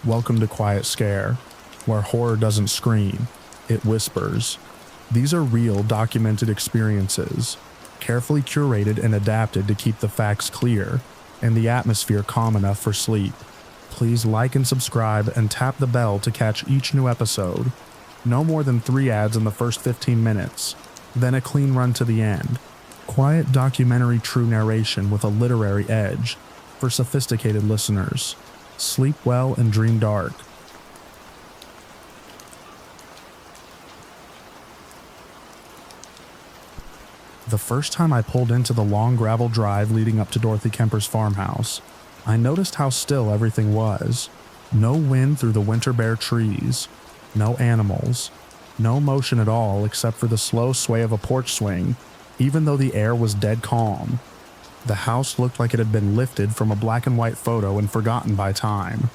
Welcome to Quiet Scare, where horror doesn't scream, it whispers. These are real, documented experiences, carefully curated and adapted to keep the facts clear and the atmosphere calm enough for sleep. Please like and subscribe and tap the bell to catch each new episode. No more than 3 ads in the first 15 minutes, then a clean run to the end. Quiet documentary true narration with a literary edge for sophisticated listeners. Sleep well and dream dark. The first time I pulled into the long gravel drive leading up to Dorothy Kemper's farmhouse, I noticed how still everything was. No wind through the winter bare trees, no animals, no motion at all except for the slow sway of a porch swing, even though the air was dead calm. The house looked like it had been lifted from a black and white photo and forgotten by time.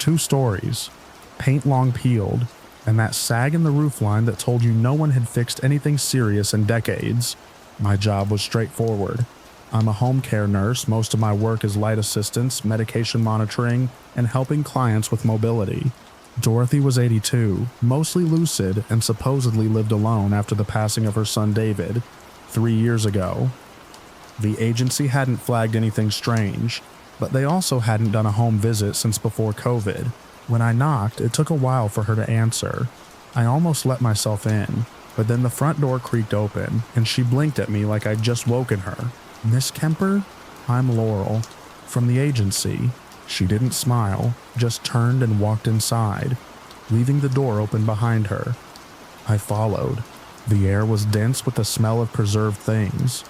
2 stories, paint long peeled, and that sag in the roofline that told you no one had fixed anything serious in decades. My job was straightforward. I'm a home care nurse. Most of my work is light assistance, medication monitoring, and helping clients with mobility. Dorothy was 82, mostly lucid, and supposedly lived alone after the passing of her son David 3 years ago. The agency hadn't flagged anything strange, but they also hadn't done a home visit since before COVID. When I knocked, it took a while for her to answer. I almost let myself in, but then the front door creaked open, and she blinked at me like I'd just woken her. "Miss Kemper? I'm Laurel. From the agency." She didn't smile, just turned and walked inside, leaving the door open behind her. I followed. The air was dense with the smell of preserved things.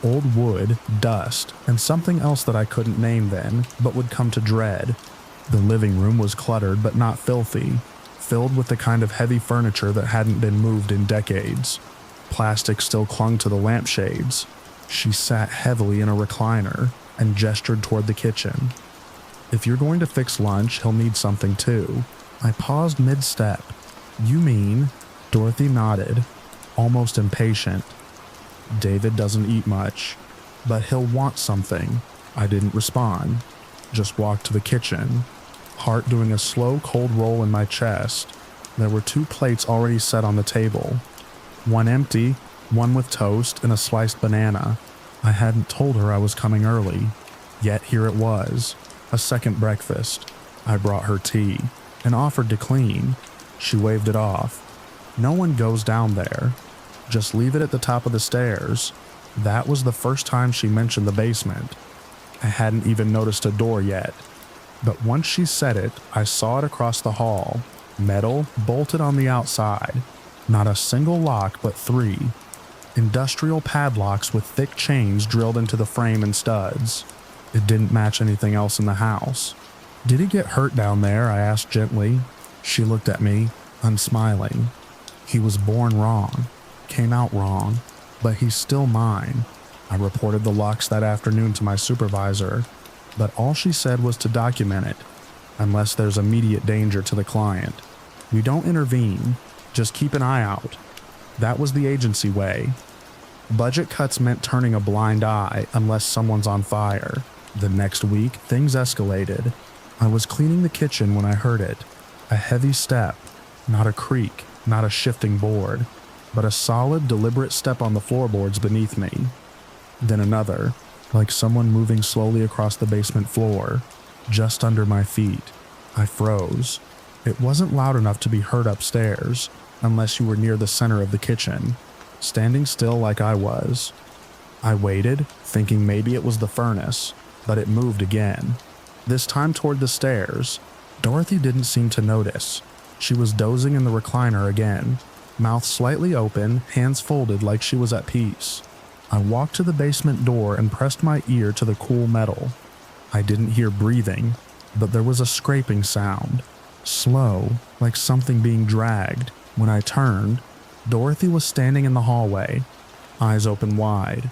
Old wood, dust, and something else that I couldn't name then, but would come to dread. The living room was cluttered but not filthy, filled with the kind of heavy furniture that hadn't been moved in decades. Plastic still clung to the lampshades. She sat heavily in a recliner and gestured toward the kitchen. "If you're going to fix lunch, he'll need something too." I paused mid-step. "You mean?" Dorothy nodded, almost impatient. "David doesn't eat much, but he'll want something." I didn't respond, just walked to the kitchen, heart doing a slow cold roll in my chest. There were 2 plates already set on the table, one empty, one with toast and a sliced banana. I hadn't told her I was coming early, yet here it was, a second breakfast. I brought her tea and offered to clean. She waved it off. "No one goes down there. Just leave it at the top of the stairs." That was the first time she mentioned the basement. I hadn't even noticed a door yet. But once she said it, I saw it across the hall. Metal, bolted on the outside. Not a single lock, but 3. Industrial padlocks with thick chains drilled into the frame and studs. It didn't match anything else in the house. "Did he get hurt down there?" I asked gently. She looked at me, unsmiling. "He was born wrong. Came out wrong, but he's still mine." I reported the locks that afternoon to my supervisor, but all she said was to document it, unless there's immediate danger to the client. "We don't intervene, just keep an eye out." That was the agency way. Budget cuts meant turning a blind eye unless someone's on fire. The next week, things escalated. I was cleaning the kitchen when I heard it. A heavy step, not a creak, not a shifting board, but a solid, deliberate step on the floorboards beneath me. Then another, like someone moving slowly across the basement floor, just under my feet. I froze. It wasn't loud enough to be heard upstairs, unless you were near the center of the kitchen, standing still like I was. I waited, thinking maybe it was the furnace, but it moved again. This time toward the stairs. Dorothy didn't seem to notice. She was dozing in the recliner again, mouth slightly open, hands folded like she was at peace. I walked to the basement door and pressed my ear to the cool metal. I didn't hear breathing, but there was a scraping sound. Slow, like something being dragged. When I turned, Dorothy was standing in the hallway, eyes open wide.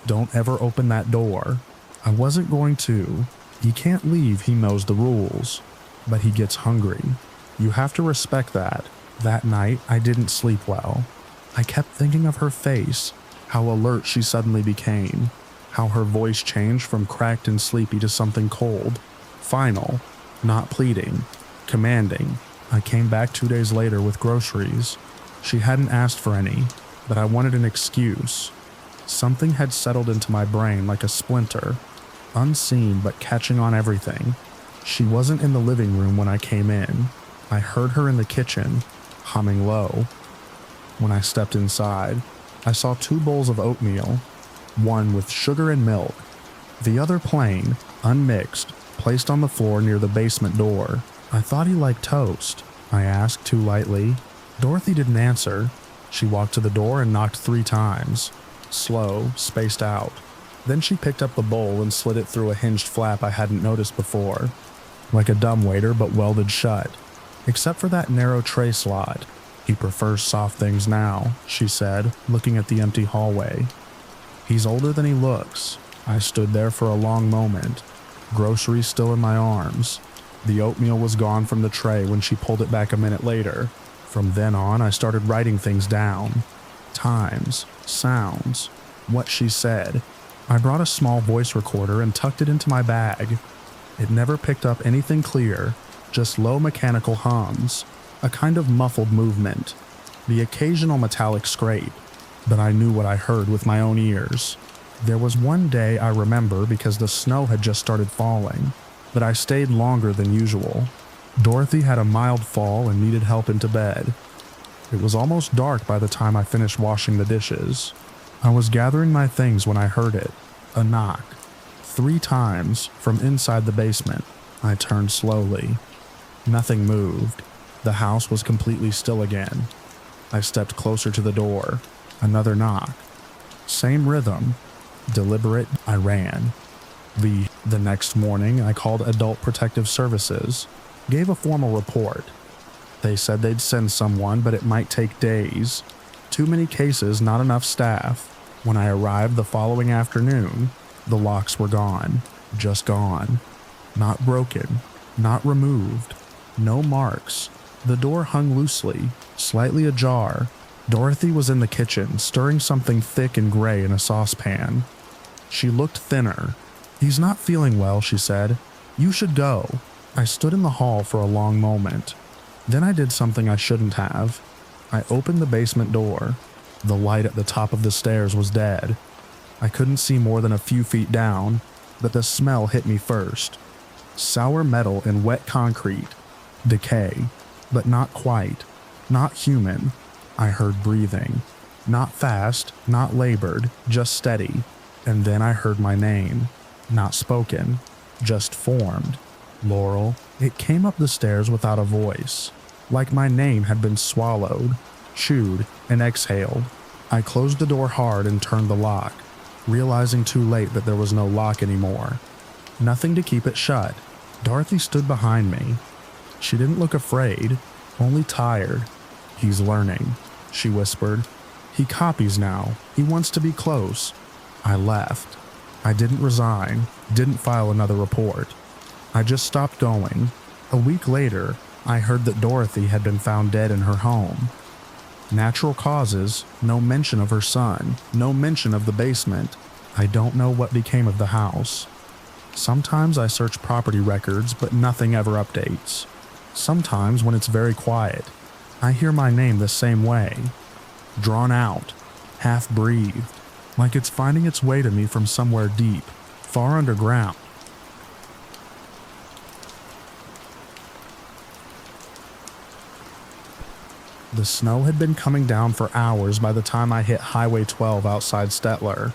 "Don't ever open that door." I wasn't going to. He can't leave, he knows the rules. But he gets hungry. You have to respect that. That night, I didn't sleep well. I kept thinking of her face, how alert she suddenly became, how her voice changed from cracked and sleepy to something cold, final, not pleading. commanding. I came back 2 days later with groceries. She hadn't asked for any, but I wanted an excuse. Something had settled into my brain like a splinter, unseen but catching on everything. She wasn't in the living room when I came in. I heard her in the kitchen, humming low. When I stepped inside, I saw 2 bowls of oatmeal, one with sugar and milk, the other plain, unmixed, placed on the floor near the basement door. I thought he liked toast, I asked too lightly. Dorothy didn't answer. She walked to the door and knocked 3 times, slow, spaced out. Then she picked up the bowl and slid it through a hinged flap I hadn't noticed before, like a dumbwaiter but welded shut, except for that narrow tray slot. He prefers soft things now, she said, looking at the empty hallway. He's older than he looks. I stood there for a long moment, groceries still in my arms. The oatmeal was gone from the tray when she pulled it back a minute later. From then on, I started writing things down. Times, sounds, what she said. I brought a small voice recorder and tucked it into my bag. It never picked up anything clear, just low mechanical hums, a kind of muffled movement, the occasional metallic scrape, but I knew what I heard with my own ears. There was one day I remember because the snow had just started falling, but I stayed longer than usual. Dorothy had a mild fall and needed help into bed. It was almost dark by the time I finished washing the dishes. I was gathering my things when I heard it, a knock. 3 times from inside the basement. I turned slowly. Nothing moved. The house was completely still again. I stepped closer to the door. Another knock. Same rhythm. Deliberate, I ran. The next morning, I called Adult Protective Services, gave a formal report. They said they'd send someone, but it might take days. Too many cases, not enough staff. When I arrived the following afternoon, the locks were gone. Just gone. Not broken. Not removed. No marks. The door hung loosely, slightly ajar. Dorothy was in the kitchen, stirring something thick and gray in a saucepan. She looked thinner. "He's not feeling well," she said. "You should go." I stood in the hall for a long moment. Then I did something I shouldn't have. I opened the basement door. The light at the top of the stairs was dead. I couldn't see more than a few feet down, but the smell hit me first. Sour metal and wet concrete. Decay. But not quite. Not human. I heard breathing. Not fast, not labored, just steady. And then I heard my name. Not spoken, just formed. Laurel. It came up the stairs without a voice, like my name had been swallowed, chewed, and exhaled. I closed the door hard and turned the lock, realizing too late that there was no lock anymore. Nothing to keep it shut. Dorothy stood behind me. She didn't look afraid, only tired. "He's learning," she whispered. "He copies now. He wants to be close." I left. I didn't resign, didn't file another report. I just stopped going. A week later, I heard that Dorothy had been found dead in her home. Natural causes, no mention of her son, no mention of the basement. I don't know what became of the house. Sometimes I search property records, but nothing ever updates. Sometimes, when it's very quiet, I hear my name the same way. Drawn out, half-breathed, like it's finding its way to me from somewhere deep, far underground. The snow had been coming down for hours by the time I hit Highway 12 outside Stettler.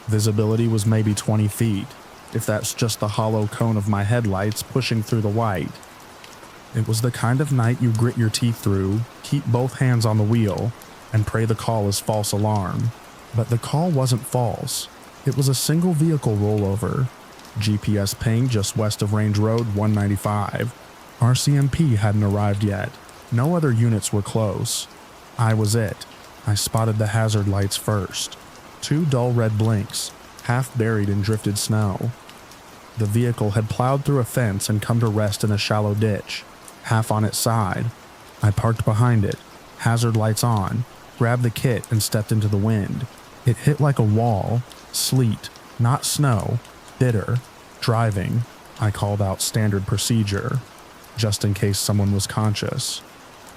Visibility was maybe 20 feet, if that's just the hollow cone of my headlights pushing through the white. It was the kind of night you grit your teeth through, keep both hands on the wheel, and pray the call is false alarm. But the call wasn't false. It was a single vehicle rollover. GPS ping just west of Range Road 195. RCMP hadn't arrived yet. No other units were close. I was it. I spotted the hazard lights first. 2 dull red blinks, half buried in drifted snow. The vehicle had plowed through a fence and come to rest in a shallow ditch, half on its side. I parked behind it, hazard lights on, grabbed the kit and stepped into the wind. It hit like a wall, sleet, not snow, bitter, driving. I called out standard procedure. just in case someone was conscious.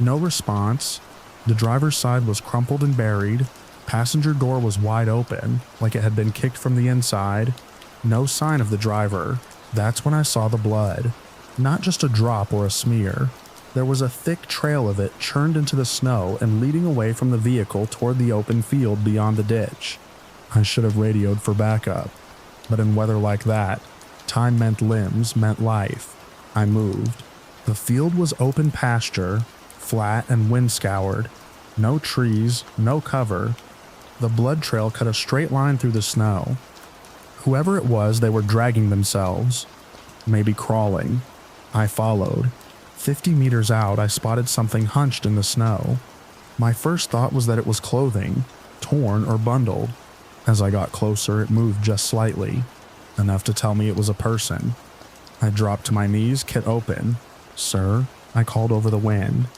No response. The driver's side was crumpled and buried. Passenger door was wide open, like it had been kicked from the inside. No sign of the driver. That's when I saw the blood. Not just a drop or a smear. There was a thick trail of it churned into the snow and leading away from the vehicle toward the open field beyond the ditch. I should have radioed for backup, but in weather like that, time meant limbs meant life. I moved. The field was open pasture, flat and wind-scoured. No trees, no cover. The blood trail cut a straight line through the snow. Whoever it was, they were dragging themselves. Maybe crawling. I followed. 50 meters out, I spotted something hunched in the snow. My first thought was that it was clothing, torn or bundled. As I got closer, it moved just slightly, enough to tell me it was a person. I dropped to my knees, kit open. "Sir," I called over the wind.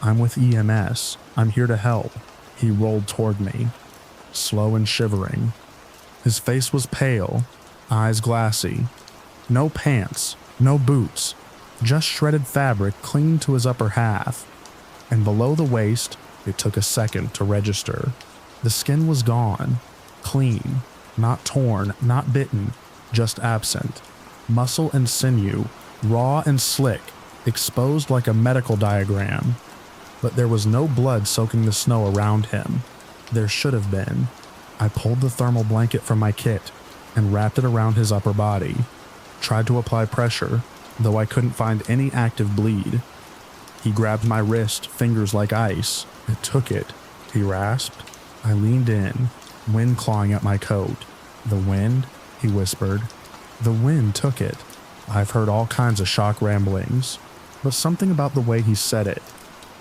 "I'm with EMS. I'm here to help." He rolled toward me, slow and shivering. His face was pale, eyes glassy. No pants, no boots, just shredded fabric clinging to his upper half. And below the waist, it took a second to register. The skin was gone, clean, not torn, not bitten, just absent. Muscle and sinew, raw and slick, exposed like a medical diagram. But there was no blood soaking the snow around him. There should have been. I pulled the thermal blanket from my kit and wrapped it around his upper body. Tried to apply pressure, though I couldn't find any active bleed. He grabbed my wrist, fingers like ice. "It took it," he rasped. I leaned in, wind clawing at my coat. "The wind?" he whispered. "The wind took it." I've heard all kinds of shock ramblings, but something about the way he said it,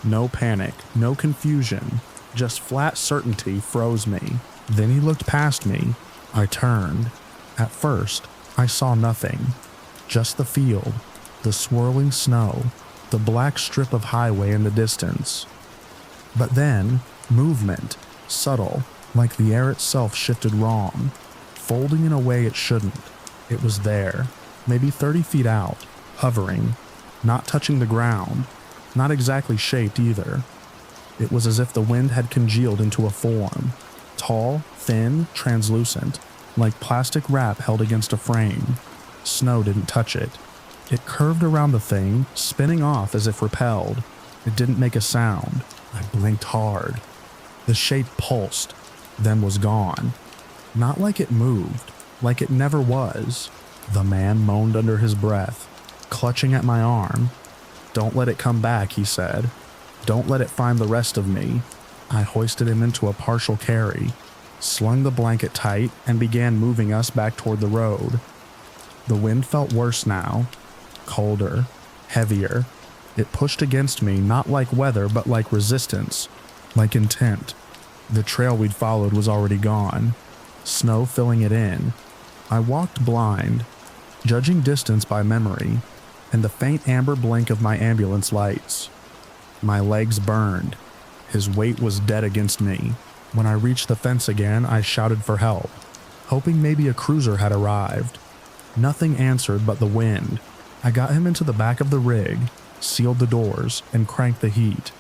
no panic, no confusion, just flat certainty froze me. Then he looked past me. I turned. At first, I saw nothing. Just the field, the swirling snow, the black strip of highway in the distance. But then, movement, subtle, like the air itself shifted wrong, folding in a way it shouldn't. It was there, maybe 30 feet out, hovering, not touching the ground, not exactly shaped either. It was as if the wind had congealed into a form, tall, thin, translucent, like plastic wrap held against a frame. Snow didn't touch it. It curved around the thing, spinning off as if repelled. It didn't make a sound. I blinked hard. The shape pulsed, then was gone. Not like it moved, like it never was. The man moaned under his breath, clutching at my arm. "Don't let it come back," he said. "Don't let it find the rest of me." I hoisted him into a partial carry, slung the blanket tight, and began moving us back toward the road. The wind felt worse now, colder, heavier. It pushed against me, not like weather, but like resistance, like intent. The trail we'd followed was already gone, snow filling it in. I walked blind, judging distance by memory, and the faint amber blink of my ambulance lights. My legs burned. His weight was dead against me. When I reached the fence again, I shouted for help, hoping maybe a cruiser had arrived. Nothing answered but the wind. I got him into the back of the rig, sealed the doors, and cranked the heat.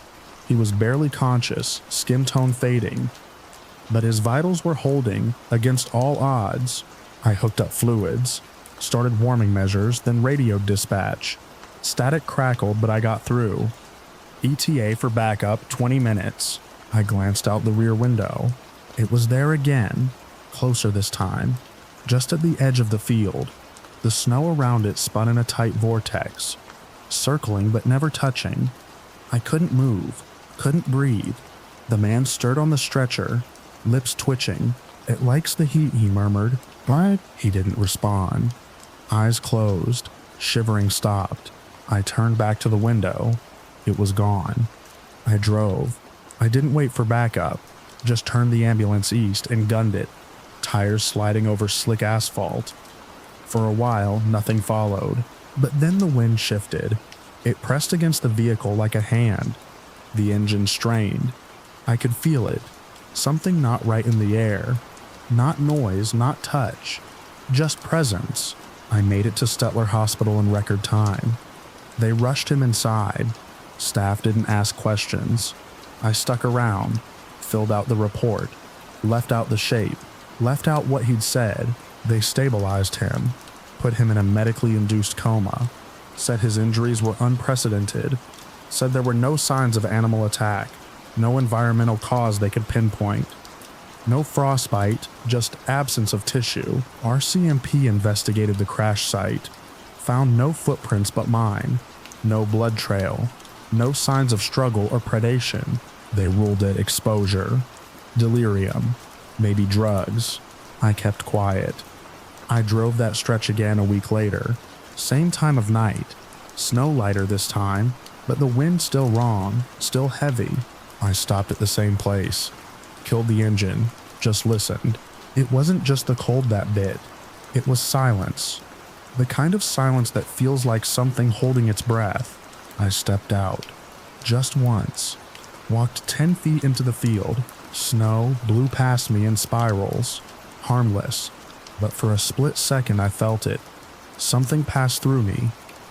He was barely conscious, skin tone fading, but his vitals were holding against all odds. I hooked up fluids, started warming measures, then radioed dispatch. Static crackled, but I got through. ETA for backup, 20 minutes. I glanced out the rear window. It was there again, closer this time, just at the edge of the field. The snow around it spun in a tight vortex, circling but never touching. I couldn't move, couldn't breathe. The man stirred on the stretcher, lips twitching. "It likes the heat," he murmured. "What?" He didn't respond. Eyes closed, shivering stopped. I turned back to the window. It was gone. I drove. I didn't wait for backup, just turned the ambulance east and gunned it, tires sliding over slick asphalt. For a while, nothing followed, but then the wind shifted. It pressed against the vehicle like a hand. The engine strained. I could feel it. Something not right in the air. Not noise, not touch. Just presence. I made it to Stettler Hospital in record time. They rushed him inside. Staff didn't ask questions. I stuck around, filled out the report, left out the shape, left out what he'd said. They stabilized him, put him in a medically induced coma, said his injuries were unprecedented, said there were no signs of animal attack, no environmental cause they could pinpoint. No frostbite, just absence of tissue. RCMP investigated the crash site, found no footprints but mine, no blood trail, no signs of struggle or predation. They ruled it exposure, delirium, maybe drugs. I kept quiet. I drove that stretch again a week later, same time of night, snow lighter this time, but the wind still wrong, still heavy. I stopped at the same place, killed the engine, just listened. It wasn't just the cold that bit, it was silence. The kind of silence that feels like something holding its breath. I stepped out, just once, walked 10 feet into the field. Snow blew past me in spirals, harmless, but for a split second I felt it. Something passed through me,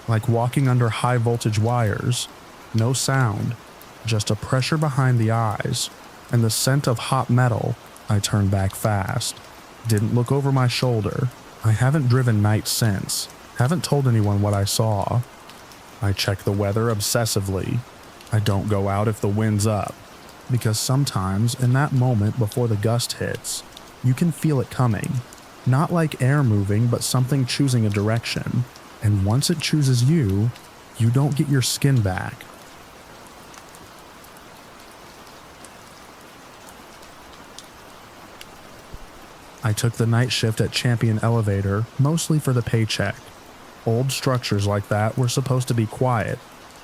like walking under high voltage wires. No sound, just a pressure behind the eyes, and the scent of hot metal. I turned back fast. Didn't look over my shoulder. I haven't driven nights since. Haven't told anyone what I saw. I check the weather obsessively. I don't go out if the wind's up, because sometimes in that moment before the gust hits, you can feel it coming. Not like air moving, but something choosing a direction. And once it chooses you, you don't get your skin back. I took the night shift at Champion Elevator, mostly for the paycheck. Old structures like that were supposed to be quiet,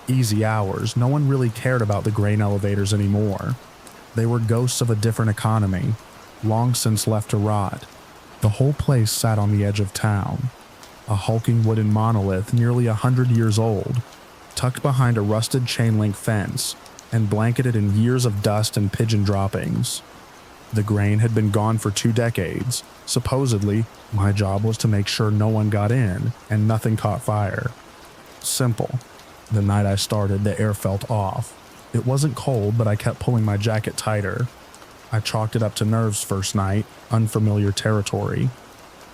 easy hours. No one really cared about the grain elevators anymore. They were ghosts of a different economy, long since left to rot. The whole place sat on the edge of town, a hulking wooden monolith nearly 100 years old, tucked behind a rusted chain-link fence and blanketed in years of dust and pigeon droppings. The grain had been gone for 2 decades. Supposedly, my job was to make sure no one got in and nothing caught fire. Simple. The night I started, the air felt off. It wasn't cold, but I kept pulling my jacket tighter. I chalked it up to nerves first night, unfamiliar territory.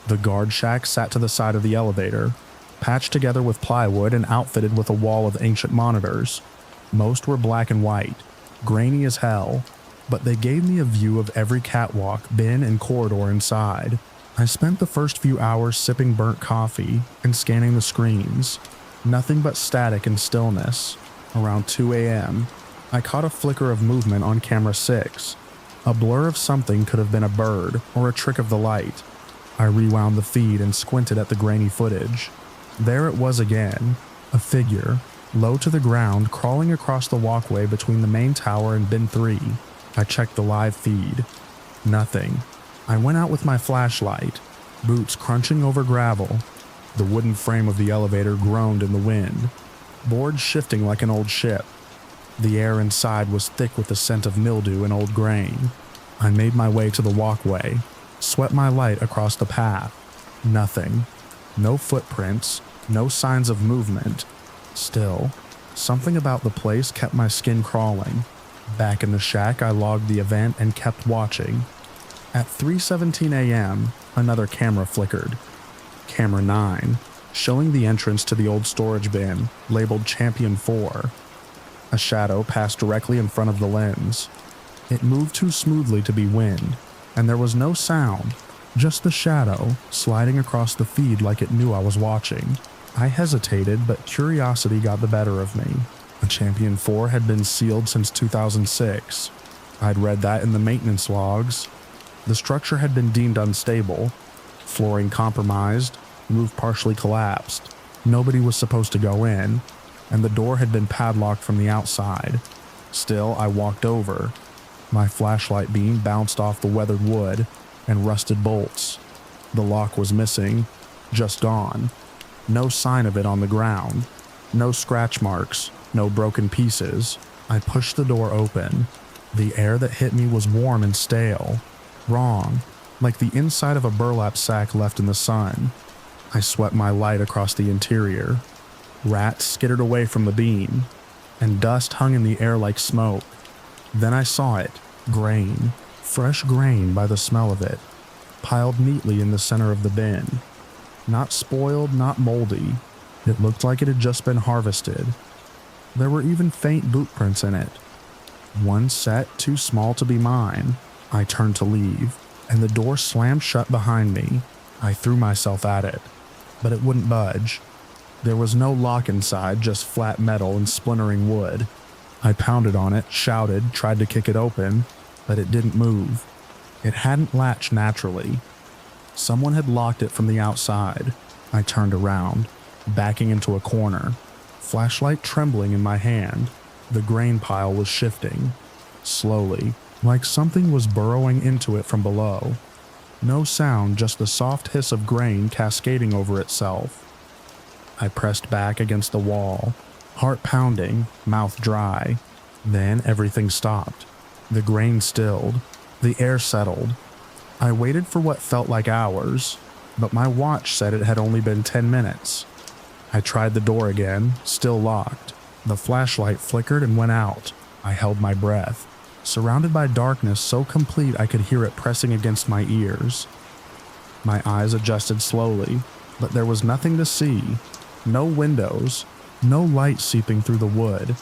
The guard shack sat to the side of the elevator, patched together with plywood and outfitted with a wall of ancient monitors. Most were black and white, grainy as hell, but they gave me a view of every catwalk, bin, and corridor inside. I spent the first few hours sipping burnt coffee and scanning the screens. Nothing but static and stillness. Around 2 a.m., I caught a flicker of movement on camera 6. A blur of something could have been a bird or a trick of the light. I rewound the feed and squinted at the grainy footage. There it was again, a figure, low to the ground, crawling across the walkway between the main tower and bin 3. I checked the live feed. Nothing. I went out with my flashlight, boots crunching over gravel. The wooden frame of the elevator groaned in the wind, boards shifting like an old ship. The air inside was thick with the scent of mildew and old grain. I made my way to the walkway, swept my light across the path. Nothing. No footprints, no signs of movement. Still, something about the place kept my skin crawling. Back in the shack, I logged the event and kept watching. At 3:17 a.m., another camera flickered. Camera 9, showing the entrance to the old storage bin, labeled Champion 4. A shadow passed directly in front of the lens. It moved too smoothly to be wind, and there was no sound, just the shadow sliding across the feed like it knew I was watching. I hesitated, but curiosity got the better of me. The Champion 4 had been sealed since 2006. I'd read that in the maintenance logs. The structure had been deemed unstable, flooring compromised, roof partially collapsed. Nobody was supposed to go in, and the door had been padlocked from the outside. Still, I walked over. My flashlight beam bounced off the weathered wood and rusted bolts. The lock was missing, just gone. No sign of it on the ground. No scratch marks, no broken pieces. I pushed the door open. The air that hit me was warm and stale. Wrong, like the inside of a burlap sack left in the sun. I swept my light across the interior. Rats skittered away from the beam, and dust hung in the air like smoke. Then I saw it, grain, fresh grain by the smell of it, piled neatly in the center of the bin. Not spoiled, not moldy. It looked like it had just been harvested. There were even faint boot prints in it. One set too small to be mine. I turned to leave, and the door slammed shut behind me. I threw myself at it, but it wouldn't budge. There was no lock inside, just flat metal and splintering wood. I pounded on it, shouted, tried to kick it open, but it didn't move. It hadn't latched naturally. Someone had locked it from the outside. I turned around, backing into a corner, flashlight trembling in my hand. The grain pile was shifting, slowly, like something was burrowing into it from below. No sound, just the soft hiss of grain cascading over itself. I pressed back against the wall, heart pounding, mouth dry. Then everything stopped. The grain stilled. The air settled. I waited for what felt like hours, but my watch said it had only been 10 minutes. I tried the door again, still locked. The flashlight flickered and went out. I held my breath, surrounded by darkness so complete I could hear it pressing against my ears. My eyes adjusted slowly, but there was nothing to see. No windows, no light seeping through the wood,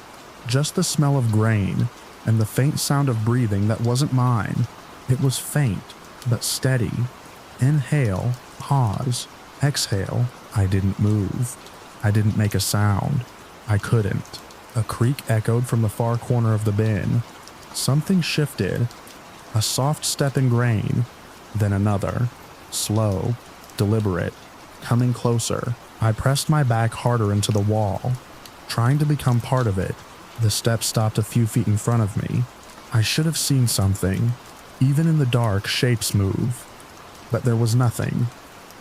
just the smell of grain and the faint sound of breathing that wasn't mine. It was faint, but steady. Inhale, pause, exhale. I didn't move. I didn't make a sound. I couldn't. A creak echoed from the far corner of the bin. Something shifted. A soft step in grain, then another. Slow, deliberate, coming closer. I pressed my back harder into the wall, trying to become part of it. The step stopped a few feet in front of me. I should have seen something. Even in the dark, shapes move. But there was nothing.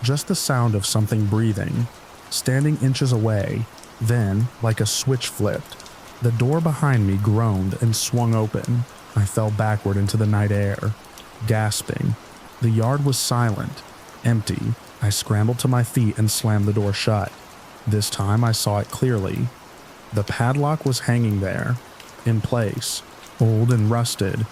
Just the sound of something breathing, standing inches away. Then, like a switch flipped, the door behind me groaned and swung open. I fell backward into the night air, gasping. The yard was silent, empty. I scrambled to my feet and slammed the door shut. This time I saw it clearly. The padlock was hanging there, in place, old and rusted.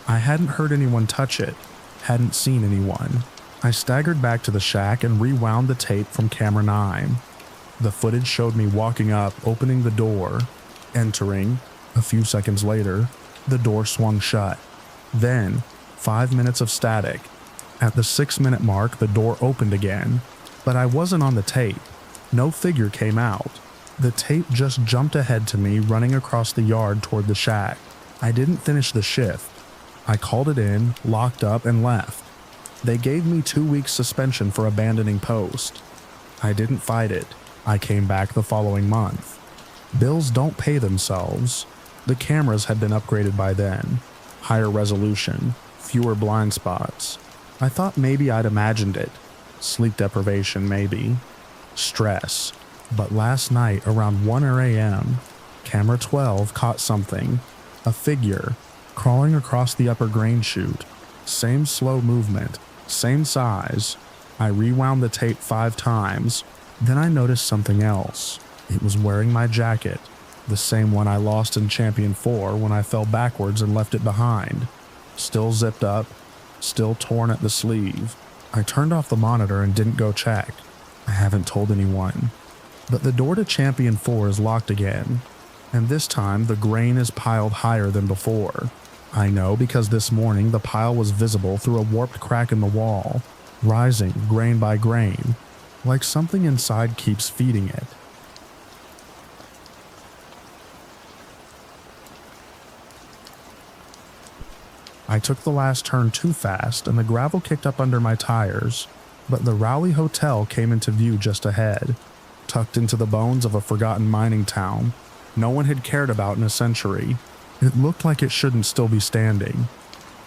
I hadn't heard anyone touch it, hadn't seen anyone. I staggered back to the shack and rewound the tape from camera 9. The footage showed me walking up, opening the door, entering. A few seconds later, the door swung shut. Then, 5 minutes of static. At the 6-minute mark, the door opened again, but I wasn't on the tape. No figure came out. The tape just jumped ahead to me, running across the yard toward the shack. I didn't finish the shift. I called it in, locked up, and left. They gave me 2 weeks suspension for abandoning post. I didn't fight it. I came back the following month. Bills don't pay themselves. The cameras had been upgraded by then. Higher resolution, fewer blind spots. I thought maybe I'd imagined it. Sleep deprivation, maybe. Stress. But last night, around 1 a.m., camera 12 caught something. A figure, crawling across the upper grain chute. Same slow movement, same size. I rewound the tape 5 times. Then I noticed something else. It was wearing my jacket, the same one I lost in Champion 4 when I fell backwards and left it behind. Still zipped up, still torn at the sleeve. I turned off the monitor and didn't go check. I haven't told anyone. But the door to Champion 4 is locked again, and this time the grain is piled higher than before. I know because this morning the pile was visible through a warped crack in the wall, rising grain by grain, like something inside keeps feeding it. I took the last turn too fast and the gravel kicked up under my tires, but the Rowley Hotel came into view just ahead, tucked into the bones of a forgotten mining town no one had cared about in a century. It looked like it shouldn't still be standing.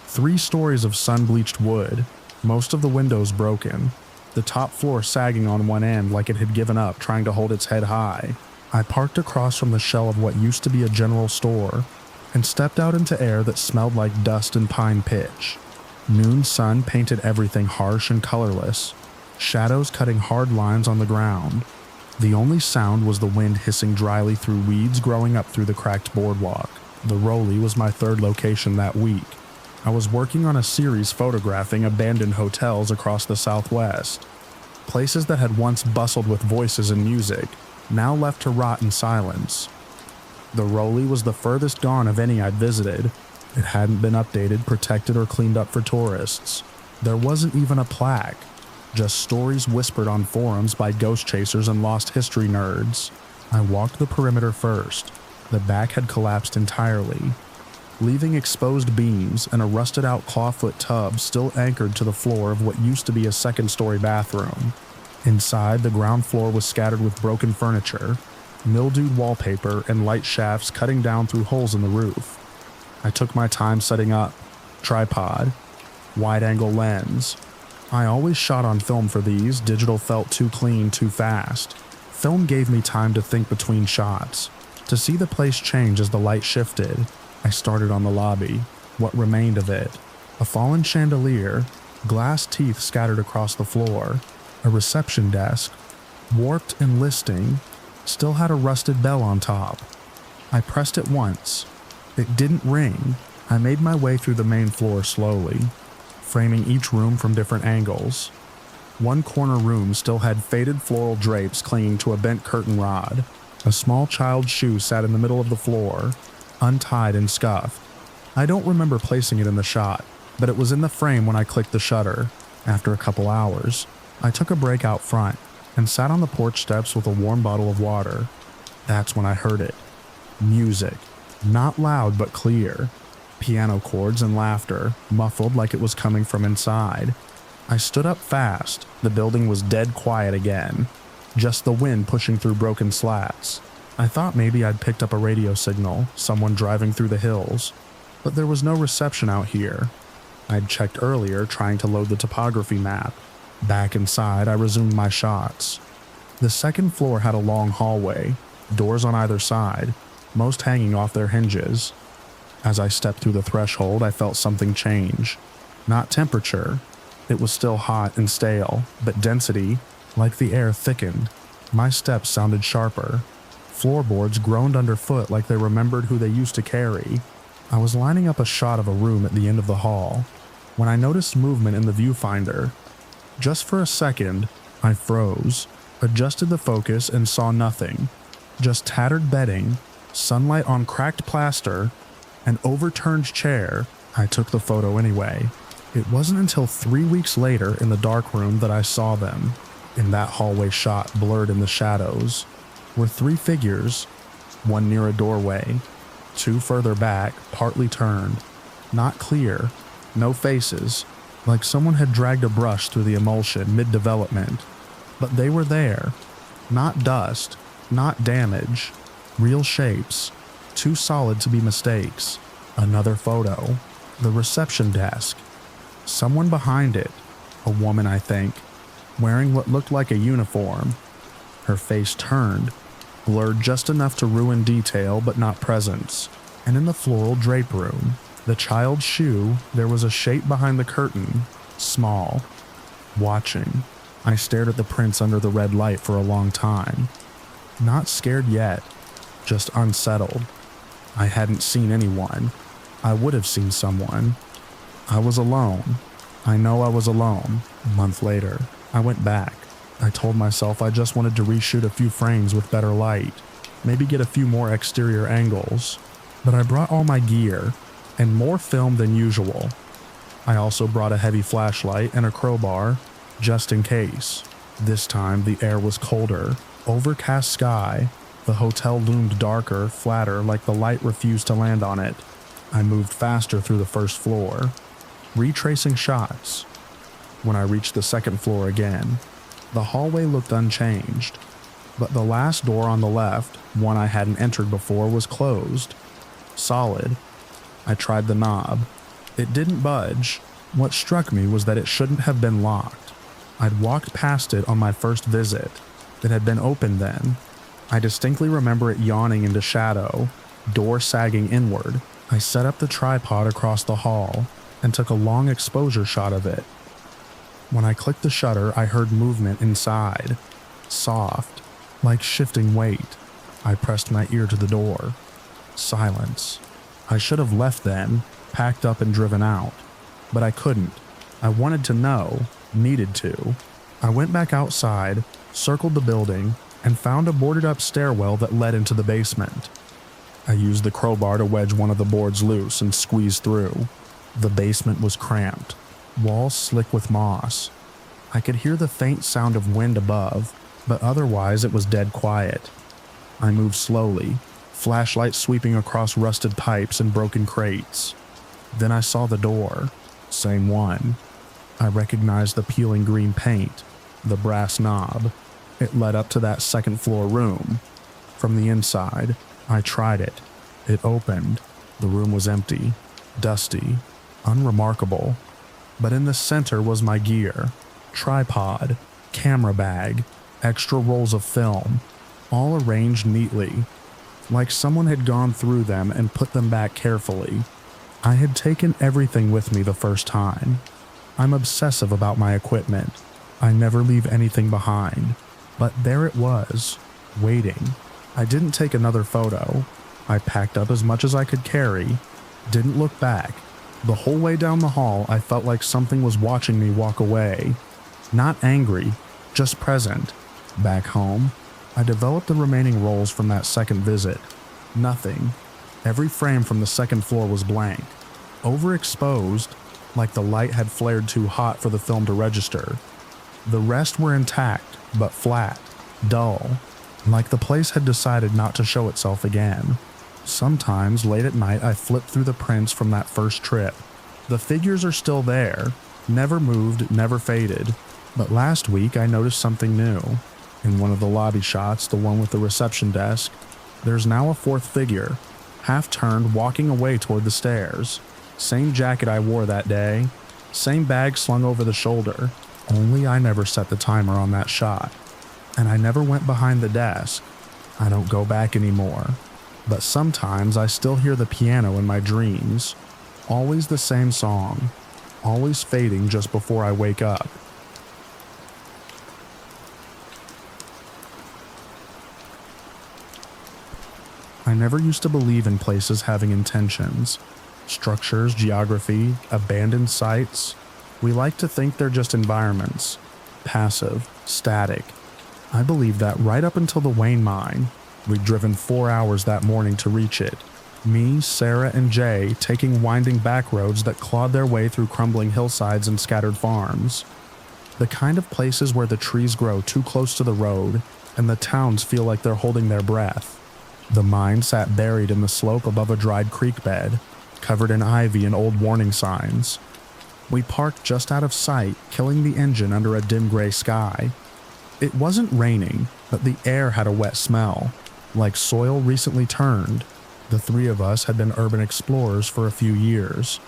3 stories of sun-bleached wood, most of the windows broken, the top floor sagging on one end like it had given up trying to hold its head high. I parked across from the shell of what used to be a general store and stepped out into air that smelled like dust and pine pitch. Noon sun painted everything harsh and colorless, shadows cutting hard lines on the ground. The only sound was the wind hissing dryly through weeds growing up through the cracked boardwalk. The Rolly was my third location that week. I was working on a series photographing abandoned hotels across the Southwest. Places that had once bustled with voices and music, now left to rot in silence. The Rolly was the furthest gone of any I'd visited. It hadn't been updated, protected, or cleaned up for tourists. There wasn't even a plaque, just stories whispered on forums by ghost chasers and lost history nerds. I walked the perimeter first. The back had collapsed entirely, leaving exposed beams and a rusted-out clawfoot tub still anchored to the floor of what used to be a second-story bathroom. Inside, the ground floor was scattered with broken furniture, mildewed wallpaper, and light shafts cutting down through holes in the roof. I took my time setting up. Tripod, wide-angle lens. I always shot on film for these. Digital felt too clean, too fast. Film gave me time to think between shots, to see the place change as the light shifted. I started on the lobby, what remained of it. A fallen chandelier, glass teeth scattered across the floor, a reception desk, warped and listing, still had a rusted bell on top. I pressed it once. It didn't ring. I made my way through the main floor slowly, framing each room from different angles. One corner room still had faded floral drapes clinging to a bent curtain rod. A small child's shoe sat in the middle of the floor, untied and scuffed. I don't remember placing it in the shot, but it was in the frame when I clicked the shutter. After a couple hours, I took a break out front and sat on the porch steps with a warm bottle of water. That's when I heard it. Music. Not loud but clear. Piano chords and laughter, muffled like it was coming from inside. I stood up fast. The building was dead quiet again. Just the wind pushing through broken slats. I thought maybe I'd picked up a radio signal, someone driving through the hills, but there was no reception out here. I'd checked earlier, trying to load the topography map. Back inside, I resumed my shots. The second floor had a long hallway, doors on either side, most hanging off their hinges. As I stepped through the threshold, I felt something change. Not temperature. It was still hot and stale, but density, like the air, thickened. My steps sounded sharper. Floorboards groaned underfoot like they remembered who they used to carry. I was lining up a shot of a room at the end of the hall when I noticed movement in the viewfinder. Just for a second, I froze, adjusted the focus, and saw nothing. Just tattered bedding, sunlight on cracked plaster, an overturned chair. I took the photo anyway. It wasn't until 3 weeks later in the dark room that I saw them. In that hallway shot, blurred in the shadows, were 3 figures, one near a doorway, 2 further back, partly turned. Not clear, no faces, like someone had dragged a brush through the emulsion mid-development. But they were there. Not dust, not damage. Real shapes, too solid to be mistakes. Another photo. The reception desk. Someone behind it. A woman, I think, wearing what looked like a uniform. Her face turned, blurred just enough to ruin detail but not presence. And in the floral drape room, the child's shoe, there was a shape behind the curtain, small, watching. I stared at the prints under the red light for a long time. Not scared yet, just unsettled. I hadn't seen anyone. I would have seen someone. I was alone. I know I was alone. A month later, I went back. I told myself I just wanted to reshoot a few frames with better light, maybe get a few more exterior angles. But I brought all my gear, and more film than usual. I also brought a heavy flashlight and a crowbar, just in case. This time the air was colder, overcast sky. The hotel loomed darker, flatter, like the light refused to land on it. I moved faster through the first floor, retracing shots. When I reached the second floor again, the hallway looked unchanged, but the last door on the left, one I hadn't entered before, was closed. Solid. I tried the knob. It didn't budge. What struck me was that it shouldn't have been locked. I'd walked past it on my first visit. It had been open then. I distinctly remember it yawning into shadow, door sagging inward. I set up the tripod across the hall and took a long exposure shot of it. When I clicked the shutter, I heard movement inside. Soft, like shifting weight. I pressed my ear to the door. Silence. I should have left then, packed up and driven out. But I couldn't. I wanted to know, needed to. I went back outside, circled the building, and found a boarded up stairwell that led into the basement. I used the crowbar to wedge one of the boards loose and squeeze through. The basement was cramped, walls slick with moss. I could hear the faint sound of wind above, but otherwise it was dead quiet. I moved slowly, flashlight sweeping across rusted pipes and broken crates. Then I saw the door. Same one. I recognized the peeling green paint, the brass knob. It led up to that second floor room. From the inside, I tried it. It opened. The room was empty, dusty, unremarkable. But in the center was my gear. Tripod, camera bag, extra rolls of film, all arranged neatly, like someone had gone through them and put them back carefully. I had taken everything with me the first time. I'm obsessive about my equipment. I never leave anything behind. But there it was, waiting. I didn't take another photo. I packed up as much as I could carry, didn't look back. The whole way down the hall, I felt like something was watching me walk away. Not angry, just present. Back home, I developed the remaining rolls from that second visit. Nothing. Every frame from the second floor was blank. Overexposed, like the light had flared too hot for the film to register. The rest were intact, but flat, dull, like the place had decided not to show itself again. Sometimes, late at night, I flip through the prints from that first trip. The figures are still there, never moved, never faded. But last week, I noticed something new. In one of the lobby shots, the one with the reception desk, there's now a fourth figure, half-turned, walking away toward the stairs. Same jacket I wore that day, same bag slung over the shoulder, only I never set the timer on that shot. And I never went behind the desk. I don't go back anymore. But sometimes I still hear the piano in my dreams. Always the same song, always fading just before I wake up. I never used to believe in places having intentions. Structures, geography, abandoned sites. We like to think they're just environments. Passive, static. I believed that right up until the Wayne mine. We'd driven 4 hours that morning to reach it. Me, Sarah, and Jay taking winding back roads that clawed their way through crumbling hillsides and scattered farms. The kind of places where the trees grow too close to the road and the towns feel like they're holding their breath. The mine sat buried in the slope above a dried creek bed, covered in ivy and old warning signs. We parked just out of sight, killing the engine under a dim gray sky. It wasn't raining, but the air had a wet smell, like soil recently turned. The three of us had been urban explorers for a few years.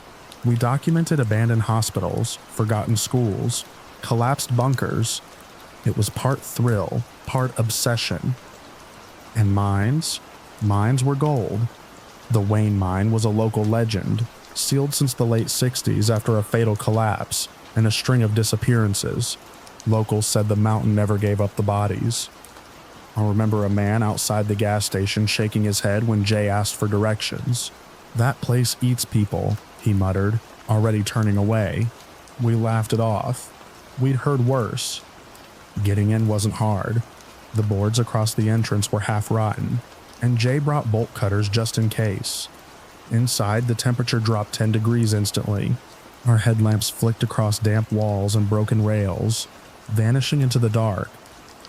We documented abandoned hospitals, forgotten schools, collapsed bunkers. It was part thrill, part obsession. And mines? Mines were gold. The Wayne mine was a local legend, sealed since the late 60s after a fatal collapse and a string of disappearances. Locals said the mountain never gave up the bodies. I remember a man outside the gas station shaking his head when Jay asked for directions. "That place eats people," he muttered, already turning away. We laughed it off. We'd heard worse. Getting in wasn't hard. The boards across the entrance were half rotten, and Jay brought bolt cutters just in case. Inside, the temperature dropped 10 degrees instantly. Our headlamps flicked across damp walls and broken rails, vanishing into the dark.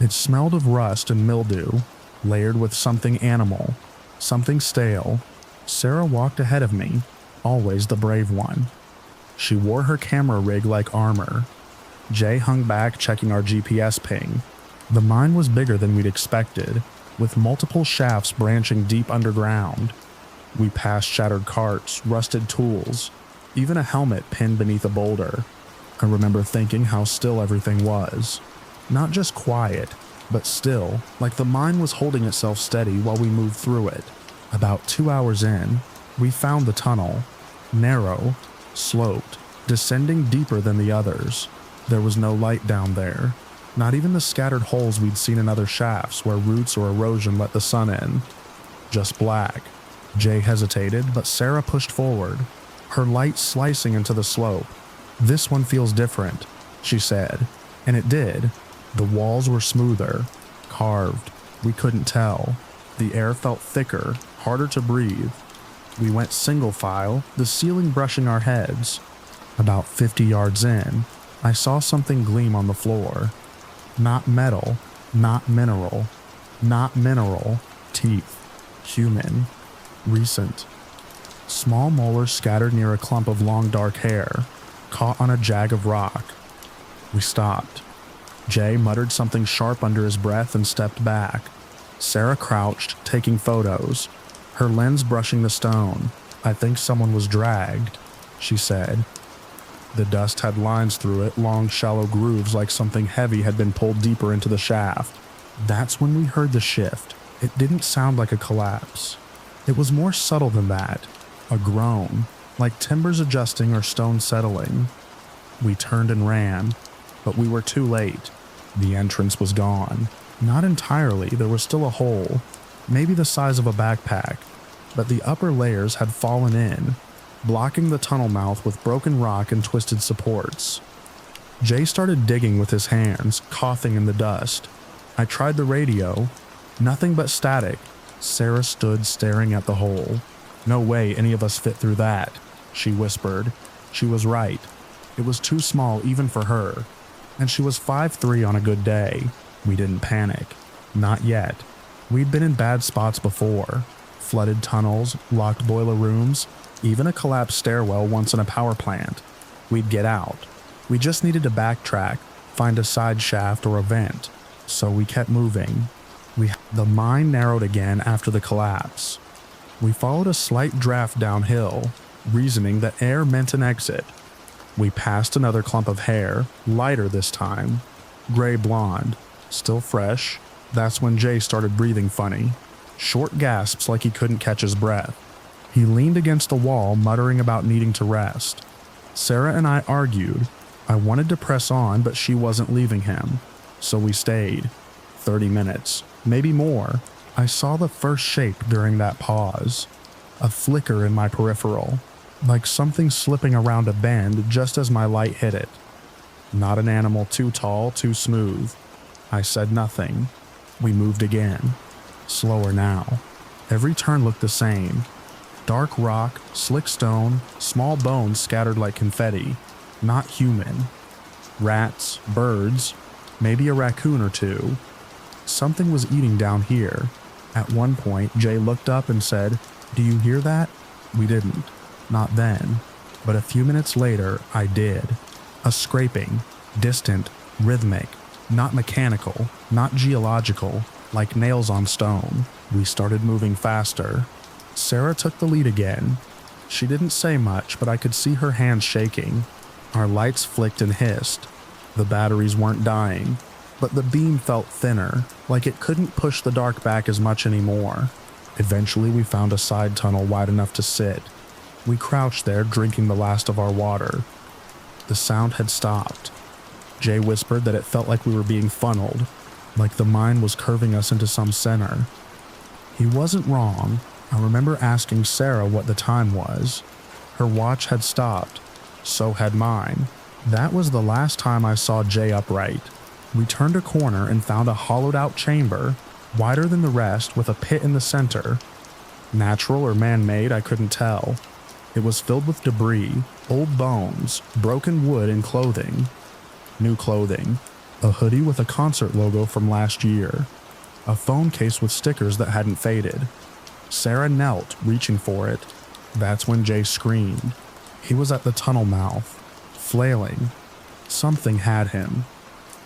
It smelled of rust and mildew, layered with something animal, something stale. Sarah walked ahead of me, always the brave one. She wore her camera rig like armor. Jay hung back checking our GPS ping. The mine was bigger than we'd expected, with multiple shafts branching deep underground. We passed shattered carts, rusted tools, even a helmet pinned beneath a boulder. I remember thinking how still everything was. Not just quiet, but still, like the mine was holding itself steady while we moved through it. About 2 hours in, we found the tunnel. Narrow, sloped, descending deeper than the others. There was no light down there. Not even the scattered holes we'd seen in other shafts where roots or erosion let the sun in. Just black. Jay hesitated, but Sarah pushed forward, her light slicing into the slope. "This one feels different," she said. And it did. The walls were smoother, carved. We couldn't tell. The air felt thicker, harder to breathe. We went single file, the ceiling brushing our heads. About 50 yards in, I saw something gleam on the floor. Not metal, not mineral, teeth, human, recent. Small molars scattered near a clump of long dark hair, caught on a jag of rock. We stopped. Jay muttered something sharp under his breath and stepped back. Sarah crouched, taking photos, her lens brushing the stone. "I think someone was dragged," she said. The dust had lines through it, long shallow grooves like something heavy had been pulled deeper into the shaft. That's when we heard the shift. It didn't sound like a collapse. It was more subtle than that. A groan, like timbers adjusting or stone settling. We turned and ran, but we were too late. The entrance was gone. Not entirely, there was still a hole, maybe the size of a backpack, but the upper layers had fallen in, blocking the tunnel mouth with broken rock and twisted supports. Jay started digging with his hands, coughing in the dust. I tried the radio. Nothing but static. Sarah stood staring at the hole. "No way any of us fit through that," she whispered. She was right. It was too small even for her. And she was 5'3" on a good day. We didn't panic. Not yet. We'd been in bad spots before. Flooded tunnels, locked boiler rooms, even a collapsed stairwell once in a power plant. We'd get out. We just needed to backtrack, find a side shaft or a vent. So we kept moving. The mine narrowed again after the collapse. We followed a slight draft downhill, reasoning that air meant an exit. We passed another clump of hair, lighter this time, gray blonde, still fresh. That's when Jay started breathing funny. Short gasps like he couldn't catch his breath. He leaned against the wall, muttering about needing to rest. Sarah and I argued. I wanted to press on, but she wasn't leaving him. So we stayed. 30 minutes, maybe more. I saw the first shape during that pause. A flicker in my peripheral, like something slipping around a bend just as my light hit it. Not an animal too tall, too smooth. I said nothing. We moved again. Slower now. Every turn looked the same. Dark rock, slick stone, small bones scattered like confetti. Not human. Rats, birds, maybe a raccoon or two. Something was eating down here. At one point, Jay looked up and said, "Do you hear that?" We didn't. Not then. But a few minutes later, I did. A scraping. Distant. Rhythmic. Not mechanical. Not geological. Like nails on stone. We started moving faster. Sarah took the lead again. She didn't say much, but I could see her hands shaking. Our lights flicked and hissed. The batteries weren't dying, but the beam felt thinner, like it couldn't push the dark back as much anymore. Eventually we found a side tunnel wide enough to sit. We crouched there, drinking the last of our water. The sound had stopped. Jay whispered that it felt like we were being funneled, like the mine was curving us into some center. He wasn't wrong. I remember asking Sarah what the time was. Her watch had stopped. So had mine. That was the last time I saw Jay upright. We turned a corner and found a hollowed-out chamber, wider than the rest, with a pit in the center. Natural or man-made, I couldn't tell. It was filled with debris, old bones, broken wood, and clothing. New clothing. A hoodie with a concert logo from last year. A phone case with stickers that hadn't faded. Sarah knelt, reaching for it. That's when Jay screamed. He was at the tunnel mouth, flailing. Something had him.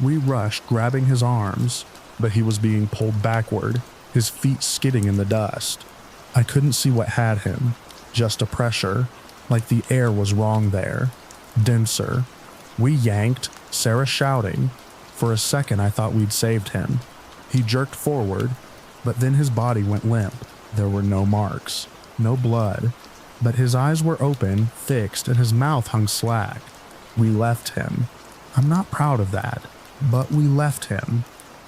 We rushed, grabbing his arms, but he was being pulled backward, his feet skidding in the dust. I couldn't see what had him, just a pressure, like the air was wrong there, denser. We yanked, Sarah shouting. For a second I thought we'd saved him. He jerked forward, but then his body went limp. There were no marks, no blood, but his eyes were open, fixed, and his mouth hung slack. We left him. I'm not proud of that. But we left him.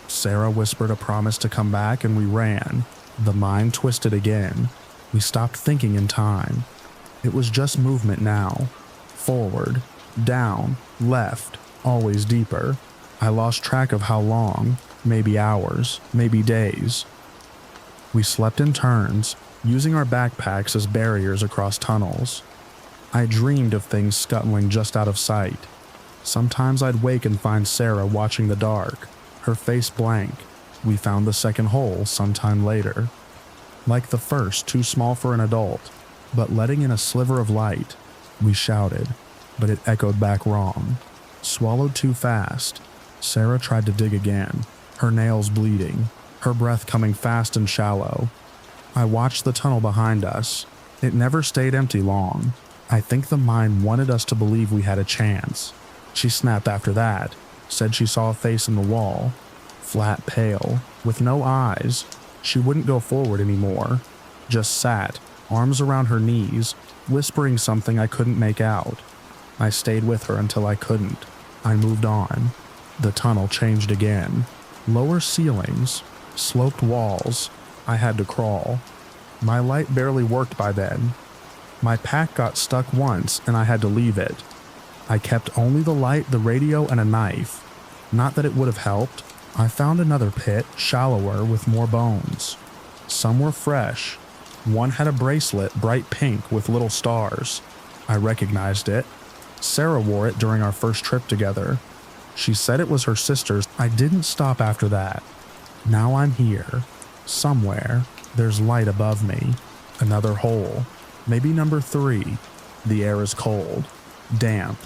Sarah whispered a promise to come back and we ran. The mind twisted again. We stopped thinking in time. It was just movement now. Forward, down, left, always deeper. I lost track of how long, maybe hours, maybe days. We slept in turns, using our backpacks as barriers across tunnels. I dreamed of things scuttling just out of sight. Sometimes I'd wake and find Sarah watching the dark, her face blank. We found the second hole sometime later. Like the first, too small for an adult, but letting in a sliver of light. We shouted, but it echoed back wrong. Swallowed too fast. Sarah tried to dig again, her nails bleeding, her breath coming fast and shallow. I watched the tunnel behind us. It never stayed empty long. I think the mind wanted us to believe we had a chance. She snapped after that, said she saw a face in the wall. Flat, pale, with no eyes. She wouldn't go forward anymore. Just sat, arms around her knees, whispering something I couldn't make out. I stayed with her until I couldn't. I moved on. The tunnel changed again. Lower ceilings, sloped walls. I had to crawl. My light barely worked by then. My pack got stuck once and I had to leave it. I kept only the light, the radio, and a knife. Not that it would have helped. I found another pit, shallower, with more bones. Some were fresh. One had a bracelet, bright pink, with little stars. I recognized it. Sarah wore it during our first trip together. She said it was her sister's. I didn't stop after that. Now I'm here. Somewhere. There's light above me. Another hole. Maybe number 3. The air is cold. Damp.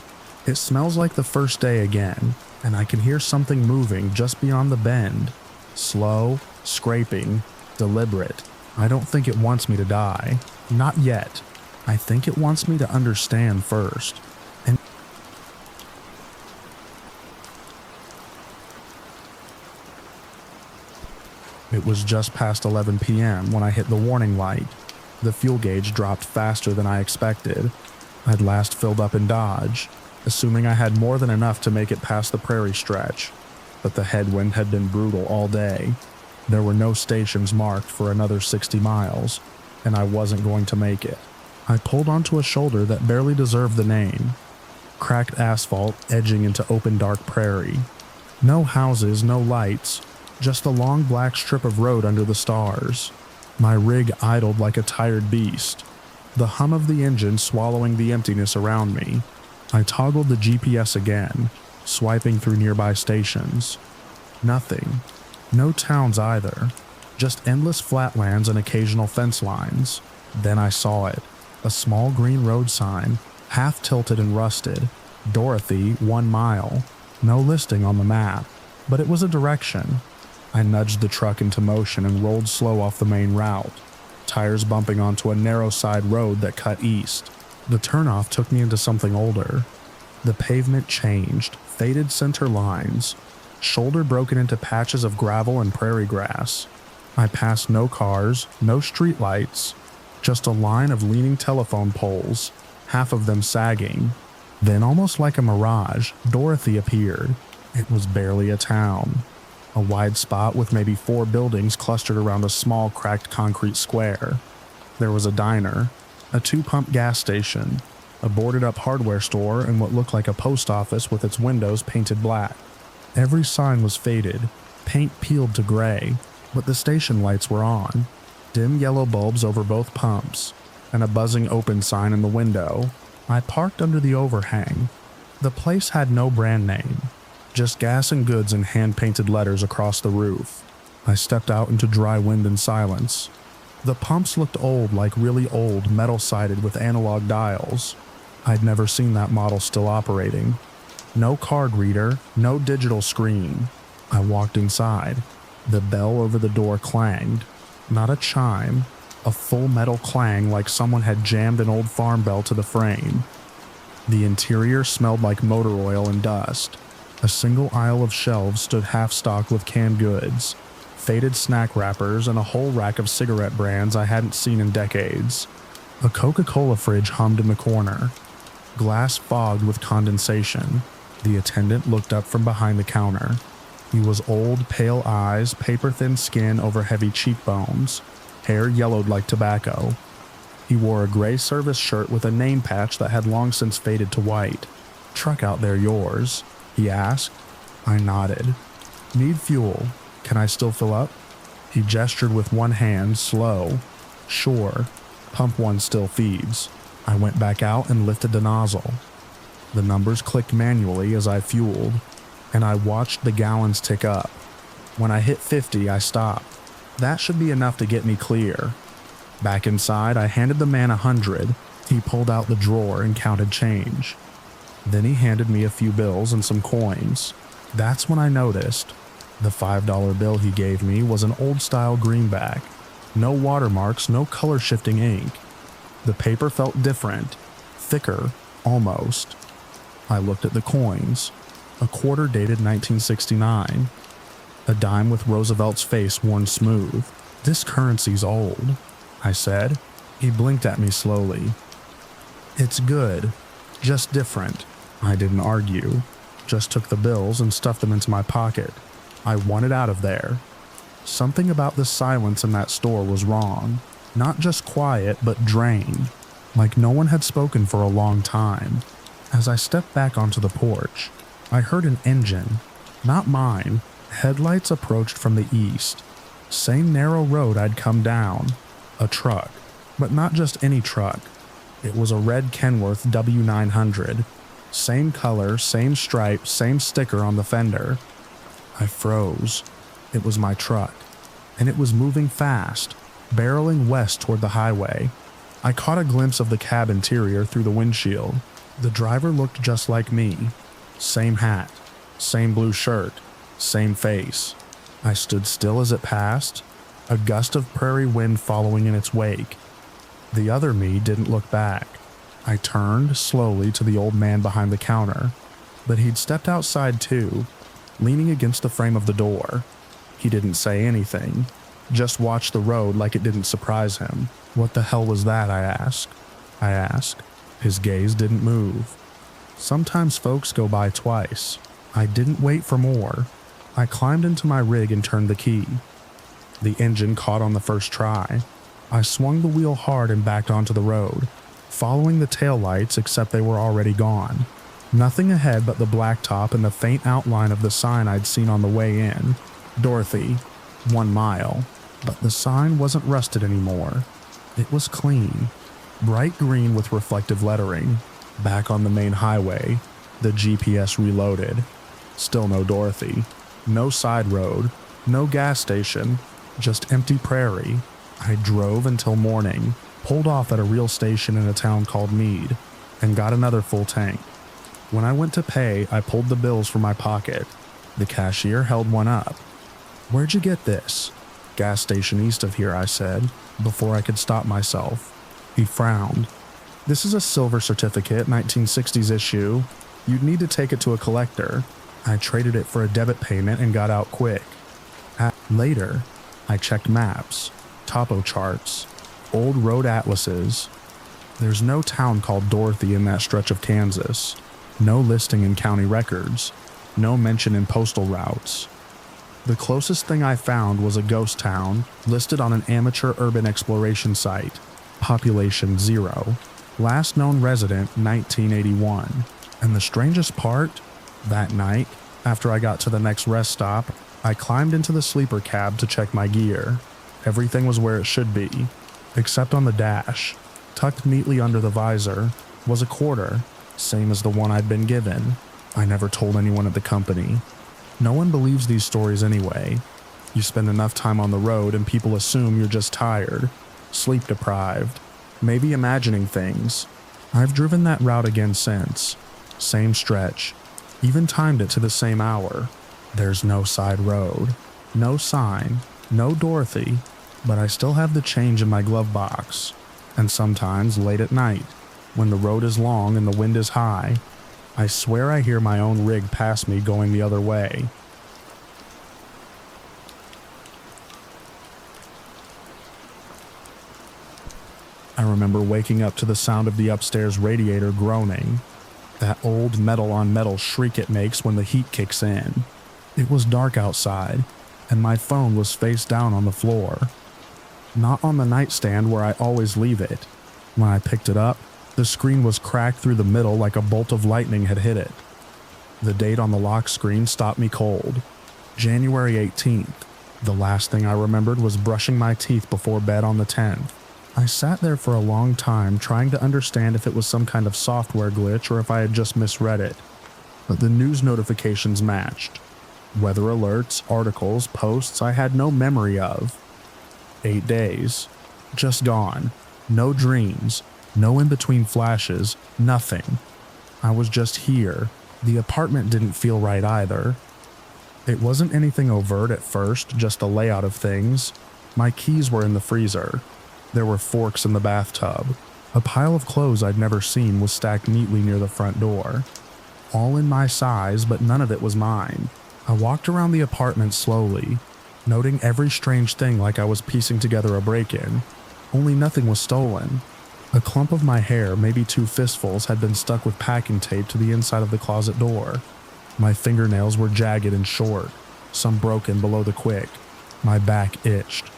It smells like the first day again, and I can hear something moving just beyond the bend. Slow, scraping, deliberate. I don't think it wants me to die. Not yet. I think it wants me to understand first. And it was just past 11 p.m. when I hit the warning light. The fuel gauge dropped faster than I expected. I'd last filled up in Dodge, assuming I had more than enough to make it past the prairie stretch. But the headwind had been brutal all day. There were no stations marked for another 60 miles, and I wasn't going to make it. I pulled onto a shoulder that barely deserved the name. Cracked asphalt edging into open dark prairie. No houses, no lights, just a long black strip of road under the stars. My rig idled like a tired beast, the hum of the engine swallowing the emptiness around me. I toggled the GPS again, swiping through nearby stations. Nothing. No towns either. Just endless flatlands and occasional fence lines. Then I saw it. A small green road sign, half tilted and rusted. Dorothy, 1 mile. No listing on the map, but it was a direction. I nudged the truck into motion and rolled slow off the main route, tires bumping onto a narrow side road that cut east. The turnoff took me into something older. The pavement changed, faded center lines, shoulder broken into patches of gravel and prairie grass. I passed no cars, no streetlights, just a line of leaning telephone poles, half of them sagging. Then, almost like a mirage, Dorothy appeared. It was barely a town. A wide spot with maybe 4 buildings clustered around a small cracked concrete square. There was a diner, a 2-pump gas station, a boarded-up hardware store, and what looked like a post office with its windows painted black. Every sign was faded, paint peeled to gray, but the station lights were on. Dim yellow bulbs over both pumps, and a buzzing open sign in the window. I parked under the overhang. The place had no brand name. Just gas and goods in hand-painted letters across the roof. I stepped out into dry wind and silence. The pumps looked old, like really old, metal-sided with analog dials. I'd never seen that model still operating. No card reader, no digital screen. I walked inside. The bell over the door clanged. Not a chime, a full metal clang like someone had jammed an old farm bell to the frame. The interior smelled like motor oil and dust. A single aisle of shelves stood half-stocked with canned goods, faded snack wrappers, and a whole rack of cigarette brands I hadn't seen in decades. A Coca-Cola fridge hummed in the corner, glass fogged with condensation. The attendant looked up from behind the counter. He was old, pale eyes, paper-thin skin over heavy cheekbones, hair yellowed like tobacco. He wore a gray service shirt with a name patch that had long since faded to white. "Truck out there yours?" he asked. I nodded. "Need fuel. Can I still fill up?" He gestured with one hand, slow. "Sure. Pump one still feeds." I went back out and lifted the nozzle. The numbers clicked manually as I fueled, and I watched the gallons tick up. When I hit 50, I stopped. That should be enough to get me clear. Back inside, I handed the man 100. He pulled out the drawer and counted change. Then he handed me a few bills and some coins. That's when I noticed. The $5 bill he gave me was an old-style greenback. No watermarks, no color-shifting ink. The paper felt different, thicker, almost. I looked at the coins. A quarter dated 1969. A dime with Roosevelt's face worn smooth. "This currency's old," I said. He blinked at me slowly. "It's good, just different." I didn't argue, just took the bills and stuffed them into my pocket. I wanted out of there. Something about the silence in that store was wrong. Not just quiet, but drained, like no one had spoken for a long time. As I stepped back onto the porch, I heard an engine. Not mine. Headlights approached from the east. Same narrow road I'd come down. A truck. But not just any truck. It was a red Kenworth W900. Same color, same stripe, same sticker on the fender. I froze. It was my truck. And it was moving fast, barreling west toward the highway. I caught a glimpse of the cab interior through the windshield. The driver looked just like me. Same hat, same blue shirt, same face. I stood still as it passed, a gust of prairie wind following in its wake. The other me didn't look back. I turned slowly to the old man behind the counter, but he'd stepped outside too, leaning against the frame of the door. He didn't say anything, just watched the road like it didn't surprise him. "What the hell was that?" I asked. His gaze didn't move. Sometimes folks go by twice. I didn't wait for more. I climbed into my rig and turned the key. The engine caught on the first try. I swung the wheel hard and backed onto the road, following the taillights except they were already gone. Nothing ahead but the blacktop and the faint outline of the sign I'd seen on the way in. Dorothy, 1 mile. But the sign wasn't rusted anymore. It was clean. Bright green with reflective lettering. Back on the main highway, the GPS reloaded. Still no Dorothy. No side road. No gas station. Just empty prairie. I drove until morning, pulled off at a real station in a town called Meade, and got another full tank. When I went to pay, I pulled the bills from my pocket. The cashier held one up. "Where'd you get this?" "Gas station east of here," I said, before I could stop myself. He frowned. "This is a silver certificate, 1960s issue. You'd need to take it to a collector." I traded it for a debit payment and got out quick. Later, I checked maps, topo charts, old road atlases. There's no town called Dorothy in that stretch of Kansas. No listing in county records. No mention in postal routes. The closest thing I found was a ghost town listed on an amateur urban exploration site. Population 0. Last known resident 1981. And the strangest part? That night, after I got to the next rest stop, I climbed into the sleeper cab to check my gear. Everything was where it should be, except on the dash. Tucked neatly under the visor was a quarter, same as the one I'd been given. I never told anyone at the company. No one believes these stories anyway. You spend enough time on the road and people assume you're just tired, sleep deprived, maybe imagining things. I've driven that route again since. Same stretch. Even timed it to the same hour. There's no side road. No sign. No Dorothy. But I still have the change in my glove box. And sometimes late at night, when the road is long and the wind is high, I swear I hear my own rig pass me going the other way. I remember waking up to the sound of the upstairs radiator groaning. That old metal-on-metal shriek it makes when the heat kicks in. It was dark outside, and my phone was face down on the floor. Not on the nightstand where I always leave it. When I picked it up, the screen was cracked through the middle like a bolt of lightning had hit it. The date on the lock screen stopped me cold. January 18th. The last thing I remembered was brushing my teeth before bed on the 10th. I sat there for a long time trying to understand if it was some kind of software glitch or if I had just misread it. But the news notifications matched. Weather alerts, articles, posts I had no memory of. 8 days. Just gone. No dreams. No in-between flashes. Nothing. I was just here. The apartment didn't feel right either. It wasn't anything overt at first, just a layout of things. My keys were in the freezer. There were forks in the bathtub. A pile of clothes I'd never seen was stacked neatly near the front door. All in my size, but none of it was mine. I walked around the apartment slowly, noting every strange thing like I was piecing together a break-in. Only nothing was stolen. A clump of my hair, maybe 2 fistfuls, had been stuck with packing tape to the inside of the closet door. My fingernails were jagged and short, some broken below the quick. My back itched.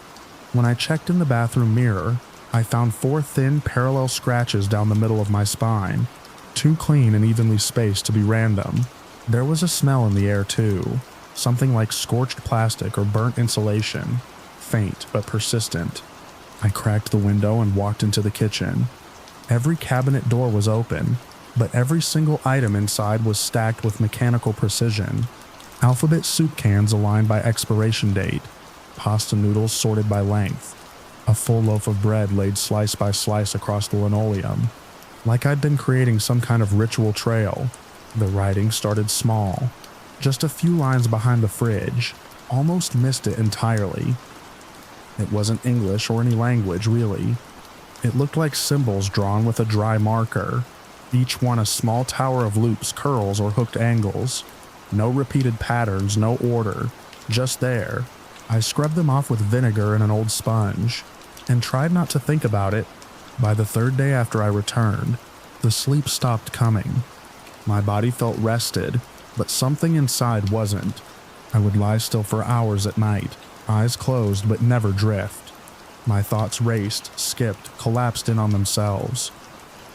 When I checked in the bathroom mirror, I found 4 thin, parallel scratches down the middle of my spine, too clean and evenly spaced to be random. There was a smell in the air too, something like scorched plastic or burnt insulation, faint but persistent. I cracked the window and walked into the kitchen. Every cabinet door was open, but every single item inside was stacked with mechanical precision. Alphabet soup cans aligned by expiration date, pasta noodles sorted by length, a full loaf of bread laid slice by slice across the linoleum. Like I'd been creating some kind of ritual trail. The writing started small, just a few lines behind the fridge. Almost missed it entirely. It wasn't English or any language, really. It looked like symbols drawn with a dry marker, each one a small tower of loops, curls, or hooked angles. No repeated patterns, no order, just there. I scrubbed them off with vinegar and an old sponge, and tried not to think about it. By the 3rd day after I returned, the sleep stopped coming. My body felt rested, but something inside wasn't. I would lie still for hours at night, eyes closed but never drift. My thoughts raced, skipped, collapsed in on themselves.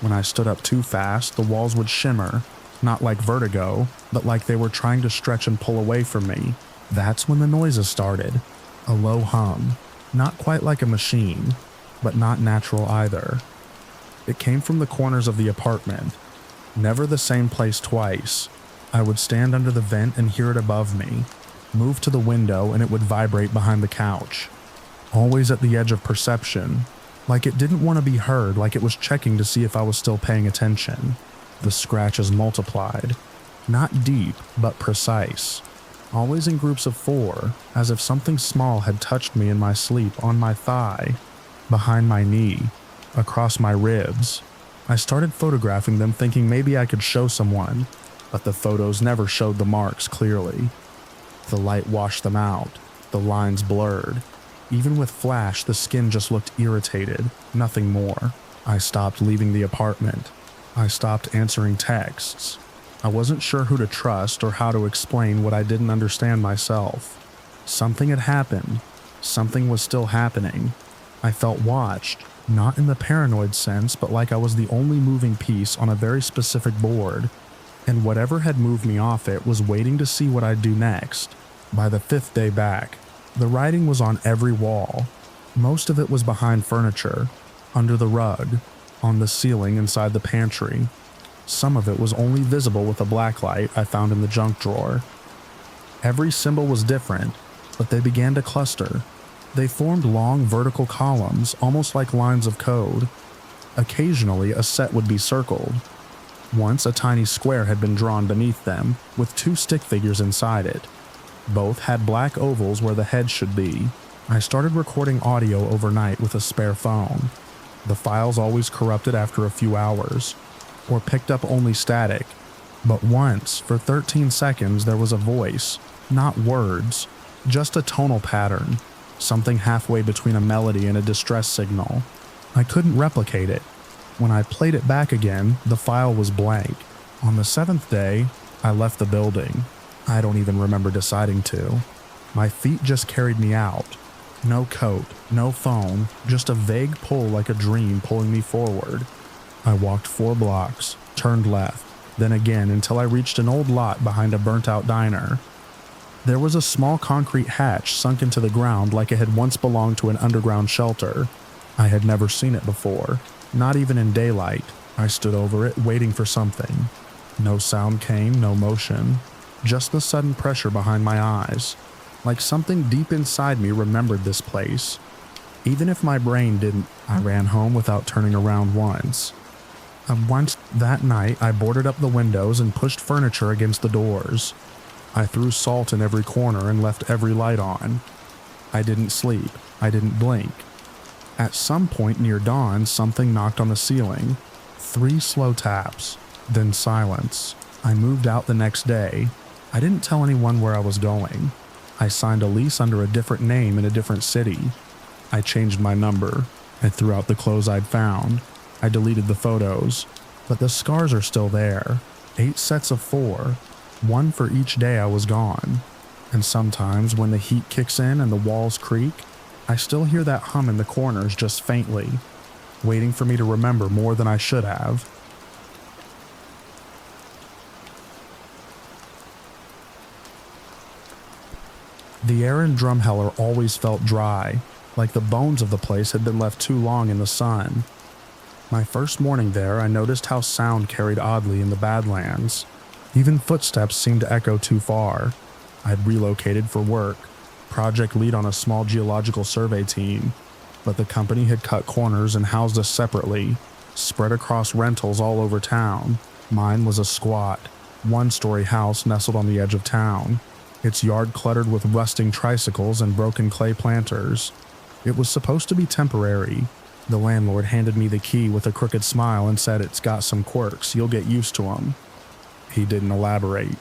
When I stood up too fast, the walls would shimmer, not like vertigo, but like they were trying to stretch and pull away from me. That's when the noises started. A low hum, not quite like a machine, but not natural either. It came from the corners of the apartment. Never the same place twice. I would stand under the vent and hear it above me, move to the window and it would vibrate behind the couch. Always at the edge of perception, like it didn't want to be heard, like it was checking to see if I was still paying attention. The scratches multiplied. Not deep, but precise. Always in groups of 4, as if something small had touched me in my sleep on my thigh, behind my knee, across my ribs. I started photographing them thinking maybe I could show someone, but the photos never showed the marks clearly. The light washed them out, the lines blurred. Even with flash, the skin just looked irritated, nothing more. I stopped leaving the apartment. I stopped answering texts. I wasn't sure who to trust or how to explain what I didn't understand myself. Something had happened. Something was still happening. I felt watched, not in the paranoid sense, but like I was the only moving piece on a very specific board, and whatever had moved me off it was waiting to see what I'd do next. By the 5th day back, the writing was on every wall. Most of it was behind furniture, under the rug, on the ceiling inside the pantry. Some of it was only visible with a blacklight I found in the junk drawer. Every symbol was different, but they began to cluster. They formed long vertical columns, almost like lines of code. Occasionally, a set would be circled. Once, a tiny square had been drawn beneath them, with 2 stick figures inside it. Both had black ovals where the heads should be. I started recording audio overnight with a spare phone. The files always corrupted after a few hours, or picked up only static. But once, for 13 seconds, there was a voice, not words, just a tonal pattern, something halfway between a melody and a distress signal. I couldn't replicate it. When I played it back again, the file was blank. On the 7th day, I left the building. I don't even remember deciding to. My feet just carried me out. No coat, no phone, just a vague pull like a dream pulling me forward. I walked 4 blocks, turned left, then again until I reached an old lot behind a burnt-out diner. There was a small concrete hatch sunk into the ground like it had once belonged to an underground shelter. I had never seen it before, not even in daylight. I stood over it, waiting for something. No sound came, no motion, just the sudden pressure behind my eyes, like something deep inside me remembered this place. Even if my brain didn't, I ran home without turning around once. Once that night, I boarded up the windows and pushed furniture against the doors. I threw salt in every corner and left every light on. I didn't sleep. I didn't blink. At some point near dawn, something knocked on the ceiling. 3 slow taps, then silence. I moved out the next day. I didn't tell anyone where I was going. I signed a lease under a different name in a different city. I changed my number. I threw out the clothes I'd found. I deleted the photos, but the scars are still there. 8 sets of 4, 1 for each day I was gone. And sometimes when the heat kicks in and the walls creak, I still hear that hum in the corners just faintly, waiting for me to remember more than I should have. The air in Drumheller always felt dry, like the bones of the place had been left too long in the sun. My first morning there, I noticed how sound carried oddly in the Badlands. Even footsteps seemed to echo too far. I'd relocated for work, project lead on a small geological survey team, but the company had cut corners and housed us separately, spread across rentals all over town. Mine was a squat, 1-story house nestled on the edge of town, its yard cluttered with rusting tricycles and broken clay planters. It was supposed to be temporary. The landlord handed me the key with a crooked smile and said, "It's got some quirks, you'll get used to them." He didn't elaborate.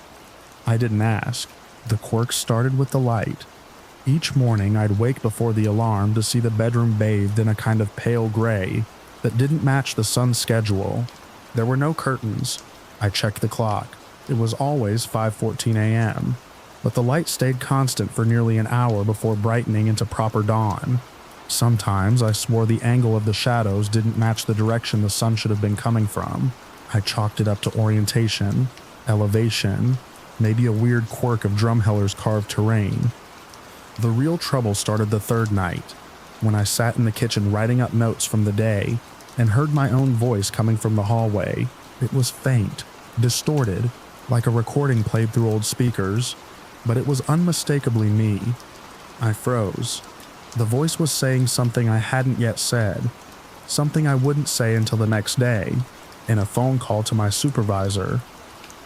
I didn't ask. The quirks started with the light. Each morning I'd wake before the alarm to see the bedroom bathed in a kind of pale gray that didn't match the sun's schedule. There were no curtains. I checked the clock. It was always 5:14 a.m., but the light stayed constant for nearly an hour before brightening into proper dawn. Sometimes I swore the angle of the shadows didn't match the direction the sun should have been coming from. I chalked it up to orientation, elevation, maybe a weird quirk of Drumheller's carved terrain. The real trouble started the 3rd night, when I sat in the kitchen writing up notes from the day and heard my own voice coming from the hallway. It was faint, distorted, like a recording played through old speakers, but it was unmistakably me. I froze. The voice was saying something I hadn't yet said, something I wouldn't say until the next day, in a phone call to my supervisor.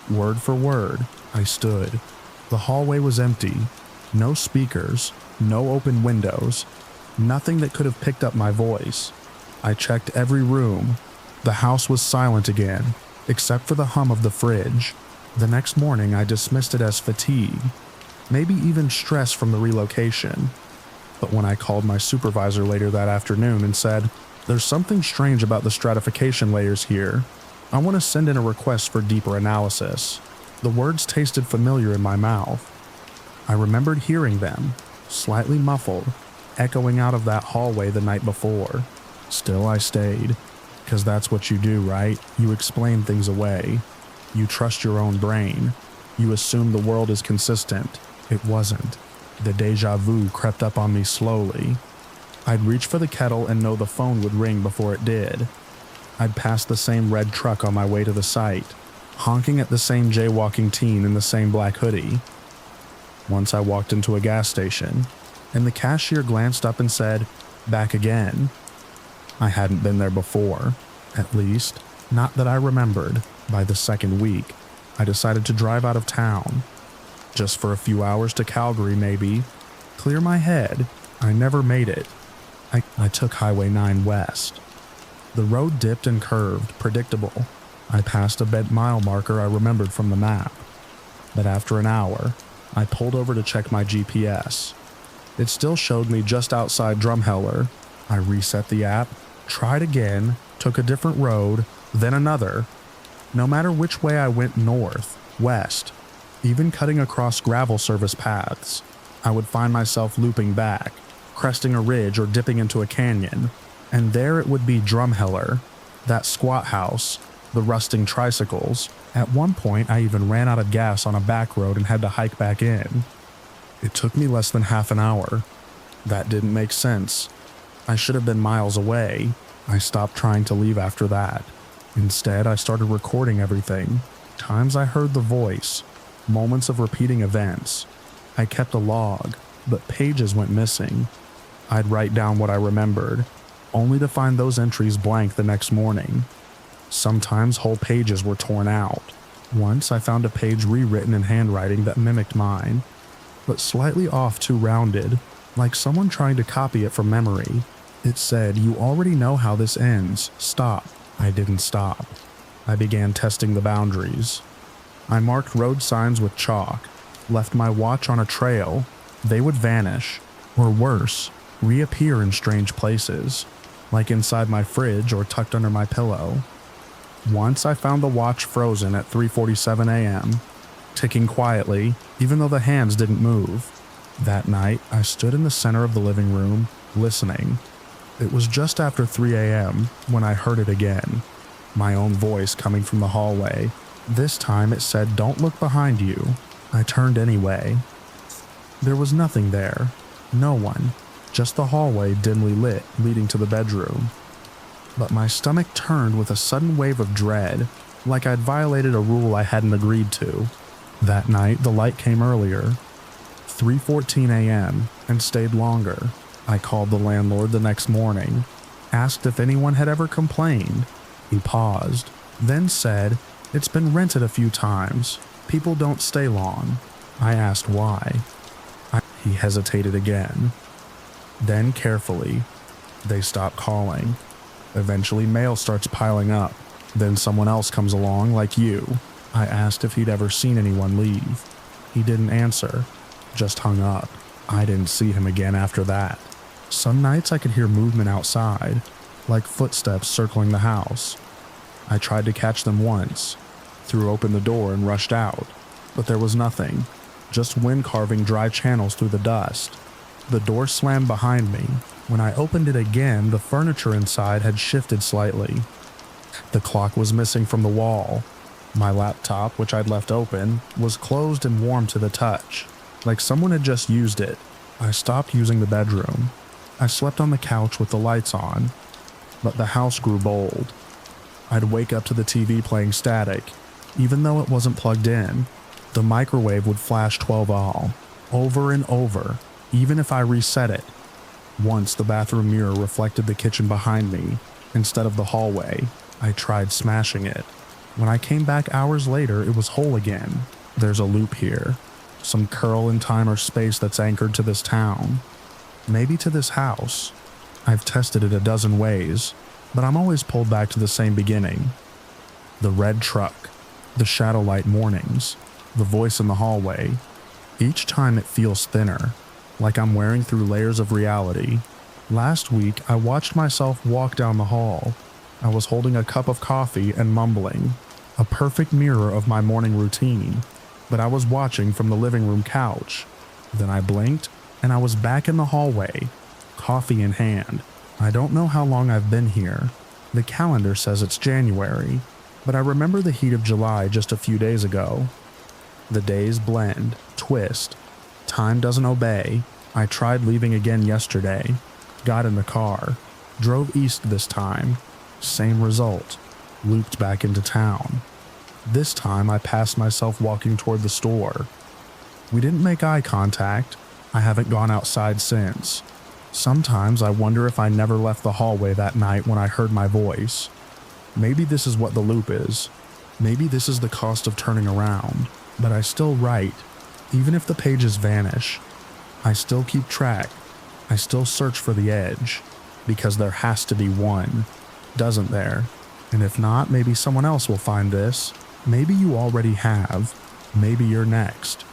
Word for word, I stood. The hallway was empty. No speakers, no open windows, nothing that could have picked up my voice. I checked every room. The house was silent again, except for the hum of the fridge. The next morning I dismissed it as fatigue, maybe even stress from the relocation. But when I called my supervisor later that afternoon and said, "There's something strange about the stratification layers here. I want to send in a request for deeper analysis," the words tasted familiar in my mouth. I remembered hearing them, slightly muffled, echoing out of that hallway the night before. Still I stayed, because that's what you do, right? You explain things away. You trust your own brain. You assume the world is consistent. It wasn't. The déjà vu crept up on me slowly. I'd reach for the kettle and know the phone would ring before it did. I'd pass the same red truck on my way to the site, honking at the same jaywalking teen in the same black hoodie. Once I walked into a gas station, and the cashier glanced up and said, "Back again." I hadn't been there before, at least, not that I remembered. By the 2nd week, I decided to drive out of town. Just for a few hours to Calgary, maybe. Clear my head. I never made it. I took Highway 9 west. The road dipped and curved, predictable. I passed a bent mile marker I remembered from the map. But after an hour, I pulled over to check my GPS. It still showed me just outside Drumheller. I reset the app, tried again, took a different road, then another. No matter which way I went, north, west, even cutting across gravel service paths, I would find myself looping back, cresting a ridge or dipping into a canyon, and there it would be drumheller, that squat house, the rusting tricycles. At one point, I even ran out of gas on a back road and had to hike back in. It took me less than half an hour. That didn't make sense. I should have been miles away. I stopped trying to leave after that. Instead, I started recording everything. Times I heard the voice, moments of repeating events. I kept a log, but pages went missing. I'd write down what I remembered, only to find those entries blank the next morning. Sometimes whole pages were torn out. Once I found a page rewritten in handwriting that mimicked mine, but slightly off, too rounded, like someone trying to copy it from memory. It said, "You already know how this ends. Stop." I didn't stop. I began testing the boundaries. I marked road signs with chalk, left my watch on a trail. They would vanish, or worse, reappear in strange places, like inside my fridge or tucked under my pillow. Once I found the watch frozen at 3:47 a.m., ticking quietly, even though the hands didn't move. That night, I stood in the center of the living room, listening. It was just after 3 a.m. when I heard it again, my own voice coming from the hallway. This time it said, "Don't look behind you." I turned anyway. There was nothing there, no one, just the hallway dimly lit leading to the bedroom. But my stomach turned with a sudden wave of dread, like I'd violated a rule I hadn't agreed to. That night, the light came earlier, 3:14 a.m., and stayed longer. I called the landlord the next morning, asked if anyone had ever complained. He paused, then said, "It's been rented a few times. People don't stay long." I asked why. He hesitated again. Then carefully, they stopped calling. Eventually mail starts piling up. Then someone else comes along, like you. I asked if he'd ever seen anyone leave. He didn't answer, just hung up. I didn't see him again after that. Some nights I could hear movement outside, like footsteps circling the house. I tried to catch them once, threw open the door and rushed out, but there was nothing, just wind carving dry channels through the dust. The door slammed behind me. When I opened it again, the furniture inside had shifted slightly. The clock was missing from the wall. My laptop, which I'd left open, was closed and warm to the touch, like someone had just used it. I stopped using the bedroom. I slept on the couch with the lights on, but the house grew bold. I'd wake up to the TV playing static, even though it wasn't plugged in. The microwave would flash 12 all, over and over, even if I reset it. Once the bathroom mirror reflected the kitchen behind me, instead of the hallway. I tried smashing it. When I came back hours later, it was whole again. There's a loop here, some curl in time or space that's anchored to this town. Maybe to this house. I've tested it a dozen ways, but I'm always pulled back to the same beginning. The red truck, the shadowlight mornings, the voice in the hallway. Each time it feels thinner, like I'm wearing through layers of reality. Last week, I watched myself walk down the hall. I was holding a cup of coffee and mumbling, a perfect mirror of my morning routine, but I was watching from the living room couch. Then I blinked, and I was back in the hallway, coffee in hand. I don't know how long I've been here. The calendar says it's January, but I remember the heat of July just a few days ago. The days blend, twist. Time doesn't obey. I tried leaving again yesterday, got in the car, drove east this time. Same result, looped back into town. This time I passed myself walking toward the store. We didn't make eye contact. I haven't gone outside since. Sometimes I wonder if I never left the hallway that night when I heard my voice. Maybe this is what the loop is. Maybe this is the cost of turning around. But I still write. Even if the pages vanish, I still keep track. I still search for the edge. Because there has to be one, doesn't there? And if not, maybe someone else will find this. Maybe you already have. Maybe you're next.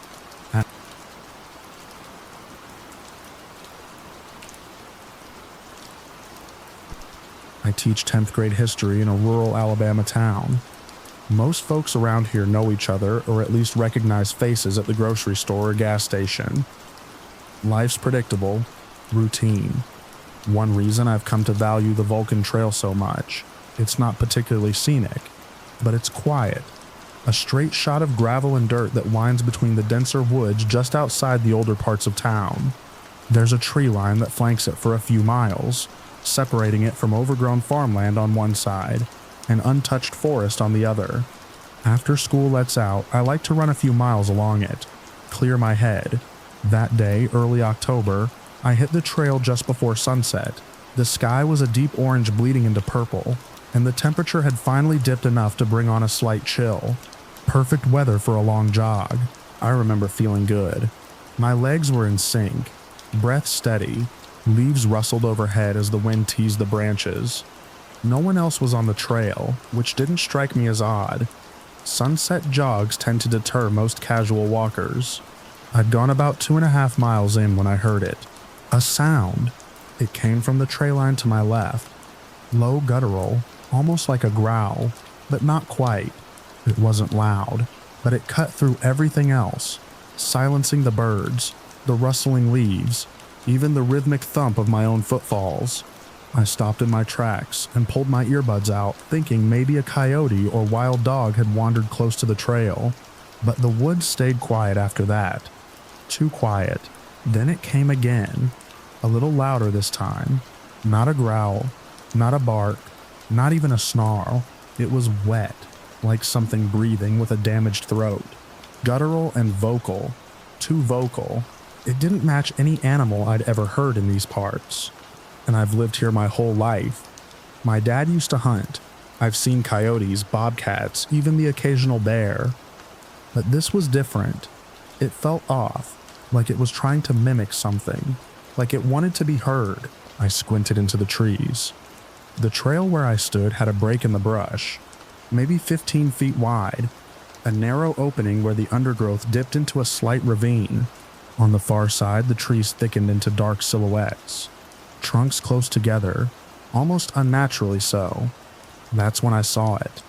I teach 10th grade history in a rural Alabama town. Most folks around here know each other or at least recognize faces at the grocery store or gas station. Life's predictable, routine. One reason I've come to value the Vulcan Trail so much. It's not particularly scenic, but it's quiet. A straight shot of gravel and dirt that winds between the denser woods just outside the older parts of town. There's a tree line that flanks it for a few miles, separating it from overgrown farmland on one side and untouched forest on the other. After school lets out, I like to run a few miles along it, clear my head. That day, early October, I hit the trail just before sunset. The sky was a deep orange bleeding into purple, and the temperature had finally dipped enough to bring on a slight chill. Perfect weather for a long jog. I remember feeling good. My legs were in sync, breath steady. Leaves rustled overhead as the wind teased the branches. No one else was on the trail, which didn't strike me as odd. Sunset jogs tend to deter most casual walkers. I'd gone about 2.5 miles in when I heard it. A sound. It came from the tree line to my left. Low guttural, almost like a growl, but not quite. It wasn't loud, but it cut through everything else, silencing the birds, the rustling leaves, even the rhythmic thump of my own footfalls. I stopped in my tracks and pulled my earbuds out, thinking maybe a coyote or wild dog had wandered close to the trail. But the woods stayed quiet after that. Too quiet. Then it came again. A little louder this time. Not a growl, not a bark, not even a snarl. It was wet, like something breathing with a damaged throat. Guttural and vocal. Too vocal. It didn't match any animal I'd ever heard in these parts. And I've lived here my whole life. My dad used to hunt. I've seen coyotes, bobcats, even the occasional bear. But this was different. It felt off, like it was trying to mimic something, like it wanted to be heard. I squinted into the trees. The trail where I stood had a break in the brush, maybe 15 feet wide, a narrow opening where the undergrowth dipped into a slight ravine. On the far side, the trees thickened into dark silhouettes, trunks close together, almost unnaturally so. That's when I saw it.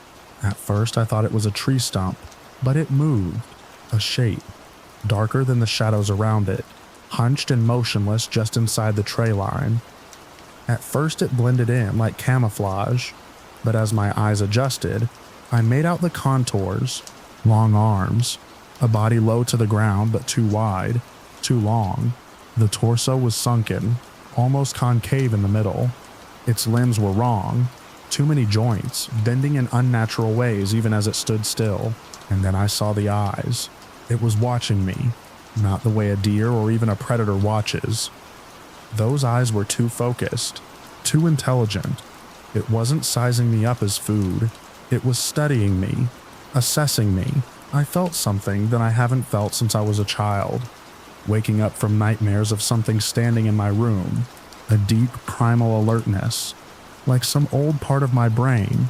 At first, I thought it was a tree stump, but it moved, a shape, darker than the shadows around it, hunched and motionless just inside the tree line. At first, it blended in like camouflage, but as my eyes adjusted, I made out the contours, long arms, a body low to the ground but too wide, too long. The torso was sunken, almost concave in the middle. Its limbs were wrong, too many joints, bending in unnatural ways even as it stood still. And then I saw the eyes. It was watching me, not the way a deer or even a predator watches. Those eyes were too focused, too intelligent. It wasn't sizing me up as food. It was studying me, assessing me. I felt something that I haven't felt since I was a child. Waking up from nightmares of something standing in my room, a deep primal alertness, like some old part of my brain.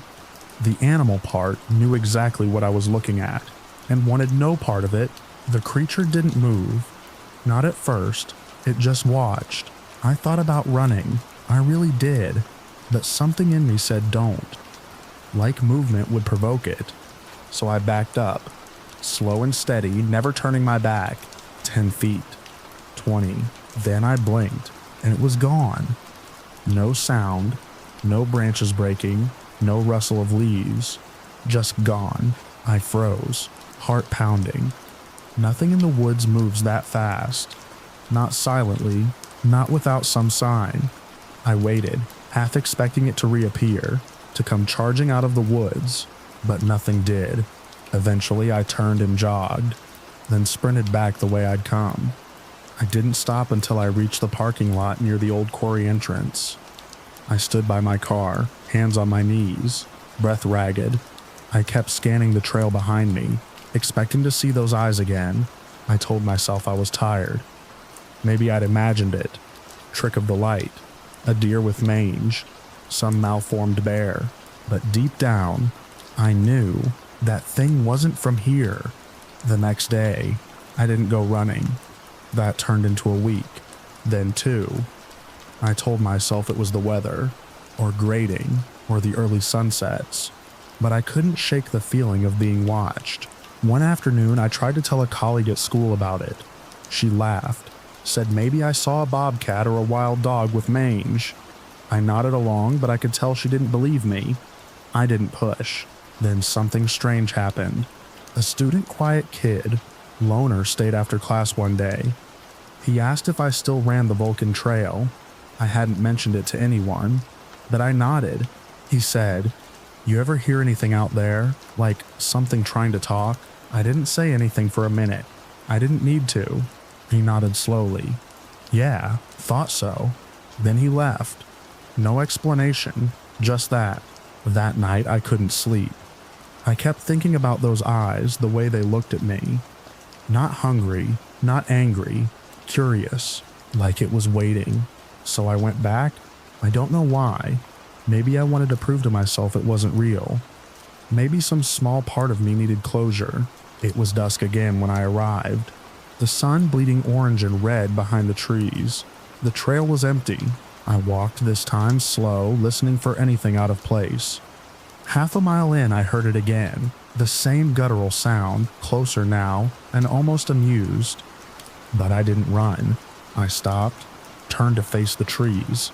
The animal part knew exactly what I was looking at, and wanted no part of it. The creature didn't move. Not at first, it just watched. I thought about running, I really did, but something in me said don't. Like movement would provoke it, so I backed up, slow and steady, never turning my back. 10 feet, 20, then I blinked, and it was gone. No sound, no branches breaking, no rustle of leaves, just gone. I froze, heart pounding. Nothing in the woods moves that fast. Not silently, not without some sign. I waited, half expecting it to reappear, to come charging out of the woods, but nothing did. Eventually I turned and jogged, then sprinted back the way I'd come. I didn't stop until I reached the parking lot near the old quarry entrance. I stood by my car, hands on my knees, breath ragged. I kept scanning the trail behind me, expecting to see those eyes again. I told myself I was tired. Maybe I'd imagined it. Trick of the light. A deer with mange. Some malformed bear. But deep down, I knew that thing wasn't from here. The next day, I didn't go running. That turned into a week, then 2. I told myself it was the weather, or grading, or the early sunsets. but I couldn't shake the feeling of being watched. One afternoon, I tried to tell a colleague at school about it. She laughed, said maybe I saw a bobcat or a wild dog with mange. I nodded along, but I could tell she didn't believe me. I didn't push. Then something strange happened. A student quiet kid, loner, stayed after class one day. He asked if I still ran the Vulcan Trail. I hadn't mentioned it to anyone, but I nodded. He said, "You ever hear anything out there? Like something trying to talk?" I didn't say anything for a minute. I didn't need to. He nodded slowly. "Yeah, thought so." Then he left. No explanation, just that. That night I couldn't sleep. I kept thinking about those eyes, the way they looked at me. Not hungry, not angry, curious, like it was waiting. So I went back. I don't know why. Maybe I wanted to prove to myself it wasn't real. Maybe some small part of me needed closure. It was dusk again when I arrived. The sun bleeding orange and red behind the trees. The trail was empty. I walked this time slow, listening for anything out of place. Half a mile in, I heard it again. The same guttural sound, closer now, and almost amused. But I didn't run. I stopped, turned to face the trees,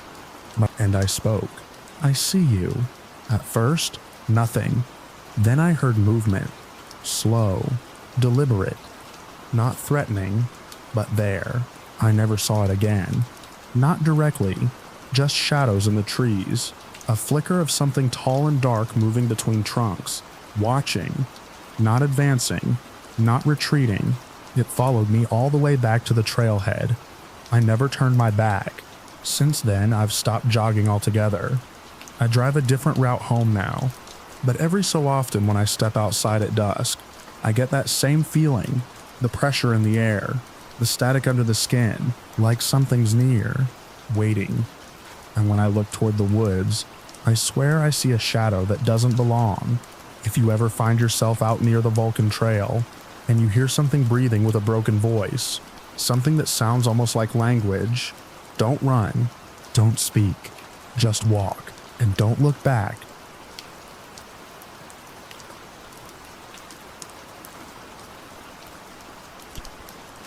and I spoke. "I see you." At first, nothing. Then I heard movement. Slow, deliberate. Not threatening, but there. I never saw it again. Not directly, just shadows in the trees. A flicker of something tall and dark moving between trunks. Watching. Not advancing. Not retreating. It followed me all the way back to the trailhead. I never turned my back. Since then, I've stopped jogging altogether. I drive a different route home now. But every so often when I step outside at dusk, I get that same feeling. The pressure in the air. The static under the skin. Like something's near. Waiting. And when I look toward the woods, I swear I see a shadow that doesn't belong. If you ever find yourself out near the Vulcan Trail, and you hear something breathing with a broken voice, something that sounds almost like language, don't run, don't speak, just walk, and don't look back.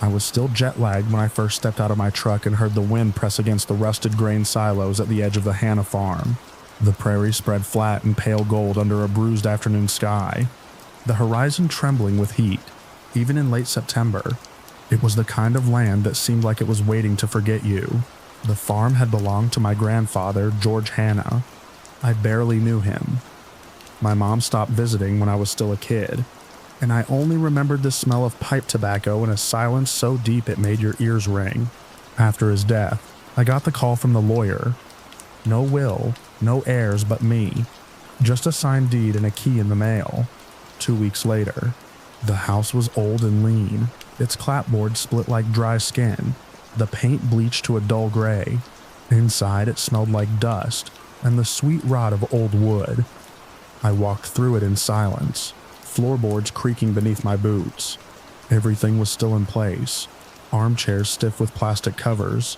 I was still jet-lagged when I first stepped out of my truck and heard the wind press against the rusted grain silos at the edge of the Hannah farm. The prairie spread flat and pale gold under a bruised afternoon sky, the horizon trembling with heat, even in late September. It was the kind of land that seemed like it was waiting to forget you. The farm had belonged to my grandfather, George Hannah. I barely knew him. My mom stopped visiting when I was still a kid, and I only remembered the smell of pipe tobacco in a silence so deep it made your ears ring. After his death, I got the call from the lawyer. No will, no heirs but me. Just a signed deed and a key in the mail. 2 weeks later. The house was old and lean, its clapboard split like dry skin, the paint bleached to a dull gray. Inside it smelled like dust and the sweet rot of old wood. I walked through it in silence, floorboards creaking beneath my boots. Everything was still in place, armchairs stiff with plastic covers,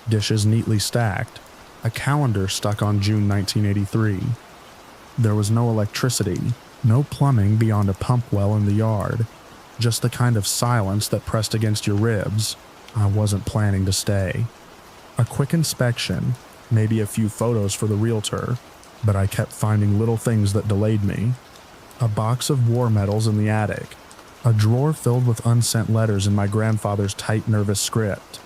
dishes neatly stacked, a calendar stuck on June 1983. There was no electricity, no plumbing beyond a pump well in the yard, just the kind of silence that pressed against your ribs. I wasn't planning to stay. A quick inspection, maybe a few photos for the realtor, but I kept finding little things that delayed me. A box of war medals in the attic, a drawer filled with unsent letters in my grandfather's tight, nervous script.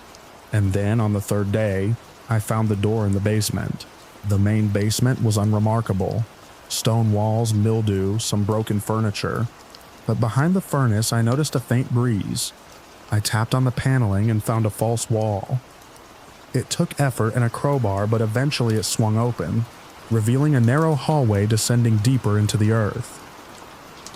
And then, on the third day, I found the door in the basement. The main basement was unremarkable. Stone walls, mildew, some broken furniture. But behind the furnace, I noticed a faint breeze. I tapped on the paneling and found a false wall. It took effort and a crowbar, but eventually it swung open, revealing a narrow hallway descending deeper into the earth.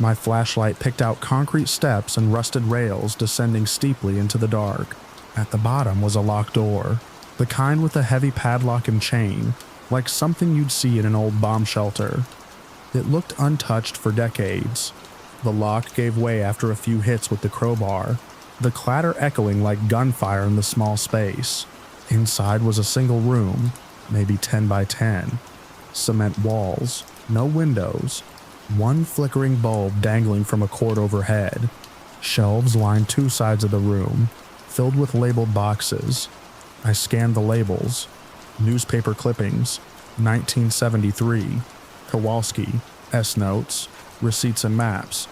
My flashlight picked out concrete steps and rusted rails descending steeply into the dark. At the bottom was a locked door, the kind with a heavy padlock and chain, like something you'd see in an old bomb shelter. It looked untouched for decades. The lock gave way after a few hits with the crowbar, the clatter echoing like gunfire in the small space. Inside was a single room, maybe 10 by 10. Cement walls, no windows, One flickering bulb dangling from a cord overhead. Shelves lined two sides of the room, filled with labeled boxes. I scanned the labels. Newspaper clippings, 1973, Kowalski, S-notes, receipts and maps,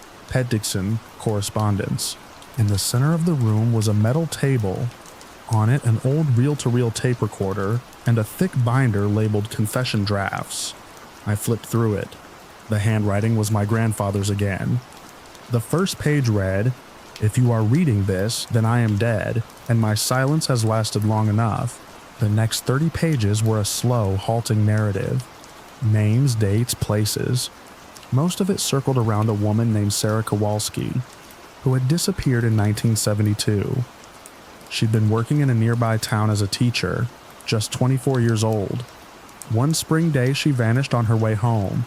Dixon, correspondence. In the center of the room was a metal table. On it, an old reel-to-reel tape recorder and a thick binder labeled confession drafts. I flipped through it. The handwriting was my grandfather's again. The first page read, "If you are reading this, then I am dead, and my silence has lasted long enough." The next 30 pages were a slow, halting narrative. Names, dates, places. Most of it circled around a woman named Sarah Kowalski, who had disappeared in 1972. She'd been working in a nearby town as a teacher, just 24 years old. One spring day, she vanished on her way home.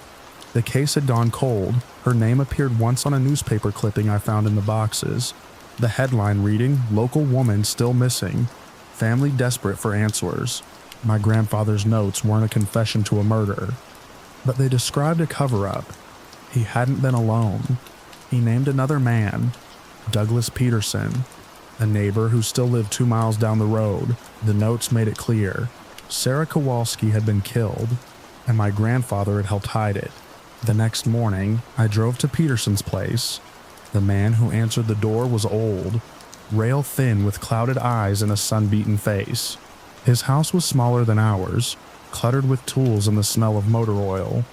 The case had gone cold. Her name appeared once on a newspaper clipping I found in the boxes. The headline reading, "Local woman still missing. Family desperate for answers." My grandfather's notes weren't a confession to a murder, but they described a cover-up. He hadn't been alone. He named another man, Douglas Peterson, a neighbor who still lived 2 miles down the road. The notes made it clear. Sarah Kowalski had been killed, and my grandfather had helped hide it. The next morning, I drove to Peterson's place. The man who answered the door was old, rail-thin with clouded eyes and a sun-beaten face. His house was smaller than ours, cluttered with tools and the smell of motor oil.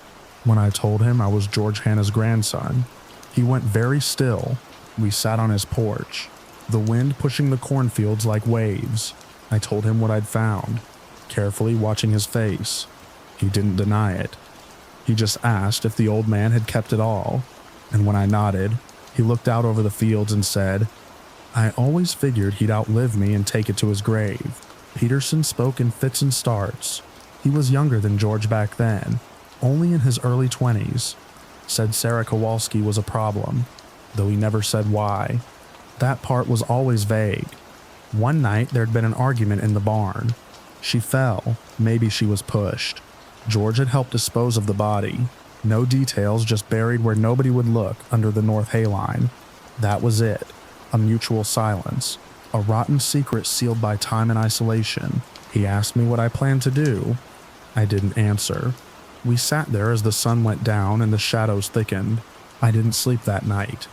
When I told him I was George Hanna's grandson, he went very still. We sat on his porch, the wind pushing the cornfields like waves. I told him what I'd found, carefully watching his face. He didn't deny it. He just asked if the old man had kept it all, and when I nodded, he looked out over the fields and said, "I always figured he'd outlive me and take it to his grave." Peterson spoke in fits and starts. He was younger than George back then, only in his early 20s. Said Sarah Kowalski was a problem, though he never said why. That part was always vague. One night there'd been an argument in the barn. She fell, maybe she was pushed. George had helped dispose of the body. No details, just buried where nobody would look, under the north hay line. That was it. A mutual silence. A rotten secret sealed by time and isolation. He asked me what I planned to do. I didn't answer. We sat there as the sun went down and the shadows thickened. I didn't sleep that night.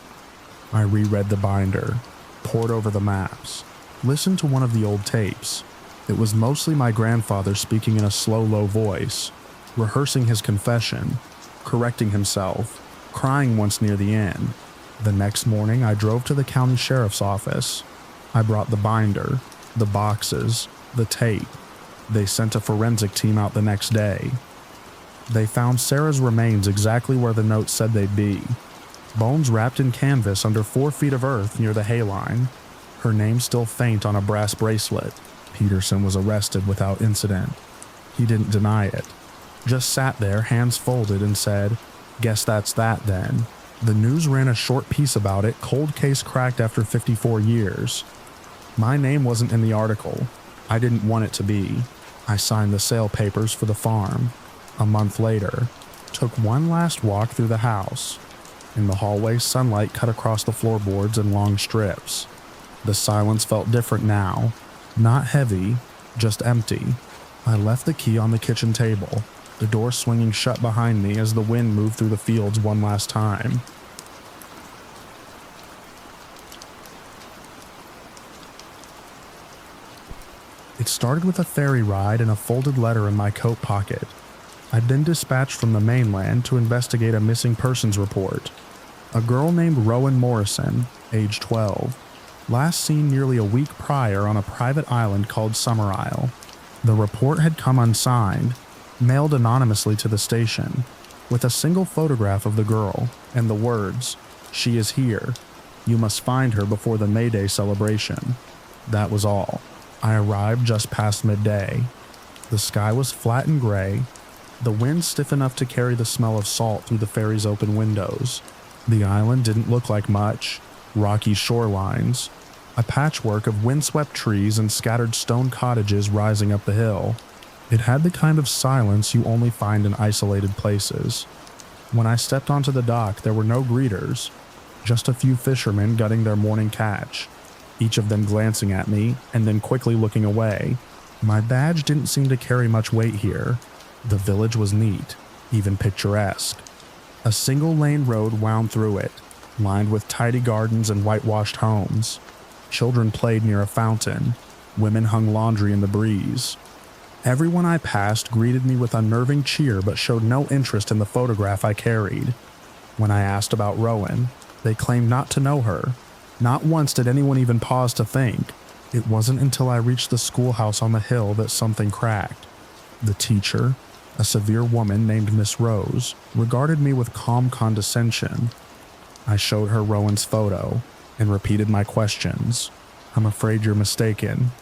I reread the binder, pored over the maps, listened to one of the old tapes. It was mostly my grandfather speaking in a slow, low voice, rehearsing his confession, correcting himself, crying once near the end. The next morning, I drove to the county sheriff's office. I brought the binder, the boxes, the tape. They sent a forensic team out the next day. They found Sarah's remains exactly where the note said they'd be. Bones wrapped in canvas under 4 feet of earth near the hay line. Her name still faint on a brass bracelet. Peterson was arrested without incident. He didn't deny it. Just sat there, hands folded, and said, "Guess that's that then." The news ran a short piece about it, cold case cracked after 54 years. My name wasn't in the article. I didn't want it to be. I signed the sale papers for the farm. A month later, took one last walk through the house. In the hallway, sunlight cut across the floorboards in long strips. The silence felt different now. Not heavy, just empty. I left the key on the kitchen table, the door swinging shut behind me as the wind moved through the fields one last time. It started with a ferry ride and a folded letter in my coat pocket. I'd been dispatched from the mainland to investigate a missing persons report. A girl named Rowan Morrison, age 12, last seen nearly a week prior on a private island called Summer Isle. The report had come unsigned, mailed anonymously to the station, with a single photograph of the girl and the words, "She is here. You must find her before the May Day celebration." That was all. I arrived just past midday. The sky was flat and gray, the wind stiff enough to carry the smell of salt through the ferry's open windows. The island didn't look like much. Rocky shorelines, a patchwork of windswept trees and scattered stone cottages rising up the hill. It had the kind of silence you only find in isolated places. When I stepped onto the dock, there were no greeters, just a few fishermen gutting their morning catch, each of them glancing at me and then quickly looking away. My badge didn't seem to carry much weight here. The village was neat, even picturesque. A single-lane road wound through it, lined with tidy gardens and whitewashed homes. Children played near a fountain. Women hung laundry in the breeze. Everyone I passed greeted me with unnerving cheer but showed no interest in the photograph I carried. When I asked about Rowan, they claimed not to know her. Not once did anyone even pause to think. It wasn't until I reached the schoolhouse on the hill that something cracked. The teacher, a severe woman named Miss Rose, regarded me with calm condescension. I showed her Rowan's photo and repeated my questions. "I'm afraid you're mistaken,"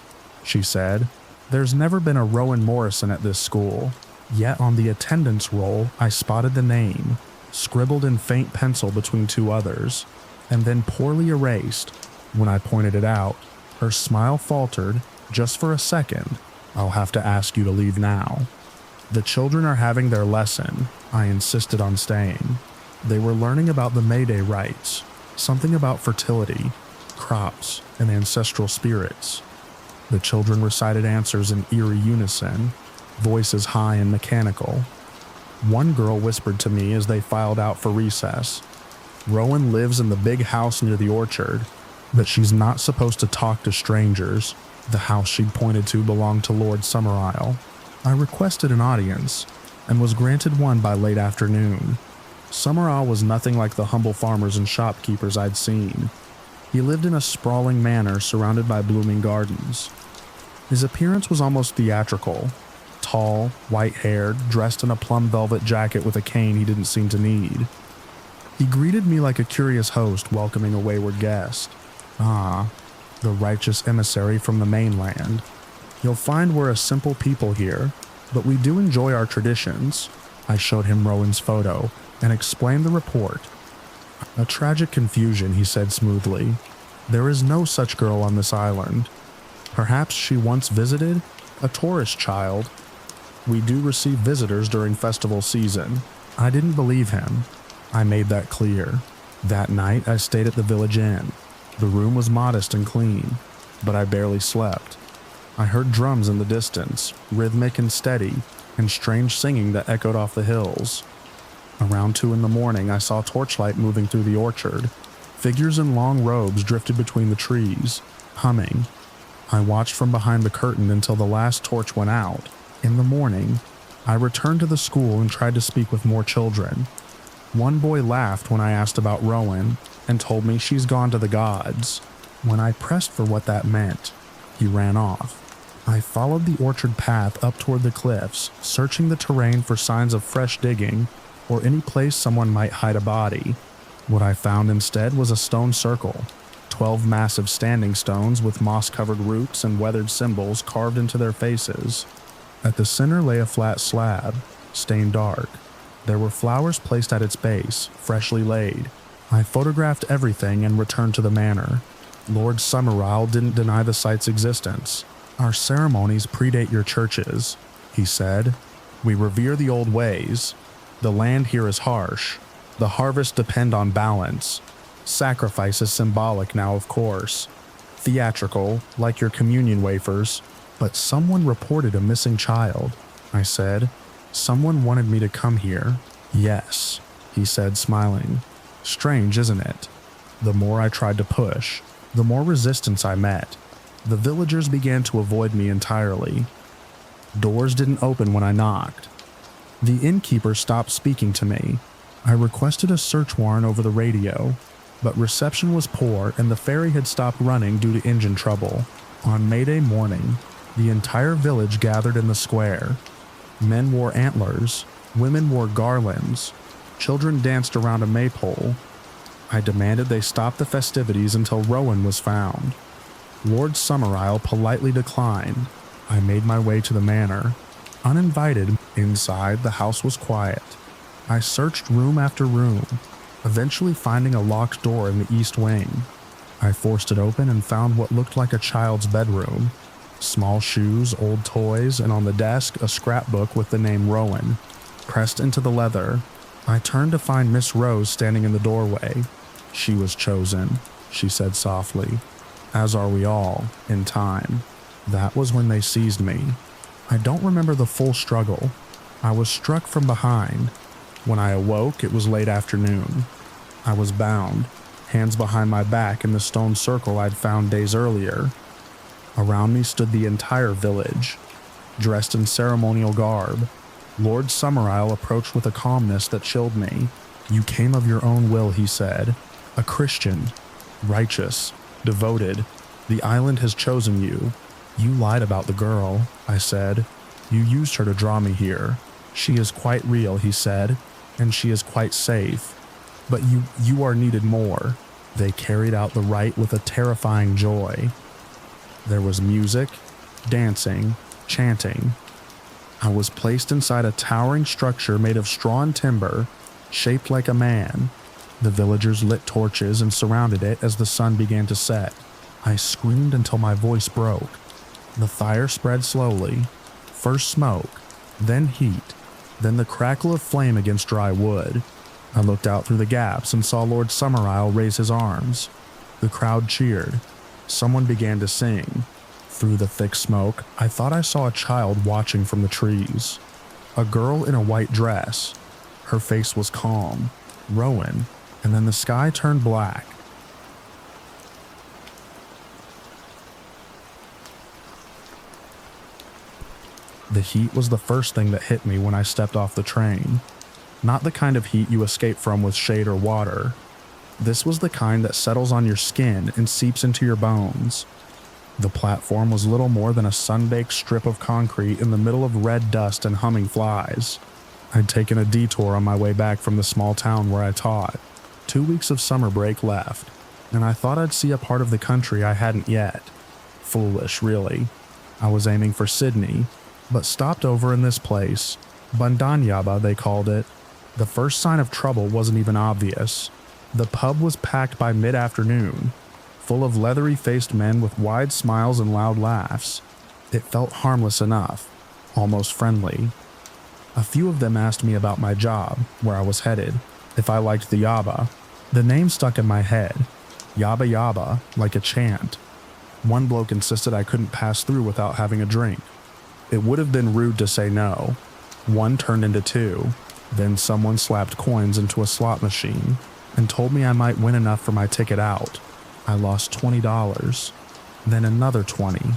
she said. "There's never been a Rowan Morrison at this school." Yet on the attendance roll, I spotted the name, scribbled in faint pencil between two others, and then poorly erased. When I pointed it out, her smile faltered, just for a second. "I'll have to ask you to leave now." "The children are having their lesson," I insisted on staying. They were learning about the May Day rites, something about fertility, crops, and ancestral spirits. The children recited answers in eerie unison, voices high and mechanical. One girl whispered to me as they filed out for recess, "Rowan lives in the big house near the orchard, but she's not supposed to talk to strangers." The house she'd pointed to belonged to Lord Summerisle. I requested an audience, and was granted one by late afternoon. Summerisle was nothing like the humble farmers and shopkeepers I'd seen. He lived in a sprawling manor surrounded by blooming gardens. His appearance was almost theatrical. Tall, white-haired, dressed in a plum velvet jacket with a cane he didn't seem to need. He greeted me like a curious host welcoming a wayward guest. "Ah, the righteous emissary from the mainland. You'll find we're a simple people here, but we do enjoy our traditions." I showed him Rowan's photo and explained the report. "A tragic confusion," he said smoothly. "There is no such girl on this island. Perhaps she once visited? A tourist child. We do receive visitors during festival season." I didn't believe him. I made that clear. That night I stayed at the village inn. The room was modest and clean, but I barely slept. I heard drums in the distance, rhythmic and steady, and strange singing that echoed off the hills. Around 2 a.m, I saw torchlight moving through the orchard. Figures in long robes drifted between the trees, humming. I watched from behind the curtain until the last torch went out. In the morning, I returned to the school and tried to speak with more children. One boy laughed when I asked about Rowan and told me she's gone to the gods. When I pressed for what that meant, he ran off. I followed the orchard path up toward the cliffs, searching the terrain for signs of fresh digging or any place someone might hide a body. What I found instead was a stone circle, 12 massive standing stones with moss-covered roots and weathered symbols carved into their faces. At the center lay a flat slab, stained dark. There were flowers placed at its base, freshly laid. I photographed everything and returned to the manor. Lord Summerisle didn't deny the site's existence. "Our ceremonies predate your churches," he said. "We revere the old ways. The land here is harsh. The harvests depend on balance. Sacrifice is symbolic now, of course. Theatrical, like your communion wafers. But someone reported a missing child," I said. "Someone wanted me to come here." "Yes," he said, smiling. "Strange, isn't it? The more I tried to push, the more resistance I met. The villagers began to avoid me entirely. Doors didn't open when I knocked. The innkeeper stopped speaking to me. I requested a search warrant over the radio, but reception was poor and the ferry had stopped running due to engine trouble. On May Day morning, the entire village gathered in the square. Men wore antlers, women wore garlands, children danced around a maypole. I demanded they stop the festivities until Rowan was found. Lord Summerisle politely declined. I made my way to the manor. Uninvited, inside the house was quiet. I searched room after room, eventually finding a locked door in the east wing. I forced it open and found what looked like a child's bedroom. Small shoes, old toys, and on the desk a scrapbook with the name Rowan. Pressed into the leather, I turned to find Miss Rose standing in the doorway. She was chosen, she said softly, as are we all, in time. That was when they seized me. I don't remember the full struggle. I was struck from behind. When I awoke, it was late afternoon. I was bound, hands behind my back in the stone circle I'd found days earlier. Around me stood the entire village, dressed in ceremonial garb. Lord Summerisle approached with a calmness that chilled me. You came of your own will, he said. A Christian, righteous, devoted. The island has chosen you. You lied about the girl, I said. You used her to draw me here. She is quite real, he said, and she is quite safe. But you are needed more. They carried out the rite with a terrifying joy. There was music, dancing, chanting. I was placed inside a towering structure made of straw and timber, shaped like a man. The villagers lit torches and surrounded it as the sun began to set. I screamed until my voice broke. The fire spread slowly. First smoke, then heat, then the crackle of flame against dry wood. I looked out through the gaps and saw Lord Summerisle raise his arms. The crowd cheered. Someone began to sing. Through the thick smoke, I thought I saw a child watching from the trees. A girl in a white dress. Her face was calm, rowan, and then the sky turned black. The heat was the first thing that hit me when I stepped off the train. Not the kind of heat you escape from with shade or water. This was the kind that settles on your skin and seeps into your bones. The platform was little more than a sun-baked strip of concrete in the middle of red dust and humming flies. I'd taken a detour on my way back from the small town where I taught. 2 weeks of summer break left, and I thought I'd see a part of the country I hadn't yet. Foolish, really. I was aiming for Sydney, but stopped over in this place. Bandanyaba, they called it. The first sign of trouble wasn't even obvious. The pub was packed by mid-afternoon, full of leathery-faced men with wide smiles and loud laughs. It felt harmless enough, almost friendly. A few of them asked me about my job, where I was headed, if I liked the yaba. The name stuck in my head. Yaba yaba, like a chant. One bloke insisted I couldn't pass through without having a drink. It would have been rude to say no. One turned into two. Then someone slapped coins into a slot machine and told me I might win enough for my ticket out. I lost $20. Then another 20.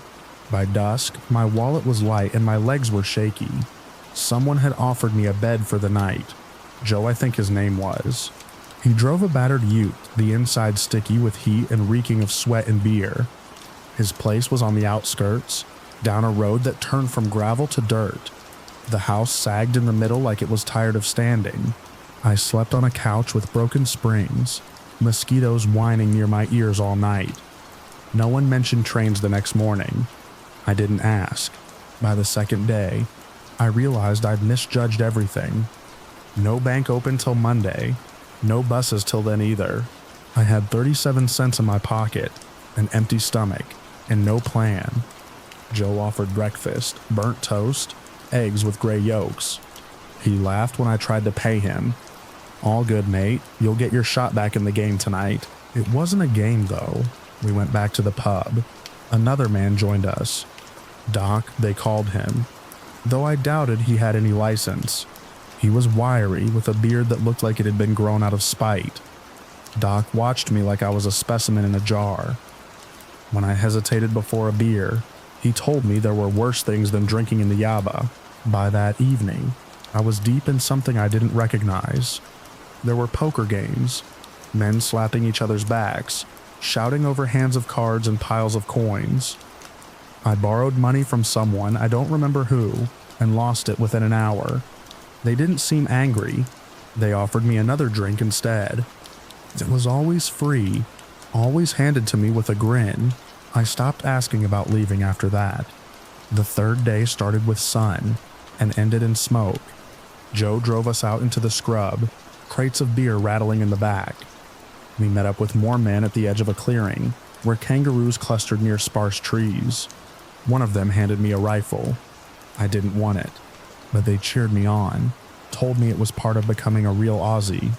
By dusk, my wallet was light and my legs were shaky. Someone had offered me a bed for the night. Joe, I think his name was. He drove a battered ute, the inside sticky with heat and reeking of sweat and beer. His place was on the outskirts, down a road that turned from gravel to dirt. The house sagged in the middle like it was tired of standing. I slept on a couch with broken springs, mosquitoes whining near my ears all night. No one mentioned trains the next morning. I didn't ask. By the second day, I realized I'd misjudged everything. No bank open till Monday, no buses till then either. I had 37 cents in my pocket, an empty stomach, and no plan. Joe offered breakfast, burnt toast, eggs with gray yolks. He laughed when I tried to pay him. All good, mate. You'll get your shot back in the game tonight. It wasn't a game, though. We went back to the pub. Another man joined us. Doc, they called him, though I doubted he had any license. He was wiry, with a beard that looked like it had been grown out of spite. Doc watched me like I was a specimen in a jar. When I hesitated before a beer, he told me there were worse things than drinking in the yaba. By that evening, I was deep in something I didn't recognize. There were poker games, men slapping each other's backs, shouting over hands of cards and piles of coins. I borrowed money from someone, I don't remember who, and lost it within an hour. They didn't seem angry. They offered me another drink instead. It was always free, always handed to me with a grin. I stopped asking about leaving after that. The third day started with sun and ended in smoke. Joe drove us out into the scrub, crates of beer rattling in the back. We met up with more men at the edge of a clearing, where kangaroos clustered near sparse trees. One of them handed me a rifle. I didn't want it, but they cheered me on. told me it was part of becoming a real Aussie.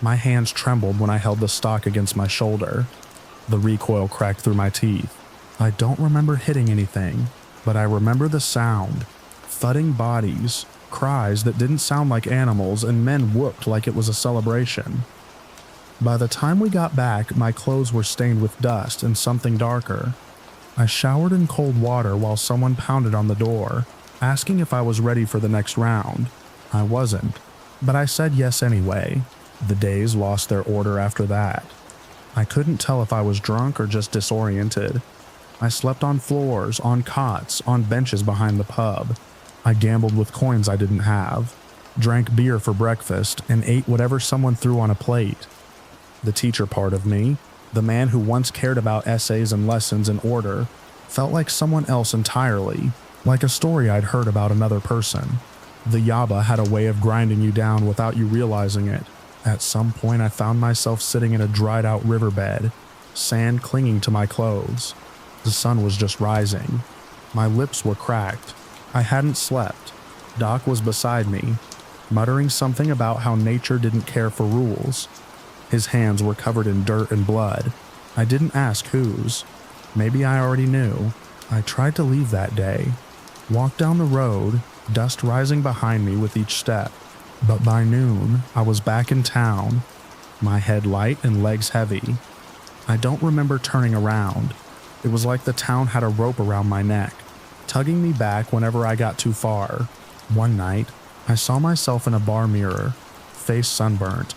My hands trembled when I held the stock against my shoulder. The recoil cracked through my teeth. I don't remember hitting anything, but I remember the sound. Thudding bodies, cries that didn't sound like animals, and men whooped like it was a celebration. By the time we got back, my clothes were stained with dust and something darker. I showered in cold water while someone pounded on the door, asking if I was ready for the next round. I wasn't, but I said yes anyway. The days lost their order after that. I couldn't tell if I was drunk or just disoriented. I slept on floors, on cots, on benches behind the pub. I gambled with coins I didn't have, drank beer for breakfast, and ate whatever someone threw on a plate. The teacher part of me, the man who once cared about essays and lessons in order, felt like someone else entirely, like a story I'd heard about another person. The yaba had a way of grinding you down without you realizing it. At some point I found myself sitting in a dried out riverbed, sand clinging to my clothes. The sun was just rising. My lips were cracked. I hadn't slept. Doc was beside me, muttering something about how nature didn't care for rules. His hands were covered in dirt and blood. I didn't ask whose. Maybe I already knew. I tried to leave that day. Walked down the road, dust rising behind me with each step. But by noon, I was back in town, my head light and legs heavy. I don't remember turning around. It was like the town had a rope around my neck, tugging me back whenever I got too far. One night, I saw myself in a bar mirror, face sunburnt,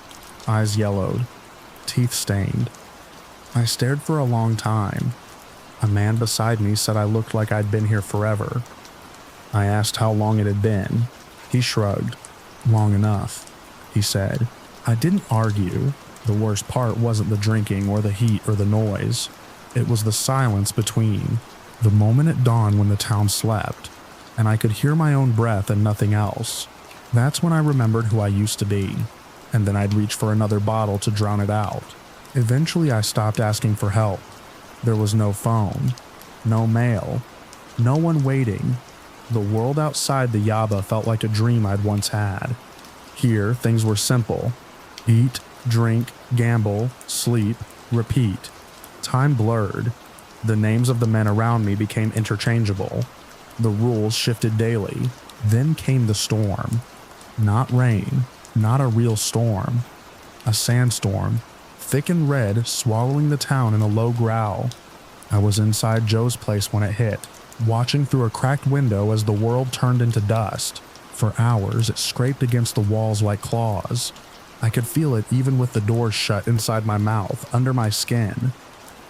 eyes yellowed, teeth stained. I stared for a long time. A man beside me said I looked like I'd been here forever. I asked how long it had been. He shrugged. Long enough, he said. I didn't argue. The worst part wasn't the drinking or the heat or the noise. It was the silence between. The moment at dawn when the town slept, and I could hear my own breath and nothing else. That's when I remembered who I used to be, and then I'd reach for another bottle to drown it out. Eventually I stopped asking for help. There was no phone, no mail, no one waiting. The world outside the yaba felt like a dream I'd once had. Here, things were simple. Eat, drink, gamble, sleep, repeat. Time blurred. The names of the men around me became interchangeable. The rules shifted daily. Then came the storm. Not rain, not a real storm. A sandstorm, thick and red, swallowing the town in a low growl. I was inside Joe's place when it hit, watching through a cracked window as the world turned into dust. For hours, it scraped against the walls like claws. I could feel it even with the doors shut inside my mouth, under my skin.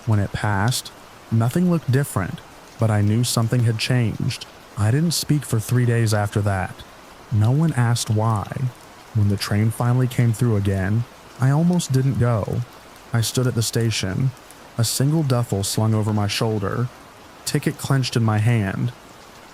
When it passed, nothing looked different, but I knew something had changed. I didn't speak for 3 days after that. No one asked why. When the train finally came through again, I almost didn't go. I stood at the station, a single duffel slung over my shoulder, ticket clenched in my hand.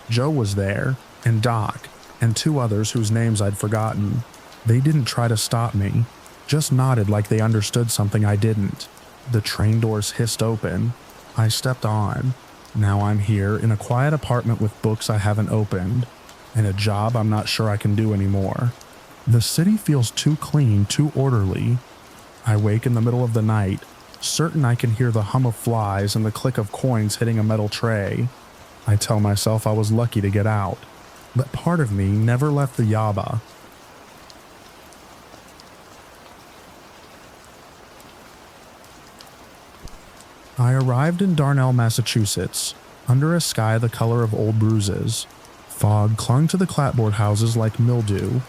Joe was there, and Doc, and 2 others whose names I'd forgotten. They didn't try to stop me, just nodded like they understood something I didn't. The train doors hissed open. I stepped on. Now I'm here in a quiet apartment with books I haven't opened, and a job I'm not sure I can do anymore. The city feels too clean, too orderly. I wake in the middle of the night, certain I can hear the hum of flies and the click of coins hitting a metal tray. I tell myself I was lucky to get out, but part of me never left the yaba. I arrived in Darnell, Massachusetts, under a sky the color of old bruises. Fog clung to the clapboard houses like mildew,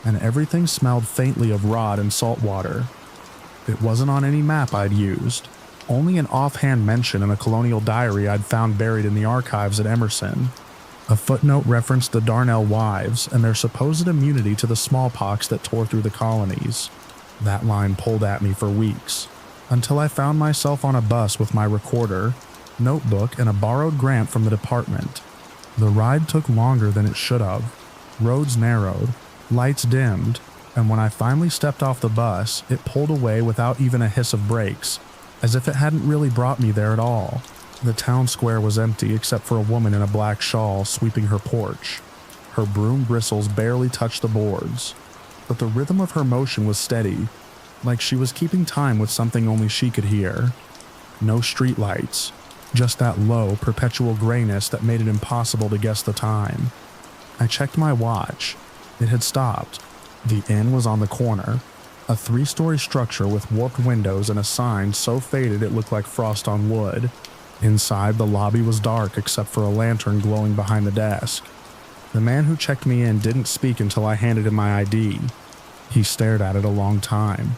and everything smelled faintly of rot and salt water. It wasn't on any map I'd used, only an offhand mention in a colonial diary I'd found buried in the archives at Emerson. A footnote referenced the Darnell wives and their supposed immunity to the smallpox that tore through the colonies. That line pulled at me for weeks, until I found myself on a bus with my recorder, notebook, and a borrowed grant from the department. The ride took longer than it should have. Roads narrowed, lights dimmed, and when I finally stepped off the bus, it pulled away without even a hiss of brakes, as if it hadn't really brought me there at all. The town square was empty except for a woman in a black shawl sweeping her porch. Her broom bristles barely touched the boards. but the rhythm of her motion was steady, like she was keeping time with something only she could hear. No streetlights, just that low, perpetual grayness that made it impossible to guess the time. I checked my watch. It had stopped. The inn was on the corner, a 3-story structure with warped windows and a sign so faded it looked like frost on wood. Inside, the lobby was dark except for a lantern glowing behind the desk. The man who checked me in didn't speak until I handed him my ID. He stared at it a long time.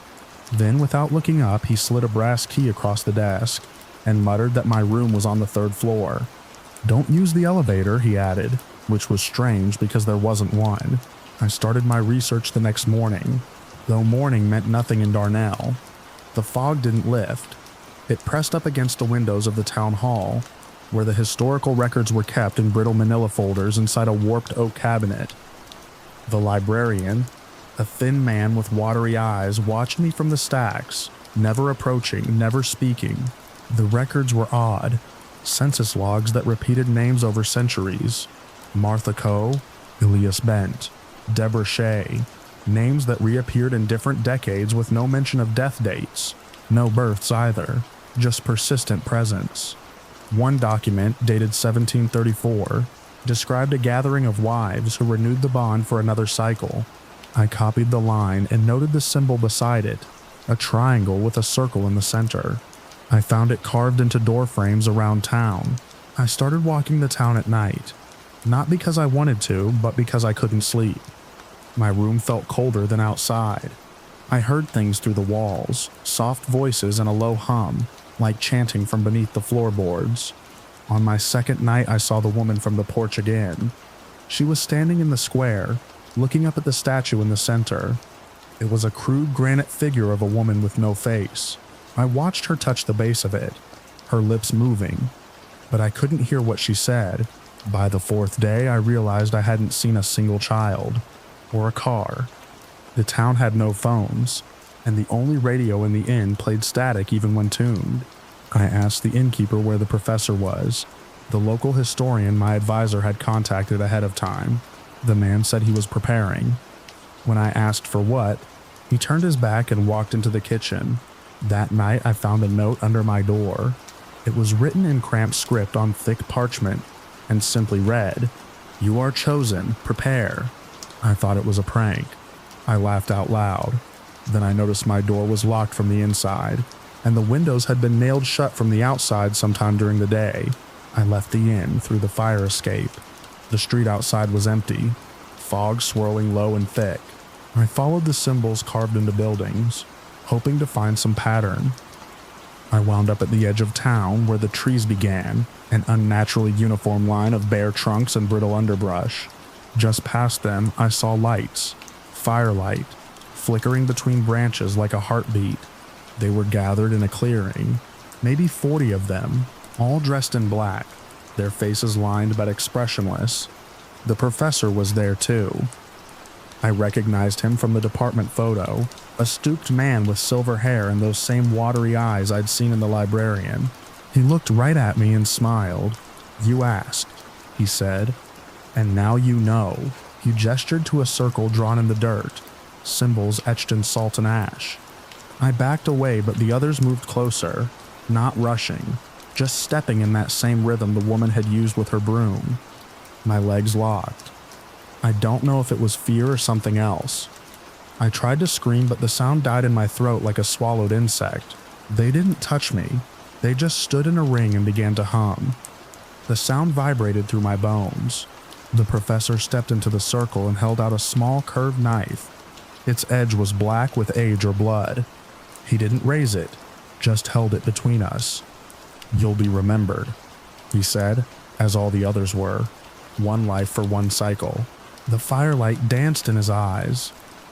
Then, without looking up, he slid a brass key across the desk and muttered that my room was on the 3rd floor. "Don't use the elevator," he added, which was strange because there wasn't one. I started my research the next morning, though morning meant nothing in Darnell. The fog didn't lift. It pressed up against the windows of the town hall, where the historical records were kept in brittle manila folders inside a warped oak cabinet. The librarian, a thin man with watery eyes, watched me from the stacks, never approaching, never speaking. The records were odd, census logs that repeated names over centuries. Martha Coe, Elias Bent, Deborah Shea, names that reappeared in different decades with no mention of death dates, no births either, just persistent presence. One document, dated 1734, described a gathering of wives who renewed the bond for another cycle. I copied the line and noted the symbol beside it, a triangle with a circle in the center. I found it carved into door frames around town. I started walking the town at night, not because I wanted to, but because I couldn't sleep. My room felt colder than outside. I heard things through the walls, soft voices and a low hum, like chanting from beneath the floorboards. On my second night, I saw the woman from the porch again. She was standing in the square, looking up at the statue in the center. It was a crude granite figure of a woman with no face. I watched her touch the base of it, her lips moving, but I couldn't hear what she said. By the 4th day, I realized I hadn't seen a single child, or a car. The town had no phones, and the only radio in the inn played static even when tuned. I asked the innkeeper where the professor was, the local historian my advisor had contacted ahead of time. The man said he was preparing. When I asked for what, he turned his back and walked into the kitchen. That night, I found a note under my door. It was written in cramped script on thick parchment and simply read, "You are chosen, prepare." I thought it was a prank. I laughed out loud. Then I noticed my door was locked from the inside, and the windows had been nailed shut from the outside sometime during the day. I left the inn through the fire escape. The street outside was empty, fog swirling low and thick. I followed the symbols carved into buildings, hoping to find some pattern. I wound up at the edge of town where the trees began, an unnaturally uniform line of bare trunks and brittle underbrush. Just past them, I saw lights, firelight, flickering between branches like a heartbeat. They were gathered in a clearing, maybe 40 of them, all dressed in black, their faces lined but expressionless. The professor was there too. I recognized him from the department photo, a stooped man with silver hair and those same watery eyes I'd seen in the librarian. He looked right at me and smiled. "You asked," he said, "and now you know." He gestured to a circle drawn in the dirt, symbols etched in salt and ash. I backed away, but the others moved closer, not rushing, just stepping in that same rhythm the woman had used with her broom. My legs locked. I don't know if it was fear or something else. I tried to scream, but the sound died in my throat like a swallowed insect. They didn't touch me. They just stood in a ring and began to hum. The sound vibrated through my bones. The professor stepped into the circle and held out a small curved knife. Its edge was black with age or blood. He didn't raise it, just held it between us. "You'll be remembered," he said, as all the others were. One life for one cycle. The firelight danced in his eyes.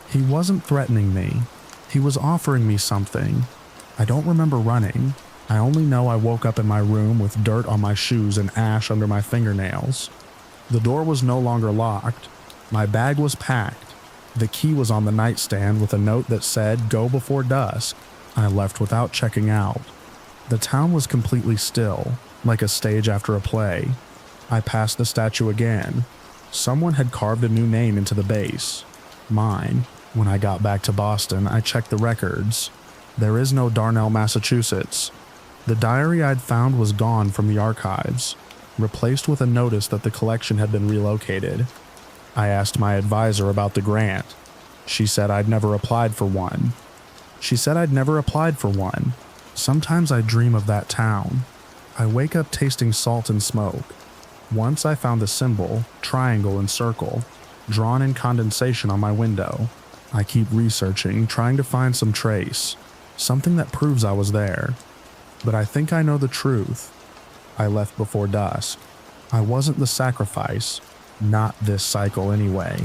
He wasn't threatening me. He was offering me something. I don't remember running. I only know I woke up in my room with dirt on my shoes and ash under my fingernails. The door was no longer locked. My bag was packed. The key was on the nightstand with a note that said, "Go before dusk." I left without checking out. The town was completely still, like a stage after a play. I passed the statue again. Someone had carved a new name into the base. Mine. When I got back to Boston, I checked the records. There is no Darnell, Massachusetts. The diary I'd found was gone from the archives, replaced with a notice that the collection had been relocated. I asked my advisor about the grant. She said I'd never applied for one. Sometimes I dream of that town. I wake up tasting salt and smoke. Once I found a symbol, triangle and circle, drawn in condensation on my window. I keep researching, trying to find some trace, something that proves I was there. But I think I know the truth. I left before dusk. I wasn't the sacrifice, not this cycle anyway.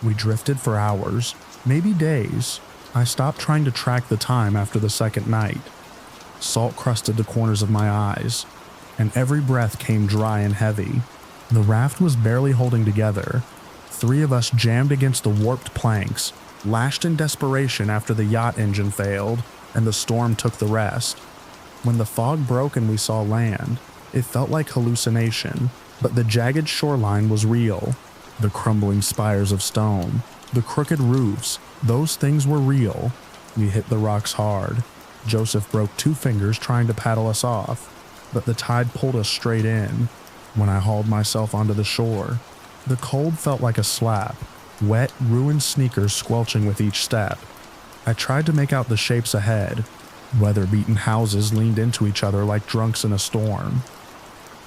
We drifted for hours, maybe days. I stopped trying to track the time after the second night. Salt crusted the corners of my eyes, and every breath came dry and heavy. The raft was barely holding together. 3 of us jammed against the warped planks, lashed in desperation after the yacht engine failed, and the storm took the rest. When the fog broke and we saw land, it felt like hallucination, but the jagged shoreline was real. The crumbling spires of stone, the crooked roofs, those things were real. We hit the rocks hard. Joseph broke 2 fingers trying to paddle us off, but the tide pulled us straight in. When I hauled myself onto the shore, the cold felt like a slap, wet, ruined sneakers squelching with each step. I tried to make out the shapes ahead. Weather-beaten houses leaned into each other like drunks in a storm.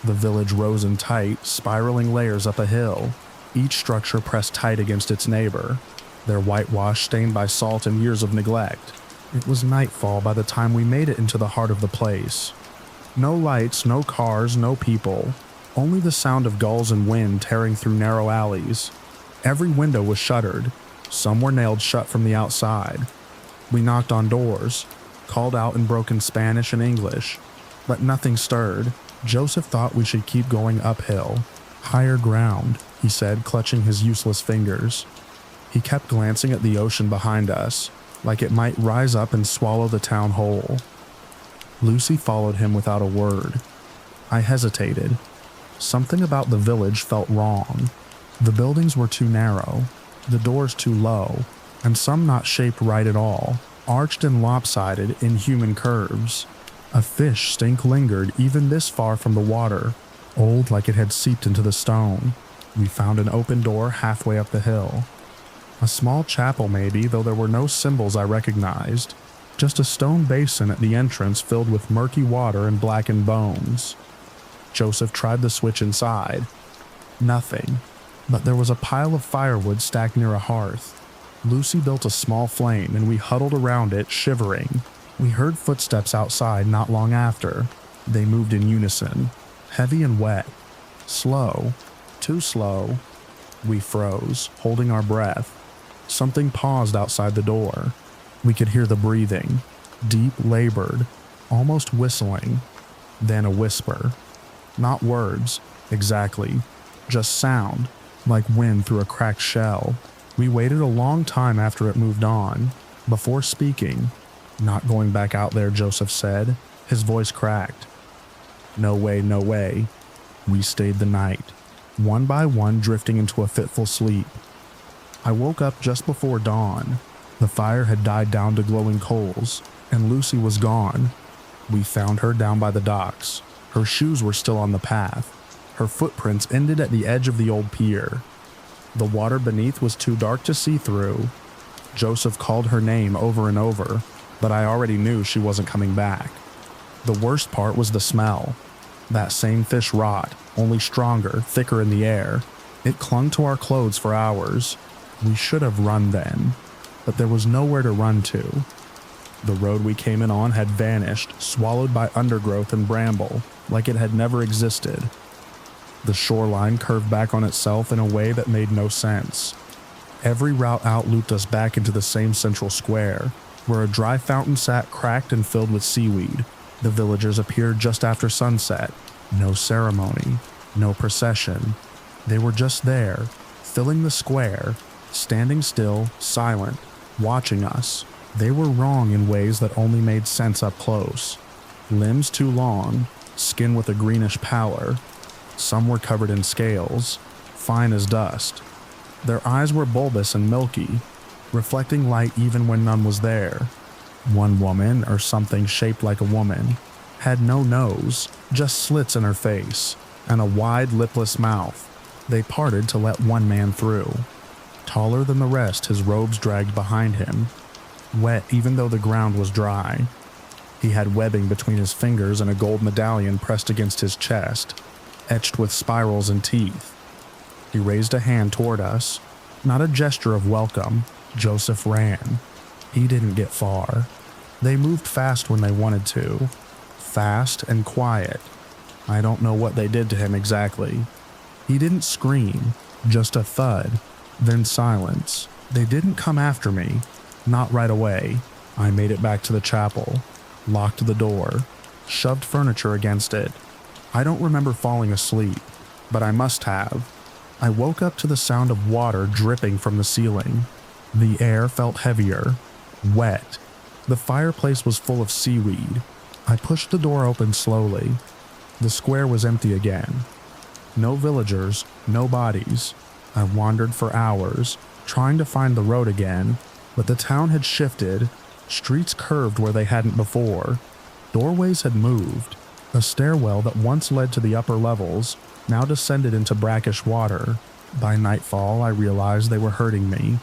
The village rose in tight, spiraling layers up a hill, each structure pressed tight against its neighbor, their whitewash stained by salt and years of neglect. It was nightfall by the time we made it into the heart of the place. No lights, no cars, no people, only the sound of gulls and wind tearing through narrow alleys. Every window was shuttered, some were nailed shut from the outside. We knocked on doors, called out in broken Spanish and English, but nothing stirred. Joseph thought we should keep going uphill. Higher ground, he said, clutching his useless fingers. He kept glancing at the ocean behind us, like it might rise up and swallow the town whole. Lucy followed him without a word. I hesitated. Something about the village felt wrong. The buildings were too narrow, the doors too low, and some not shaped right at all, arched and lopsided in human curves. A fish stink lingered even this far from the water, old like it had seeped into the stone. We found an open door halfway up the hill. A small chapel maybe, though there were no symbols I recognized. Just a stone basin at the entrance filled with murky water and blackened bones. Joseph tried the switch inside. Nothing. But there was a pile of firewood stacked near a hearth. Lucy built a small flame and we huddled around it, shivering. We heard footsteps outside not long after. They moved in unison, heavy and wet. Slow. Too slow. We froze, holding our breath. Something paused outside the door. We could hear the breathing, deep, labored, almost whistling. Then a whisper. Not words, exactly. Just sound, like wind through a cracked shell. We waited a long time after it moved on, before speaking. Not going back out there, Joseph said. His voice cracked. No way, no way. We stayed the night, one by one drifting into a fitful sleep. I woke up just before dawn. The fire had died down to glowing coals, and Lucy was gone. We found her down by the docks. Her shoes were still on the path. Her footprints ended at the edge of the old pier. The water beneath was too dark to see through. Joseph called her name over and over, but I already knew she wasn't coming back. The worst part was the smell. That same fish rot, only stronger, thicker in the air. It clung to our clothes for hours. We should have run then, but there was nowhere to run to. The road we came in on had vanished, swallowed by undergrowth and bramble, like it had never existed. The shoreline curved back on itself in a way that made no sense. Every route out looped us back into the same central square, where a dry fountain sat cracked and filled with seaweed. The villagers appeared just after sunset. No ceremony, no procession. They were just there, filling the square, standing still, silent, watching us. They were wrong in ways that only made sense up close. Limbs too long, skin with a greenish pallor, Some were covered in scales, fine as dust. Their eyes were bulbous and milky, reflecting light even when none was there. One woman, or something shaped like a woman, had no nose, just slits in her face, and a wide lipless mouth. They parted to let one man through. Taller than the rest, his robes dragged behind him, wet even though the ground was dry. He had webbing between his fingers and a gold medallion pressed against his chest, etched with spirals and teeth. He raised a hand toward us, not a gesture of welcome. Joseph ran. He didn't get far. They moved fast when they wanted to. Fast and quiet. I don't know what they did to him exactly. He didn't scream, just a thud, then silence. They didn't come after me, not right away. I made it back to the chapel, locked the door, shoved furniture against it. I don't remember falling asleep, but I must have. I woke up to the sound of water dripping from the ceiling. The air felt heavier, wet. The fireplace was full of seaweed. I pushed the door open slowly. The square was empty again. No villagers, no bodies. I wandered for hours, trying to find the road again, but the town had shifted. Streets curved where they hadn't before. Doorways had moved. A stairwell that once led to the upper levels now descended into brackish water. By nightfall, I realized they were hurting me.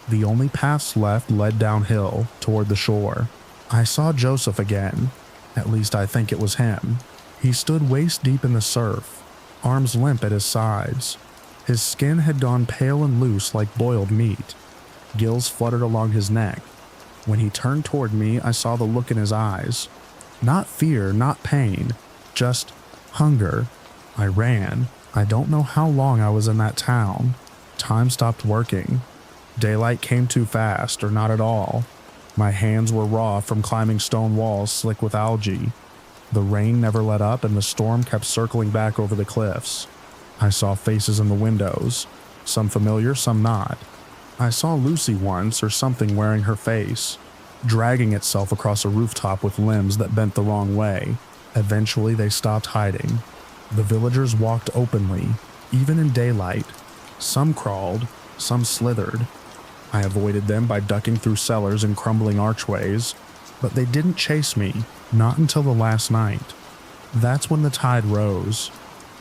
The only paths left led downhill, toward the shore. I saw Joseph again. At least I think it was him. He stood waist deep in the surf, arms limp at his sides. His skin had gone pale and loose like boiled meat. Gills fluttered along his neck. When he turned toward me, I saw the look in his eyes. Not fear, not pain, just hunger. I ran. I don't know how long I was in that town. Time stopped working. Daylight came too fast, or not at all. My hands were raw from climbing stone walls slick with algae. The rain never let up and the storm kept circling back over the cliffs. I saw faces in the windows, some familiar, some not. I saw Lucy once, or something wearing her face, dragging itself across a rooftop with limbs that bent the wrong way. Eventually they stopped hiding. The villagers walked openly, even in daylight. Some crawled, some slithered. I avoided them by ducking through cellars and crumbling archways, but they didn't chase me, not until the last night. That's when the tide rose.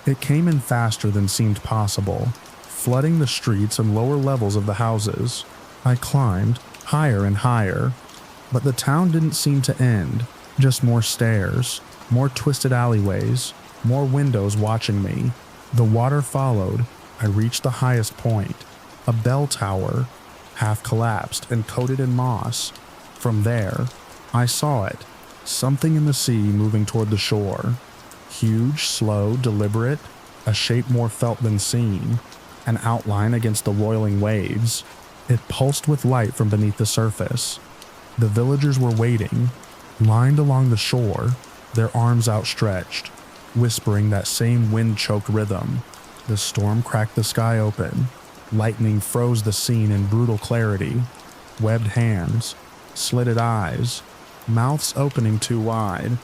It came in faster than seemed possible, flooding the streets and lower levels of the houses. I climbed, higher and higher, but the town didn't seem to end, just more stairs, more twisted alleyways, more windows watching me. The water followed. I reached the highest point, a bell tower, half collapsed and coated in moss. From there, I saw it, something in the sea moving toward the shore. Huge, slow, deliberate, a shape more felt than seen, an outline against the roiling waves. It pulsed with light from beneath the surface. The villagers were waiting, lined along the shore, their arms outstretched, whispering that same wind-choked rhythm. The storm cracked the sky open. Lightning froze the scene in brutal clarity. Webbed hands, slitted eyes, mouths opening too wide.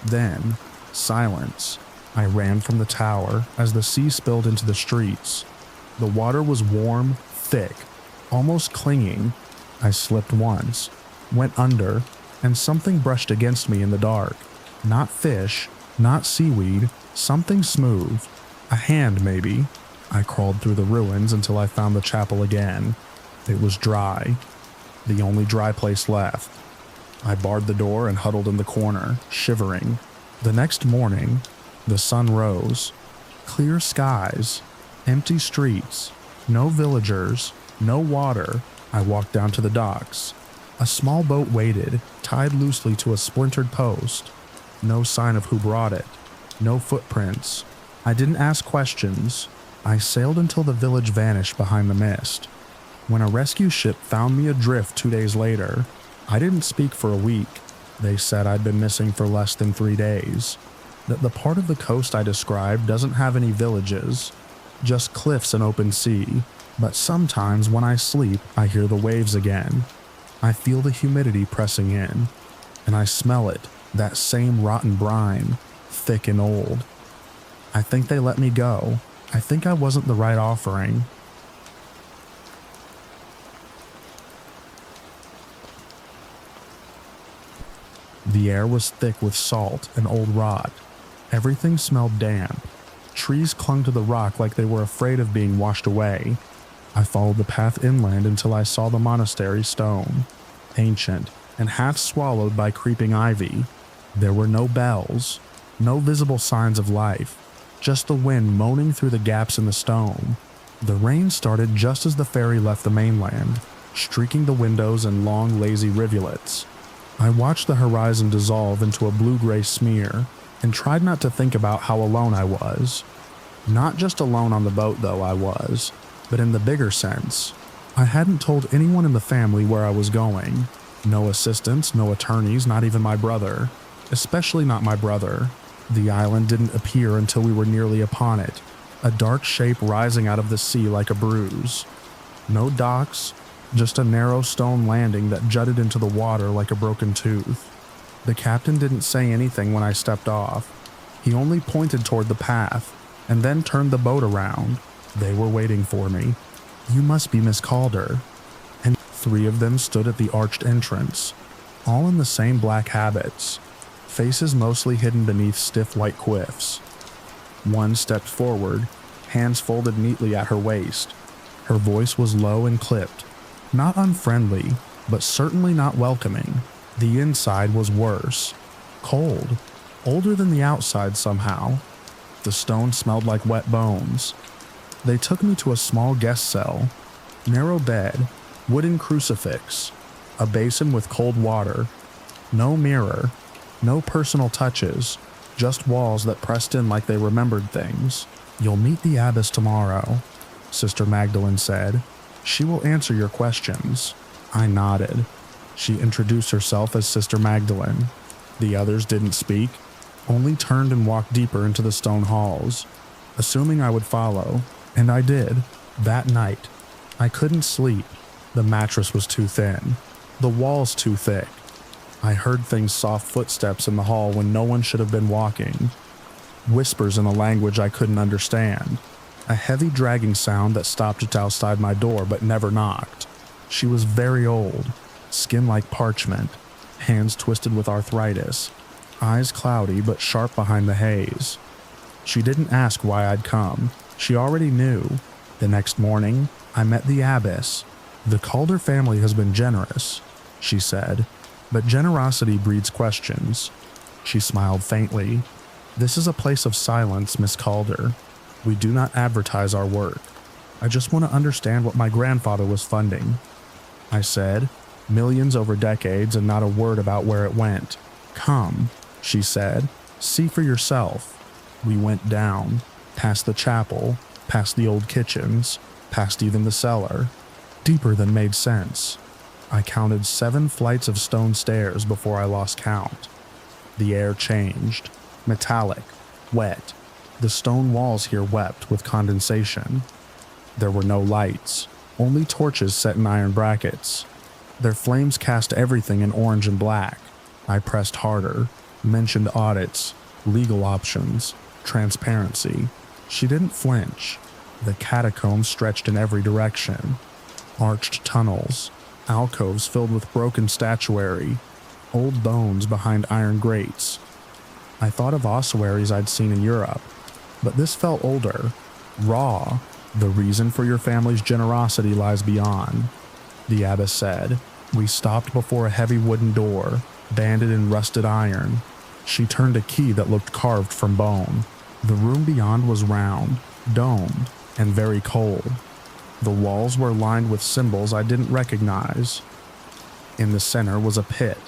Then, silence. I ran from the tower as the sea spilled into the streets. The water was warm, thick, almost clinging. I slipped once, went under, and something brushed against me in the dark. Not fish, not seaweed, something smooth. A hand, maybe. I crawled through the ruins until I found the chapel again. It was dry. The only dry place left. I barred the door and huddled in the corner, shivering. The next morning, the sun rose. Clear skies, empty streets, no villagers, no water. I walked down to the docks. A small boat waited, tied loosely to a splintered post. No sign of who brought it. No footprints. I didn't ask questions. I sailed until the village vanished behind the mist. When a rescue ship found me adrift 2 days later, I didn't speak for a week. They said I'd been missing for less than 3 days. That the part of the coast I described doesn't have any villages, just cliffs and open sea. But sometimes when I sleep, I hear the waves again. I feel the humidity pressing in, and I smell it, that same rotten brine, thick and old. I think they let me go. I think I wasn't the right offering. The air was thick with salt and old rot. Everything smelled damp. Trees clung to the rock like they were afraid of being washed away. I followed the path inland until I saw the monastery stone, ancient and half swallowed by creeping ivy. There were no bells, no visible signs of life, just the wind moaning through the gaps in the stone. The rain started just as the ferry left the mainland, streaking the windows in long, lazy rivulets. I watched the horizon dissolve into a blue-gray smear and tried not to think about how alone I was. Not just alone on the boat, though, I was, but in the bigger sense. I hadn't told anyone in the family where I was going. No assistants, no attorneys, not even my brother. Especially not my brother. The island didn't appear until we were nearly upon it, a dark shape rising out of the sea like a bruise. No docks, just a narrow stone landing that jutted into the water like a broken tooth. The captain didn't say anything when I stepped off. He only pointed toward the path, and then turned the boat around. They were waiting for me. "You must be Miss Calder." And 3 of them stood at the arched entrance, all in the same black habits, faces mostly hidden beneath stiff white quiffs. One stepped forward, hands folded neatly at her waist. Her voice was low and clipped, not unfriendly, but certainly not welcoming. The inside was worse. Cold. Older than the outside somehow. The stone smelled like wet bones. They took me to a small guest cell. Narrow bed, wooden crucifix, a basin with cold water. No mirror, no personal touches, just walls that pressed in like they remembered things. "You'll meet the abbess tomorrow," Sister Magdalene said. "She will answer your questions." I nodded. She introduced herself as Sister Magdalene. The others didn't speak, only turned and walked deeper into the stone halls, assuming I would follow, and I did. That night, I couldn't sleep. The mattress was too thin, the walls too thick. I heard things soft footsteps in the hall when no one should have been walking. Whispers in a language I couldn't understand. A heavy dragging sound that stopped just outside my door but never knocked. She was very old, skin like parchment, hands twisted with arthritis, eyes cloudy but sharp behind the haze. She didn't ask why I'd come. She already knew. The next morning, I met the abbess. "The Calder family has been generous," she said, "but generosity breeds questions." She smiled faintly. "This is a place of silence, Miss Calder. We do not advertise our work. I just want to understand what my grandfather was funding." I said, "Millions over decades and not a word about where it went." "Come," she said, "see for yourself." We went down, past the chapel, past the old kitchens, past even the cellar, deeper than made sense. I counted 7 flights of stone stairs before I lost count. The air changed, metallic, wet. The stone walls here wept with condensation. There were no lights, only torches set in iron brackets. Their flames cast everything in orange and black. I pressed harder, mentioned audits, legal options, transparency. She didn't flinch. The catacombs stretched in every direction. Arched tunnels, alcoves filled with broken statuary, old bones behind iron grates. I thought of ossuaries I'd seen in Europe, but this felt older, raw. "The reason for your family's generosity lies beyond," the abbess said. We stopped before a heavy wooden door, banded in rusted iron. She turned a key that looked carved from bone. The room beyond was round, domed, and very cold. The walls were lined with symbols I didn't recognize. In the center was a pit,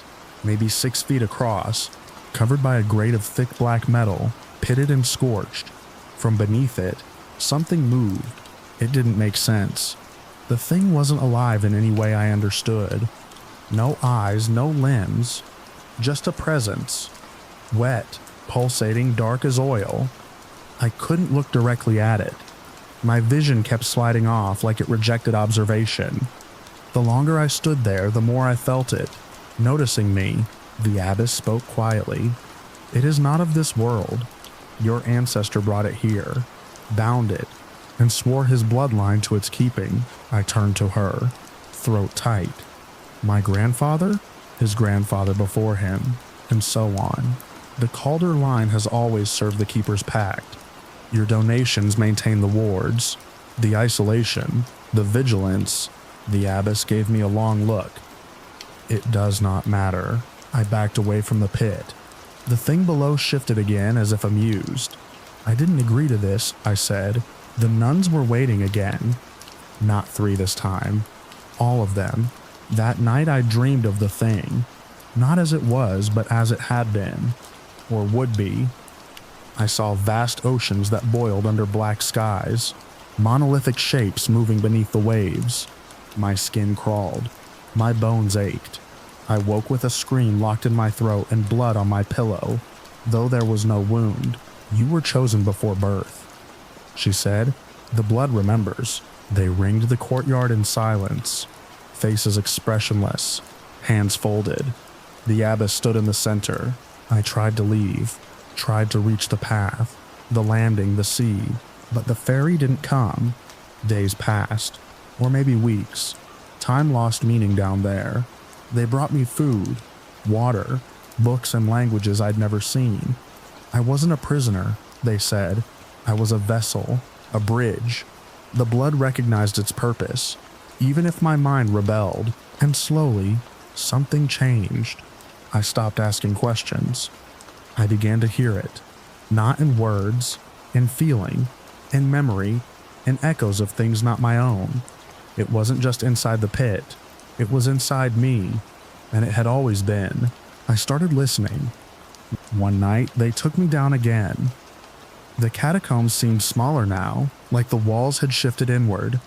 maybe 6 feet across, covered by a grate of thick black metal, pitted and scorched. From beneath it, something moved. It didn't make sense. The thing wasn't alive in any way I understood. No eyes, no limbs, just a presence. Wet, pulsating, dark as oil. I couldn't look directly at it. My vision kept sliding off like it rejected observation. The longer I stood there, the more I felt it. Noticing me, the abbess spoke quietly. "It is not of this world. Your ancestor brought it here, bound it, and swore his bloodline to its keeping. I turned to her, throat tight. My grandfather? His grandfather before him, and so on. The Calder line has always served the Keeper's pact. Your donations maintain the wards, the isolation, the vigilance. The abbess gave me a long look. It does not matter. I backed away from the pit. The thing below shifted again as if amused. I didn't agree to this, I said. The nuns were waiting again. Not 3 this time. All of them. That night I dreamed of the thing. Not as it was, but as it had been. Or would be. I saw vast oceans that boiled under black skies. Monolithic shapes moving beneath the waves. My skin crawled. My bones ached. I woke with a scream locked in my throat and blood on my pillow. Though there was no wound, you were chosen before birth. She said, the blood remembers. They ringed the courtyard in silence. Faces expressionless, hands folded. The abbess stood in the center. I tried to leave, tried to reach the path, the landing, the sea, but the ferry didn't come. Days passed, or maybe weeks. Time lost meaning down there. They brought me food, water, books and languages I'd never seen. I wasn't a prisoner, they said. I was a vessel, a bridge. The blood recognized its purpose, even if my mind rebelled, and slowly, something changed. I stopped asking questions. I began to hear it, not in words, in feeling, in memory, in echoes of things not my own. It wasn't just inside the pit, it was inside me, and it had always been. I started listening. One night, they took me down again. The catacombs seemed smaller now, like the walls had shifted inward.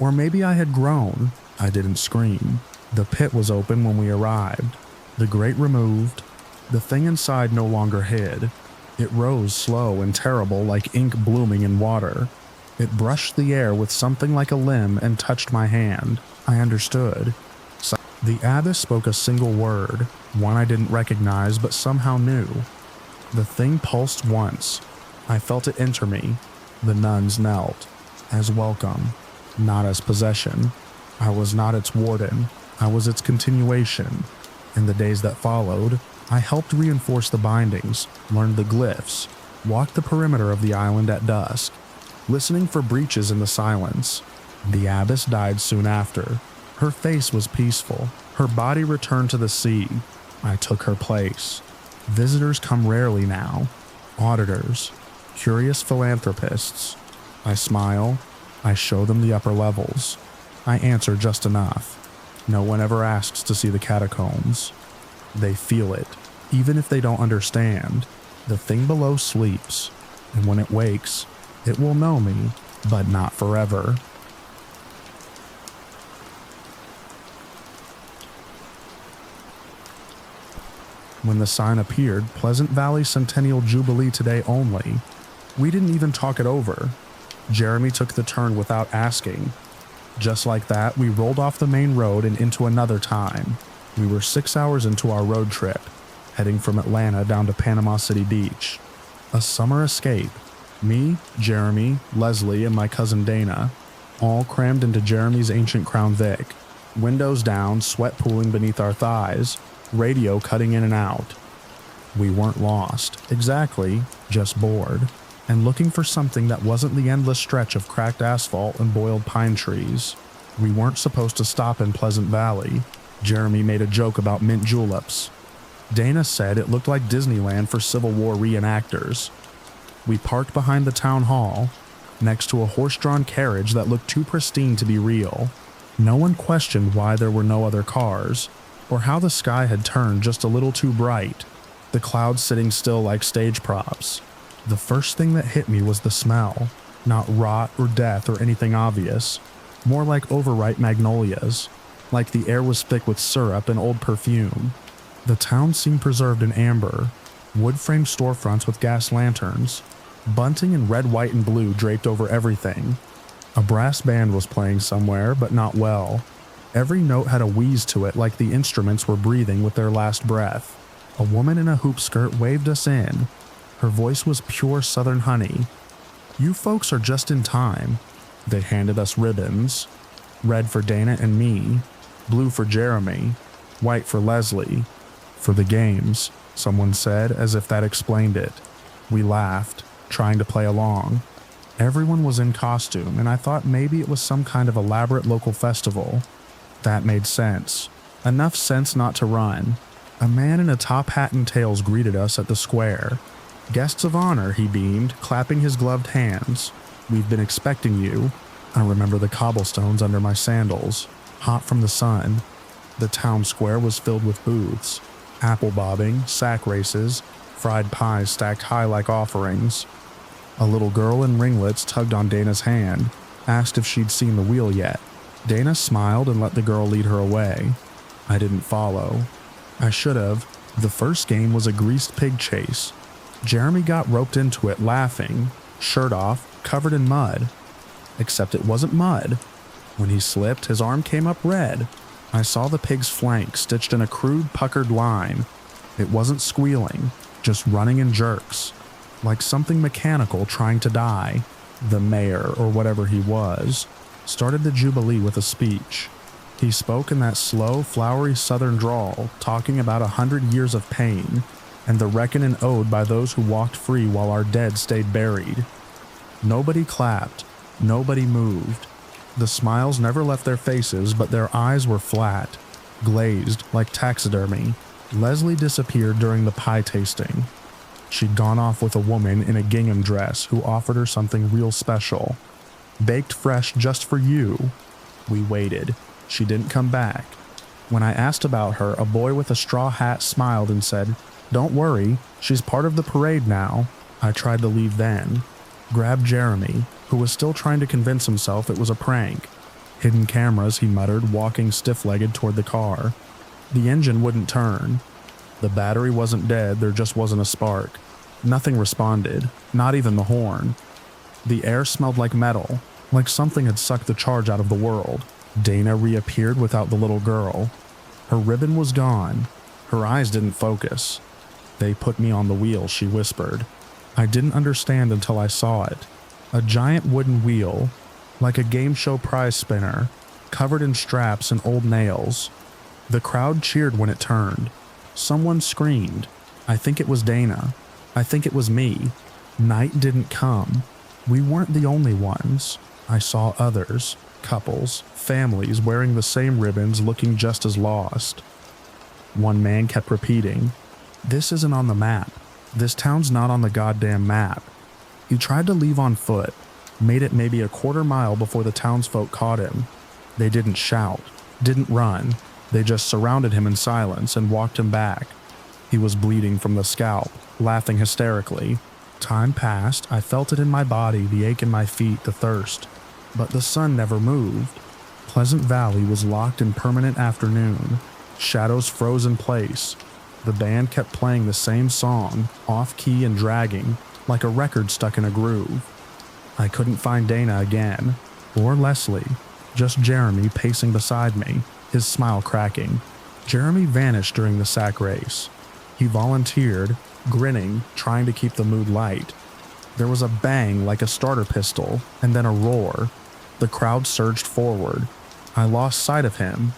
Or maybe I had grown. I didn't scream. The pit was open when we arrived. The grate removed. The thing inside no longer hid. It rose slow and terrible like ink blooming in water. It brushed the air with something like a limb and touched my hand. I understood. The abbess spoke a single word, one I didn't recognize but somehow knew. The thing pulsed once. I felt it enter me. The nuns knelt, as welcome, not as possession. I was not its warden, I was its continuation. In the days that followed, I helped reinforce the bindings, learned the glyphs, walked the perimeter of the island at dusk, listening for breaches in the silence. The abbess died soon after. Her face was peaceful. Her body returned to the sea. I took her place. Visitors come rarely now. Auditors. Curious philanthropists. I smile. I show them the upper levels. I answer just enough. No one ever asks to see the catacombs. They feel it, even if they don't understand. The thing below sleeps, and when it wakes, it will know me, but not forever. When the sign appeared, Pleasant Valley Centennial Jubilee today only, we didn't even talk it over. Jeremy took the turn without asking. Just like that, we rolled off the main road and into another time. We were 6 hours into our road trip, heading from Atlanta down to Panama City Beach. A summer escape. Me, Jeremy, Leslie, and my cousin Dana, all crammed into Jeremy's ancient Crown Vic. Windows down, sweat pooling beneath our thighs, radio cutting in and out. We weren't lost, exactly, just bored, and looking for something that wasn't the endless stretch of cracked asphalt and boiled pine trees. We weren't supposed to stop in Pleasant Valley. Jeremy made a joke about mint juleps. Dana said it looked like Disneyland for Civil War reenactors. We parked behind the town hall, next to a horse-drawn carriage that looked too pristine to be real. No one questioned why there were no other cars, or how the sky had turned just a little too bright, the clouds sitting still like stage props. The first thing that hit me was the smell, not rot or death or anything obvious, more like overripe magnolias, like the air was thick with syrup and old perfume. The town seemed preserved in amber, wood-framed storefronts with gas lanterns, bunting in red, white, and blue draped over everything. A brass band was playing somewhere, but not well. Every note had a wheeze to it like the instruments were breathing with their last breath. A woman in a hoop skirt waved us in. Her voice was pure southern honey. "You folks are just in time." They handed us ribbons. Red for Dana and me, blue for Jeremy, white for Leslie. "For the games," someone said, as if that explained it. We laughed, trying to play along. Everyone was in costume, and I thought maybe it was some kind of elaborate local festival. That made sense. Enough sense not to run. A man in a top hat and tails greeted us at the square. "Guests of honor," he beamed, clapping his gloved hands. "We've been expecting you." I remember the cobblestones under my sandals, hot from the sun. The town square was filled with booths, apple bobbing, sack races, fried pies stacked high like offerings. A little girl in ringlets tugged on Dana's hand, asked if she'd seen the wheel yet. Dana smiled and let the girl lead her away. I didn't follow. I should have. The first game was a greased pig chase. Jeremy got roped into it laughing, shirt off, covered in mud. Except it wasn't mud. When he slipped, his arm came up red. I saw the pig's flank stitched in a crude, puckered line. It wasn't squealing, just running in jerks, like something mechanical trying to die. The mayor, or whatever he was, started the jubilee with a speech. He spoke in that slow, flowery southern drawl, talking about 100 years of pain, and the reckoning owed by those who walked free while our dead stayed buried. Nobody clapped. Nobody moved. The smiles never left their faces, but their eyes were flat, glazed like taxidermy. Leslie disappeared during the pie tasting. She'd gone off with a woman in a gingham dress who offered her something real special. "Baked fresh just for you." We waited. She didn't come back. When I asked about her, a boy with a straw hat smiled and said, "Don't worry, she's part of the parade now." I tried to leave then. Grabbed Jeremy, who was still trying to convince himself it was a prank. "Hidden cameras," he muttered, walking stiff-legged toward the car. The engine wouldn't turn. The battery wasn't dead, there just wasn't a spark. Nothing responded, not even the horn. The air smelled like metal, like something had sucked the charge out of the world. Dana reappeared without the little girl. Her ribbon was gone. Her eyes didn't focus. "They put me on the wheel," she whispered. I didn't understand until I saw it. A giant wooden wheel, like a game show prize spinner, covered in straps and old nails. The crowd cheered when it turned. Someone screamed. I think it was Dana. I think it was me. Night didn't come. We weren't the only ones. I saw others, couples, families wearing the same ribbons looking just as lost. One man kept repeating, "This isn't on the map. This town's not on the goddamn map." He tried to leave on foot, made it maybe a quarter mile before the townsfolk caught him. They didn't shout, didn't run. They just surrounded him in silence and walked him back. He was bleeding from the scalp, laughing hysterically. Time passed, I felt it in my body, the ache in my feet, the thirst. But the sun never moved. Pleasant Valley was locked in permanent afternoon. Shadows froze in place. The band kept playing the same song, off-key and dragging, like a record stuck in a groove. I couldn't find Dana again, or Leslie, just Jeremy pacing beside me, his smile cracking. Jeremy vanished during the sack race. He volunteered, grinning, trying to keep the mood light. There was a bang like a starter pistol, and then a roar. The crowd surged forward. I lost sight of him.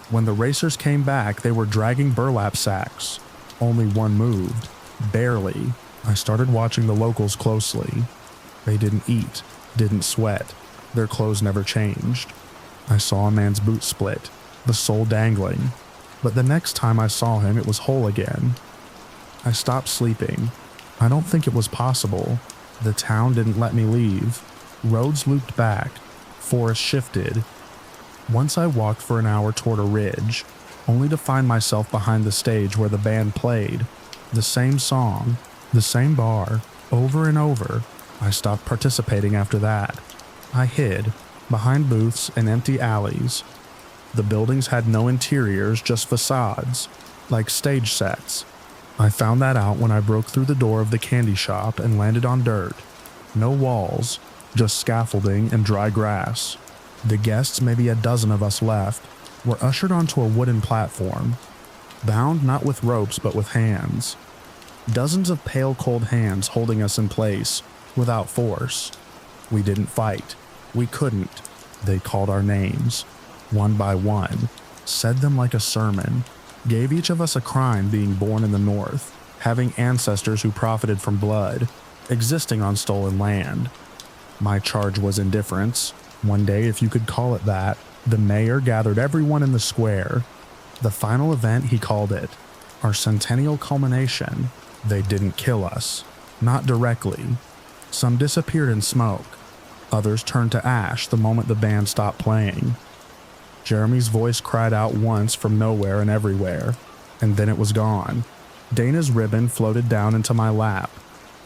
When the racers came back, they were dragging burlap sacks. Only one moved. Barely. I started watching the locals closely. They didn't eat, didn't sweat. Their clothes never changed. I saw a man's boot split, the sole dangling. But the next time I saw him, it was whole again. I stopped sleeping. I don't think it was possible. The town didn't let me leave. Roads looped back. Forest shifted. Once I walked for an hour toward a ridge, only to find myself behind the stage where the band played. The same song, the same bar, over and over. I stopped participating after that. I hid, behind booths and empty alleys. The buildings had no interiors, just facades, like stage sets. I found that out when I broke through the door of the candy shop and landed on dirt. No walls, just scaffolding and dry grass. The guests, maybe a dozen of us left, were ushered onto a wooden platform, bound not with ropes but with hands. Dozens of pale cold hands holding us in place, without force. We didn't fight. We couldn't. They called our names, one by one, said them like a sermon, gave each of us a crime being born in the North, having ancestors who profited from blood, existing on stolen land. My charge was indifference. One day, if you could call it that, the mayor gathered everyone in the square. The final event, he called it. Our centennial culmination. They didn't kill us. Not directly. Some disappeared in smoke. Others turned to ash the moment the band stopped playing. Jeremy's voice cried out once from nowhere and everywhere, and then it was gone. Dana's ribbon floated down into my lap,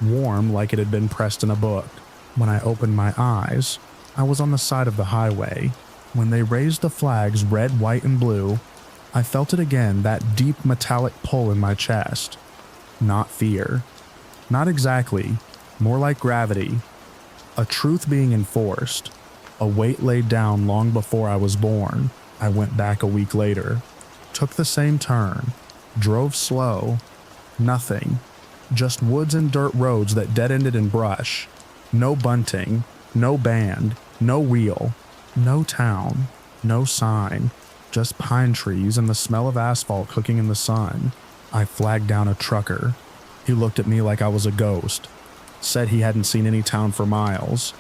warm like it had been pressed in a book. When I opened my eyes, I was on the side of the highway. When they raised the flags red, white, and blue, I felt it again, that deep metallic pull in my chest. Not fear. Not exactly. More like gravity. A truth being enforced. A weight laid down long before I was born. I went back a week later. Took the same turn. Drove slow. Nothing. Just woods and dirt roads that dead-ended in brush. No bunting. No band. No wheel. No town. No sign. Just pine trees and the smell of asphalt cooking in the sun. I flagged down a trucker. He looked at me like I was a ghost. Said he hadn't seen any town for miles.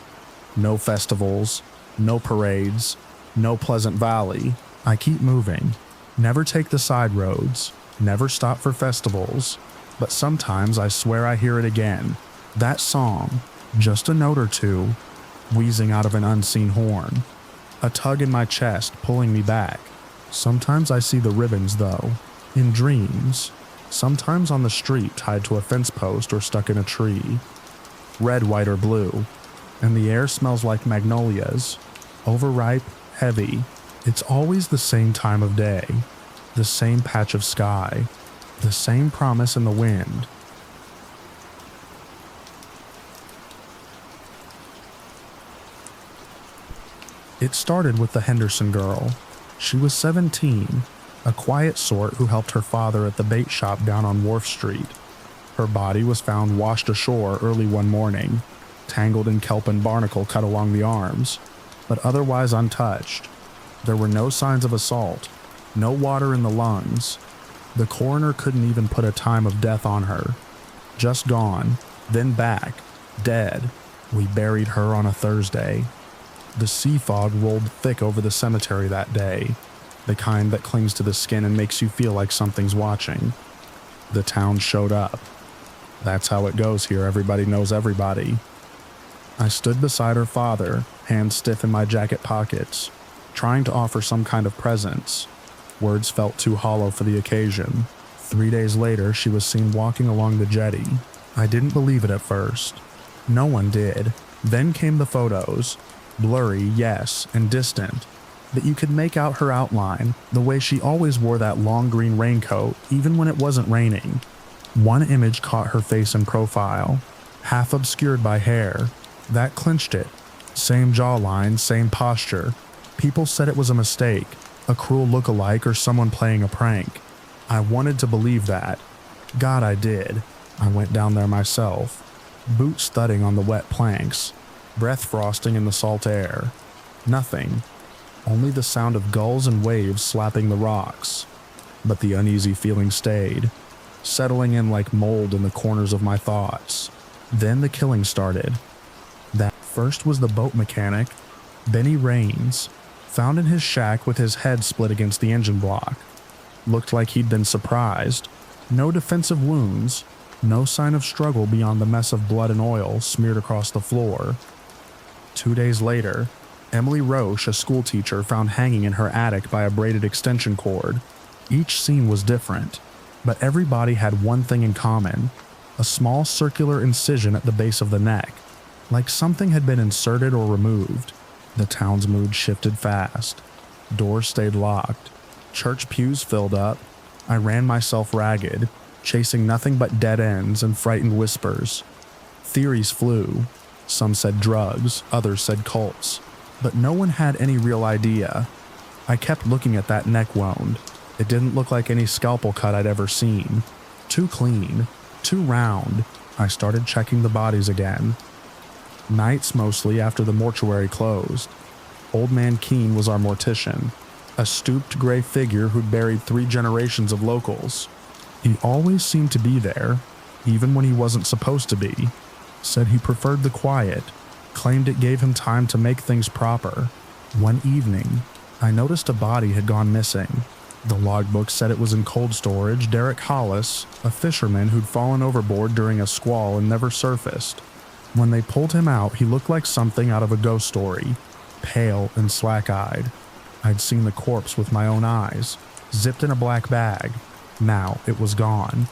No festivals. No parades. No Pleasant Valley. I keep moving. Never take the side roads. Never stop for festivals. But sometimes I swear I hear it again. That song. Just a note or two. Wheezing out of an unseen horn. A tug in my chest pulling me back. Sometimes I see the ribbons though. In dreams. Sometimes on the street tied to a fence post or stuck in a tree. Red, white, or blue. And the air smells like magnolias. Overripe, heavy. It's always the same time of day. The same patch of sky. The same promise in the wind. It started with the Henderson girl. She was 17, a quiet sort who helped her father at the bait shop down on Wharf Street. Her body was found washed ashore early one morning, tangled in kelp and barnacle cut along the arms, but otherwise untouched. There were no signs of assault, no water in the lungs. The coroner couldn't even put a time of death on her. Just gone, then back, dead. We buried her on a Thursday. The sea fog rolled thick over the cemetery that day, the kind that clings to the skin and makes you feel like something's watching. The town showed up. That's how it goes here, everybody knows everybody. I stood beside her father, hands stiff in my jacket pockets, trying to offer some kind of presence. Words felt too hollow for the occasion. 3 days later, she was seen walking along the jetty. I didn't believe it at first. No one did. Then came the photos. Blurry, yes, and distant, but you could make out her outline, the way she always wore that long green raincoat, even when it wasn't raining. One image caught her face in profile, half obscured by hair. That clinched it. Same jawline, same posture. People said it was a mistake, a cruel look-alike or someone playing a prank. I wanted to believe that. God, I did. I went down there myself, boots thudding on the wet planks, breath frosting in the salt air. Nothing. Only the sound of gulls and waves slapping the rocks. But the uneasy feeling stayed, settling in like mold in the corners of my thoughts. Then the killing started. That first was the boat mechanic, Benny Raines, found in his shack with his head split against the engine block. Looked like he'd been surprised. No defensive wounds, no sign of struggle beyond the mess of blood and oil smeared across the floor. 2 days later, Emily Roche, a schoolteacher, found hanging in her attic by a braided extension cord. Each scene was different, but every body had one thing in common: a small circular incision at the base of the neck, like something had been inserted or removed. The town's mood shifted fast. Doors stayed locked. Church pews filled up. I ran myself ragged, chasing nothing but dead ends and frightened whispers. Theories flew. Some said drugs, others said cults, but no one had any real idea. I kept looking at that neck wound. It didn't look like any scalpel cut I'd ever seen. Too clean. Too round. I started checking the bodies again. Nights mostly after the mortuary closed. Old Man Keene was our mortician, a stooped gray figure who'd buried 3 generations of locals. He always seemed to be there, even when he wasn't supposed to be. Said he preferred the quiet, claimed it gave him time to make things proper. One evening, I noticed a body had gone missing. The logbook said it was in cold storage. Derek Hollis, a fisherman who'd fallen overboard during a squall and never surfaced. When they pulled him out, he looked like something out of a ghost story, pale and slack-eyed. I'd seen the corpse with my own eyes, zipped in a black bag. Now it was gone.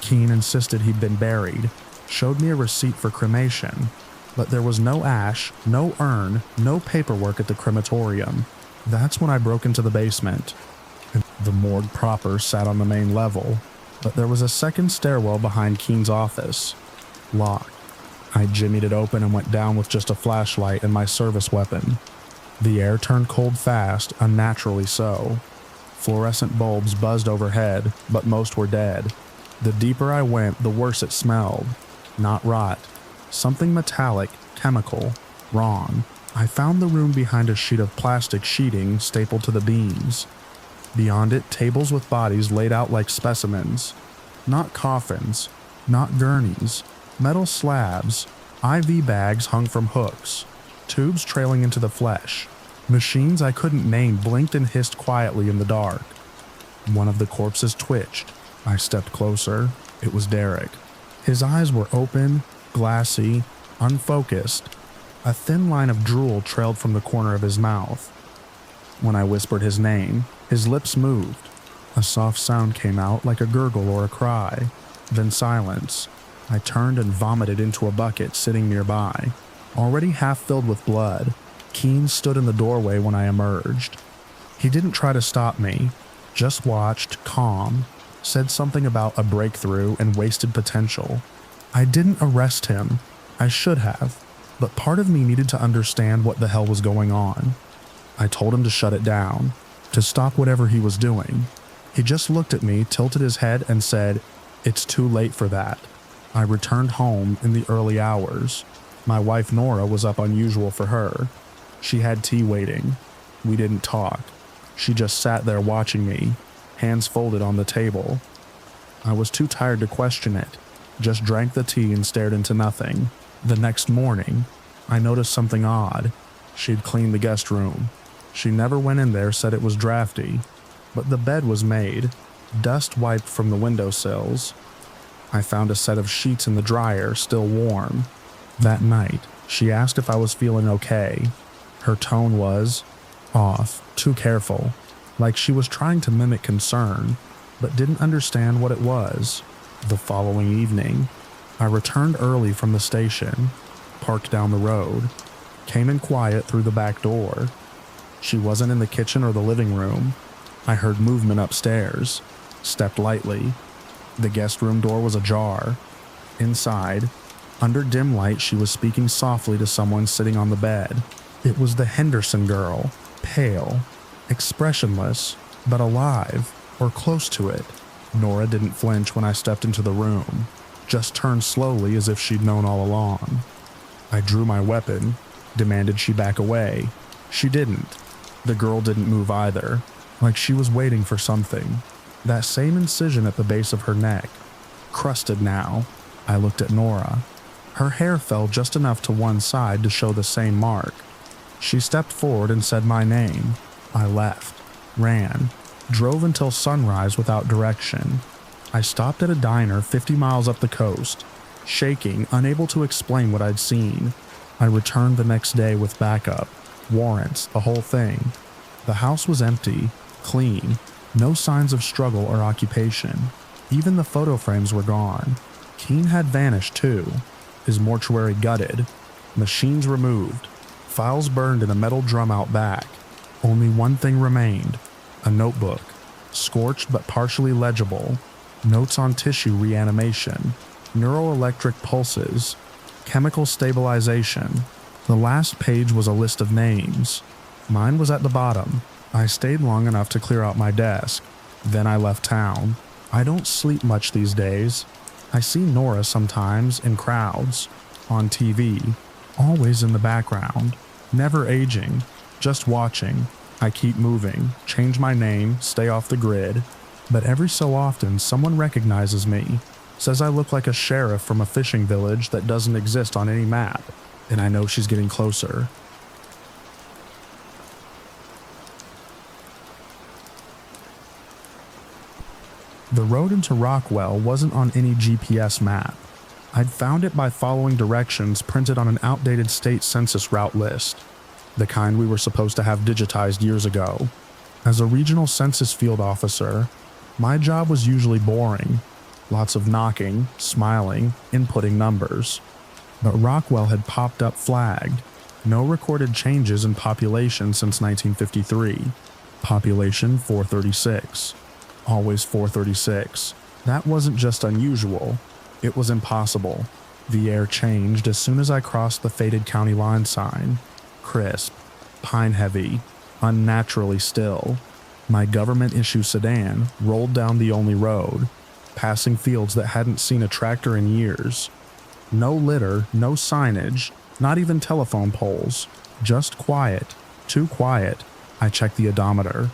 Keene insisted he'd been buried, showed me a receipt for cremation, but there was no ash, no urn, no paperwork at the crematorium. That's when I broke into the basement. The morgue proper sat on the main level, but there was a second stairwell behind Keene's office. Locked. I jimmied it open and went down with just a flashlight and my service weapon. The air turned cold fast, unnaturally so. Fluorescent bulbs buzzed overhead, but most were dead. The deeper I went, the worse it smelled. Not rot. Something metallic, chemical, wrong. I found the room behind a sheet of plastic sheeting stapled to the beams. Beyond it, tables with bodies laid out like specimens. Not coffins, not gurneys, metal slabs, IV bags hung from hooks, tubes trailing into the flesh. Machines I couldn't name blinked and hissed quietly in the dark. One of the corpses twitched. I stepped closer. It was Derek. His eyes were open, glassy, unfocused. A thin line of drool trailed from the corner of his mouth. When I whispered his name, his lips moved. A soft sound came out like a gurgle or a cry. Then silence. I turned and vomited into a bucket sitting nearby, already half filled with blood. Keene stood in the doorway when I emerged. He didn't try to stop me, just watched, calm, said something about a breakthrough and wasted potential. I didn't arrest him. I should have, but part of me needed to understand what the hell was going on. I told him to shut it down, to stop whatever he was doing. He just looked at me, tilted his head, and said, "It's too late for that." I returned home in the early hours. My wife Nora was up unusual for her. She had tea waiting. We didn't talk. She just sat there watching me, hands folded on the table. I was too tired to question it, just drank the tea and stared into nothing. The next morning, I noticed something odd. She'd cleaned the guest room. She never went in there, said it was drafty, but the bed was made, dust wiped from the windowsills. I found a set of sheets in the dryer, still warm. That night, she asked if I was feeling okay. Her tone was off, too careful, like she was trying to mimic concern, but didn't understand what it was. The following evening, I returned early from the station, parked down the road, came in quiet through the back door. She wasn't in the kitchen or the living room. I heard movement upstairs, stepped lightly. The guest room door was ajar. Inside, under dim light, she was speaking softly to someone sitting on the bed. It was the Henderson girl, pale, expressionless, but alive, or close to it. Nora didn't flinch when I stepped into the room, just turned slowly as if she'd known all along. I drew my weapon, demanded she back away. She didn't. The girl didn't move either, like she was waiting for something. That same incision at the base of her neck, crusted now. I looked at Nora. Her hair fell just enough to one side to show the same mark. She stepped forward and said my name. I left, ran, drove until sunrise without direction. I stopped at a diner 50 miles up the coast, shaking, unable to explain what I'd seen. I returned the next day with backup, warrants, the whole thing. The house was empty, clean, no signs of struggle or occupation. Even the photo frames were gone. Keene had vanished too, his mortuary gutted, machines removed, files burned in a metal drum out back. Only one thing remained, a notebook, scorched but partially legible, notes on tissue reanimation, neuroelectric pulses, chemical stabilization. The last page was a list of names. Mine was at the bottom. I stayed long enough to clear out my desk. Then I left town. I don't sleep much these days. I see Nora sometimes in crowds, on TV, always in the background, never aging, just watching. I keep moving, change my name, stay off the grid, but every so often someone recognizes me, says I look like a sheriff from a fishing village that doesn't exist on any map, and I know she's getting closer. The road into Rockwell wasn't on any GPS map. I'd found it by following directions printed on an outdated state census route list, the kind we were supposed to have digitized years ago. As a regional census field officer, my job was usually boring. Lots of knocking, smiling, inputting numbers. But Rockwell had popped up flagged. No recorded changes in population since 1953. Population 436. Always 436. That wasn't just unusual, it was impossible. The air changed as soon as I crossed the faded county line sign. Crisp, pine heavy, unnaturally still. My government-issue sedan rolled down the only road, passing fields that hadn't seen a tractor in years. No litter, no signage, not even telephone poles. Just quiet. Too quiet. I checked the odometer.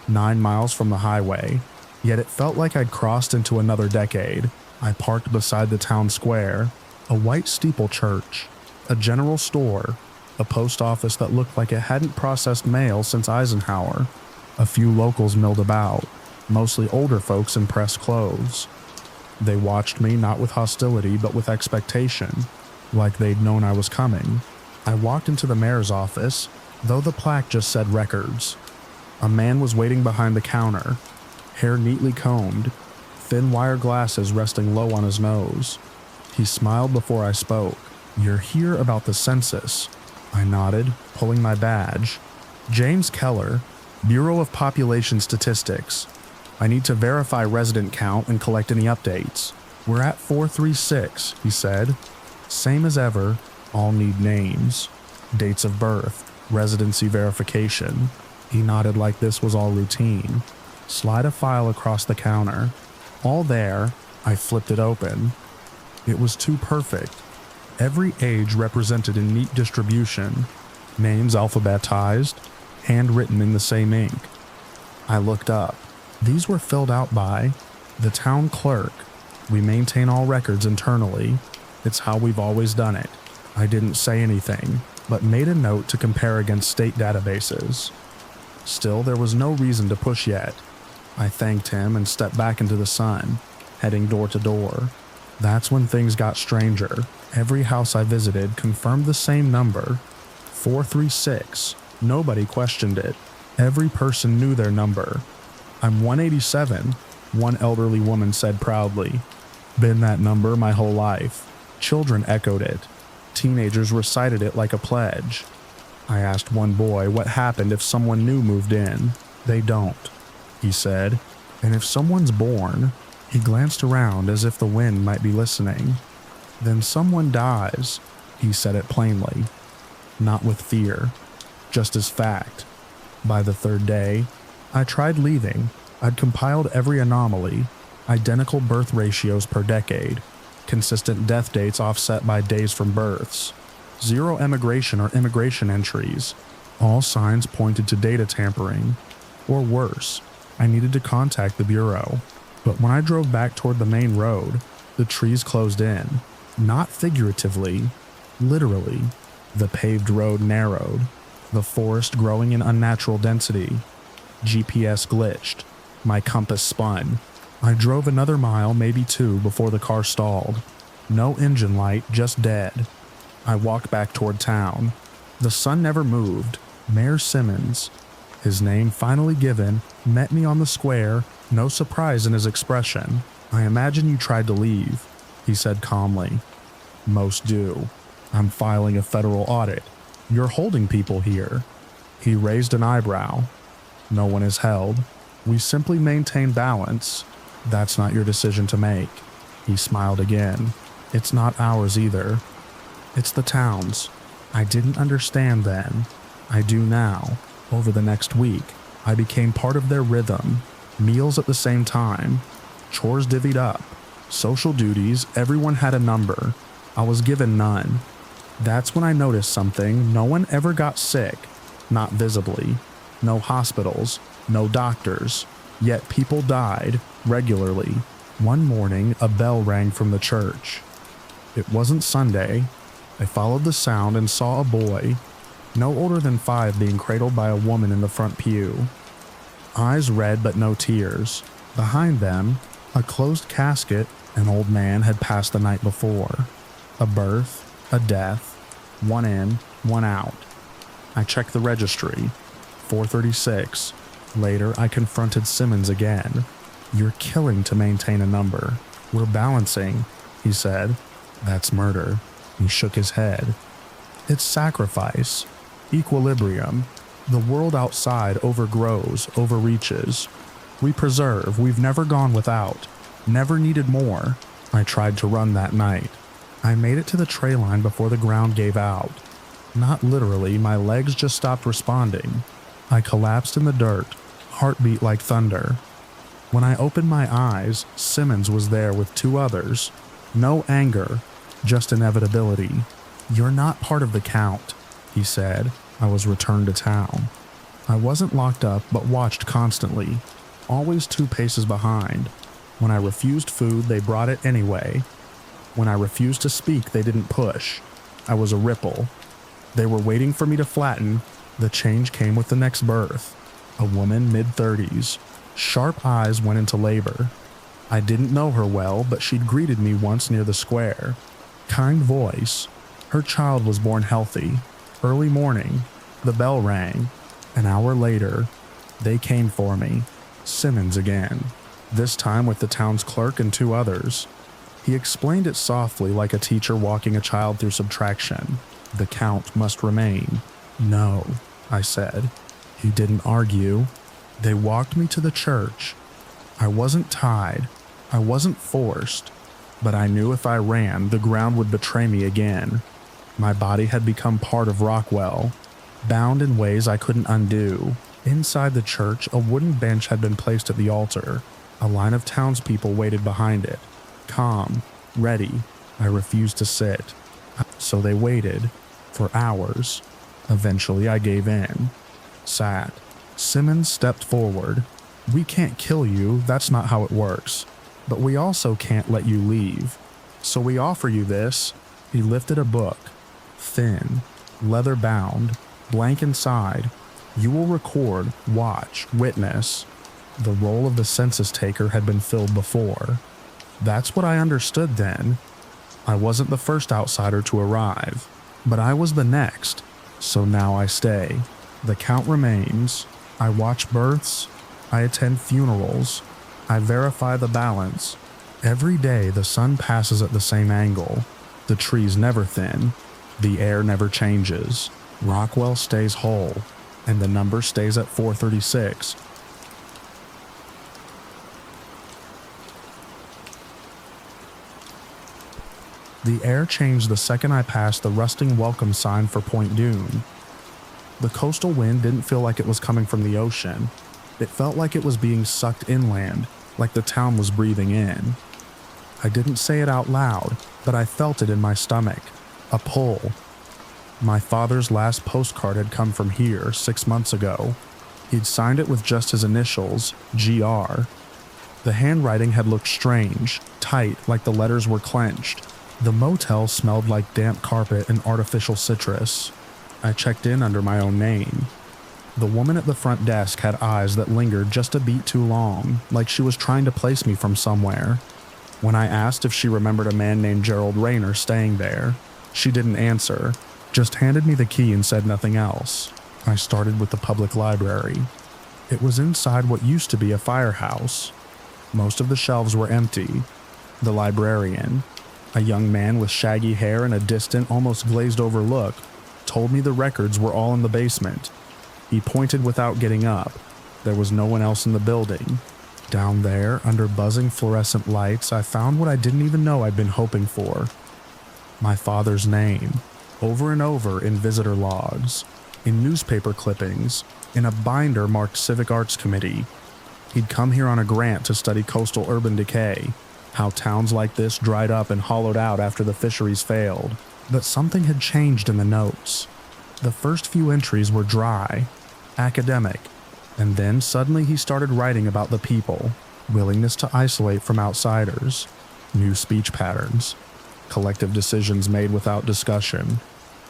9 miles from the highway. Yet it felt like I'd crossed into another decade. I parked beside the town square. A white steeple church. A general store. A post office that looked like it hadn't processed mail since Eisenhower. A few locals milled about. Mostly older folks in pressed clothes. They watched me not with hostility but with expectation, like they'd known I was coming. I walked into the mayor's office, though the plaque just said records. A man was waiting behind the counter, hair neatly combed, thin wire glasses resting low on his nose. He smiled before I spoke. "You're here about the census." I nodded, pulling my badge. "James Keller, Bureau of Population Statistics. I need to verify resident count and collect any updates." "We're at 436, he said. "Same as ever, all need names. Dates of birth, residency verification." He nodded like this was all routine. "Slide a file across the counter." All there, I flipped it open. It was too perfect. Every age represented in neat distribution, names alphabetized, handwritten in the same ink. I looked up. These were filled out by the town clerk. We maintain all records internally. It's how we've always done it. I didn't say anything, but made a note to compare against state databases. Still, there was no reason to push yet. I thanked him and stepped back into the sun, heading door to door. That's when things got stranger. Every house I visited confirmed the same number, 436. Nobody questioned it. Every person knew their number. "I'm 187, one elderly woman said proudly. "Been that number my whole life." Children echoed it. Teenagers recited it like a pledge. I asked one boy what happened if someone new moved in. "They don't," he said. "And if someone's born," he glanced around as if the wind might be listening. "Then someone dies," he said it plainly. Not with fear, just as fact. By the third day, I tried leaving. I'd compiled every anomaly, identical birth ratios per decade, consistent death dates offset by days from births, zero emigration or immigration entries. All signs pointed to data tampering. Or worse, I needed to contact the Bureau. But when I drove back toward the main road, the trees closed in. Not figuratively, literally. The paved road narrowed, the forest growing in unnatural density. GPS glitched. My compass spun. I drove another mile, maybe two, before the car stalled. No engine light, just dead. I walked back toward town. The sun never moved. Mayor Simmons, his name finally given, met me on the square, no surprise in his expression. "I imagine you tried to leave," he said calmly. "Most do. I'm filing a federal audit. You're holding people here." He raised an eyebrow. "No one is held. We simply maintain balance. That's not your decision to make." He smiled again. "It's not ours either. It's the town's. I didn't understand then. I do now. Over the next week, I became part of their rhythm. Meals at the same time. Chores divvied up. Social duties, everyone had a number. I was given none. That's when I noticed something. No one ever got sick, not visibly. No hospitals, no doctors. Yet people died regularly. One morning, a bell rang from the church. It wasn't Sunday. I followed the sound and saw a boy, no older than 5, being cradled by a woman in the front pew. Eyes red but no tears. Behind them, a closed casket. An old man had passed the night before. A birth, a death, one in, one out. I checked the registry. 436. Later, I confronted Simmons again. "You're killing to maintain a number. We're balancing," he said. "That's murder." He shook his head. "It's sacrifice. Equilibrium. The world outside overgrows, overreaches. We preserve. We've never gone without. Never needed more." I tried to run that night. I made it to the tray line before the ground gave out. Not literally, my legs just stopped responding. I collapsed in the dirt, heartbeat like thunder. When I opened my eyes, Simmons was there with 2 others. No anger, just inevitability. "You're not part of the count," he said. I was returned to town. I wasn't locked up but watched constantly, always 2 paces behind. When I refused food, they brought it anyway. When I refused to speak, they didn't push. I was a ripple. They were waiting for me to flatten. The change came with the next birth. A woman mid-30s. Sharp eyes went into labor. I didn't know her well, but she'd greeted me once near the square. Kind voice. Her child was born healthy. Early morning. The bell rang. An hour later, they came for me. Simmons again. This time with the town's clerk and 2 others. He explained it softly, like a teacher walking a child through subtraction. The count must remain. "No," I said. He didn't argue. They walked me to the church. I wasn't tied. I wasn't forced. But I knew if I ran, the ground would betray me again. My body had become part of Rockwell, bound in ways I couldn't undo. Inside the church, a wooden bench had been placed at the altar. A line of townspeople waited behind it, calm, ready. I refused to sit. So they waited, for hours. Eventually I gave in. Sat. Simmons stepped forward. "We can't kill you, that's not how it works. But we also can't let you leave. So we offer you this." He lifted a book. Thin, leather bound, blank inside. "You will record, watch, witness." The role of the census taker had been filled before. That's what I understood then. I wasn't the first outsider to arrive, but I was the next. So now I stay. The count remains. I watch births. I attend funerals. I verify the balance. Every day the sun passes at the same angle. The trees never thin. The air never changes. Rockwell stays whole, and the number stays at 436. The air changed the second I passed the rusting welcome sign for Point Dune. The coastal wind didn't feel like it was coming from the ocean. It felt like it was being sucked inland, like the town was breathing in. I didn't say it out loud, but I felt it in my stomach. A pull. My father's last postcard had come from here 6 months ago. He'd signed it with just his initials, GR. The handwriting had looked strange, tight, like the letters were clenched. The motel smelled like damp carpet and artificial citrus. I checked in under my own name. The woman at the front desk had eyes that lingered just a beat too long, like she was trying to place me from somewhere. When I asked if she remembered a man named Gerald Rayner staying there, she didn't answer, just handed me the key and said nothing else. I started with the public library. It was inside what used to be a firehouse. Most of the shelves were empty. The librarian, a young man with shaggy hair and a distant, almost glazed-over look, told me the records were all in the basement. He pointed without getting up. There was no one else in the building. Down there, under buzzing fluorescent lights, I found what I didn't even know I'd been hoping for. My father's name, over and over in visitor logs, in newspaper clippings, in a binder marked Civic Arts Committee. He'd come here on a grant to study coastal urban decay, How towns like this dried up and hollowed out after the fisheries failed. But something had changed in the notes. The first few entries were dry, academic, and then suddenly he started writing about the people, willingness to isolate from outsiders, new speech patterns, collective decisions made without discussion,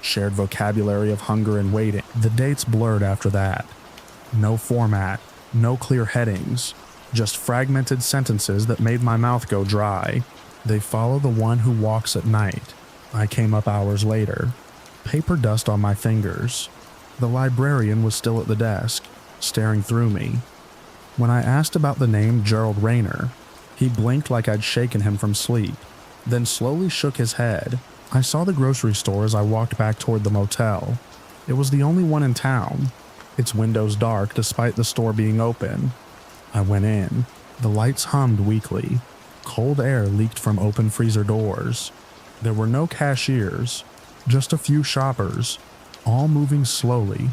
shared vocabulary of hunger and waiting. The dates blurred after that. No format, no clear headings, just fragmented sentences that made my mouth go dry. They follow the one who walks at night. I came up hours later, paper dust on my fingers. The librarian was still at the desk, staring through me. When I asked about the name Gerald Rayner, he blinked like I'd shaken him from sleep, then slowly shook his head. I saw the grocery store as I walked back toward the motel. It was the only one in town, its windows dark despite the store being open. I went in. The lights hummed weakly. Cold air leaked from open freezer doors. There were no cashiers, just a few shoppers, all moving slowly,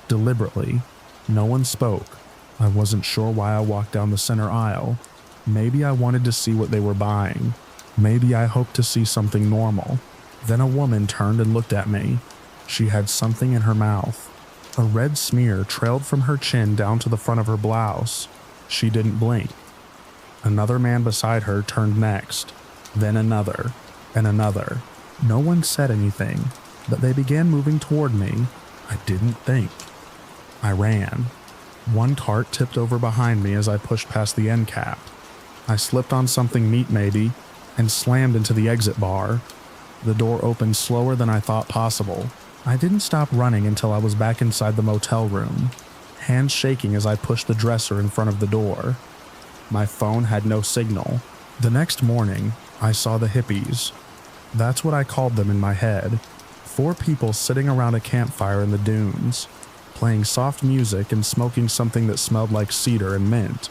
deliberately. No one spoke. I wasn't sure why I walked down the center aisle. Maybe I wanted to see what they were buying. Maybe I hoped to see something normal. Then a woman turned and looked at me. She had something in her mouth. A red smear trailed from her chin down to the front of her blouse. She didn't blink. Another man beside her turned next, then another, and another. No one said anything, but they began moving toward me. I didn't think. I ran. One cart tipped over behind me as I pushed past the end cap. I slipped on something neat maybe, and slammed into the exit bar. The door opened slower than I thought possible. I didn't stop running until I was back inside the motel room, hands shaking as I pushed the dresser in front of the door. My phone had no signal. The next morning, I saw the hippies. That's what I called them in my head. 4 people sitting around a campfire in the dunes, playing soft music and smoking something that smelled like cedar and mint.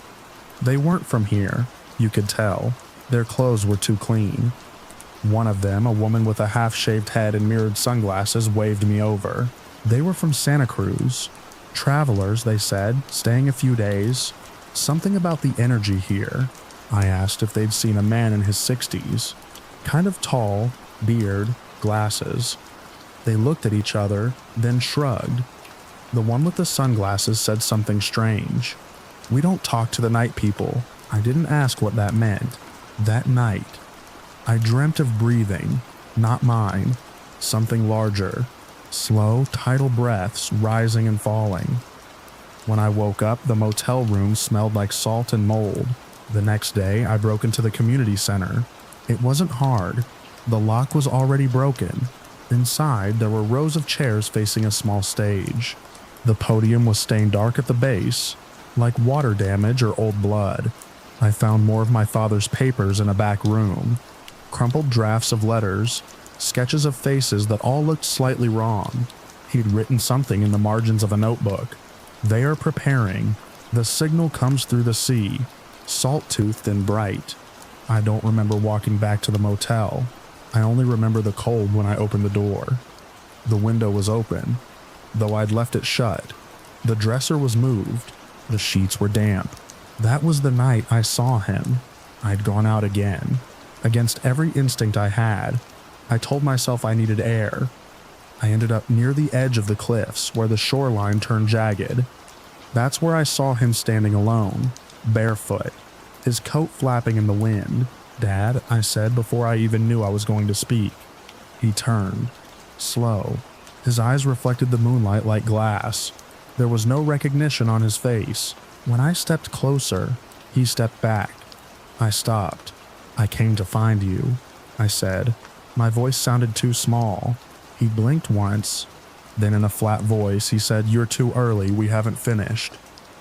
They weren't from here, you could tell. Their clothes were too clean. One of them, a woman with a half-shaved head and mirrored sunglasses, waved me over. They were from Santa Cruz. Travelers, they said, staying a few days. Something about the energy here. I asked if they'd seen a man in his 60s. Kind of tall, beard, glasses. They looked at each other, then shrugged. The one with the sunglasses said something strange. "We don't talk to the night people." I didn't ask what that meant. That night, I dreamt of breathing, not mine, something larger, slow, tidal breaths rising and falling. When I woke up, the motel room smelled like salt and mold. The next day, I broke into the community center. It wasn't hard. The lock was already broken. Inside, there were rows of chairs facing a small stage. The podium was stained dark at the base, like water damage or old blood. I found more of my father's papers in a back room. Crumpled drafts of letters, sketches of faces that all looked slightly wrong. He'd written something in the margins of a notebook. "They are preparing. The signal comes through the sea, salt-toothed and bright." I don't remember walking back to the motel. I only remember the cold when I opened the door. The window was open, though I'd left it shut. The dresser was moved. The sheets were damp. That was the night I saw him. I'd gone out again. Against every instinct I had, I told myself I needed air. I ended up near the edge of the cliffs where the shoreline turned jagged. That's where I saw him standing alone, barefoot, his coat flapping in the wind. "Dad," I said before I even knew I was going to speak. He turned, slow. His eyes reflected the moonlight like glass. There was no recognition on his face. When I stepped closer, he stepped back. I stopped. "I came to find you," I said. My voice sounded too small. He blinked once. Then in a flat voice, he said, "You're too early, we haven't finished."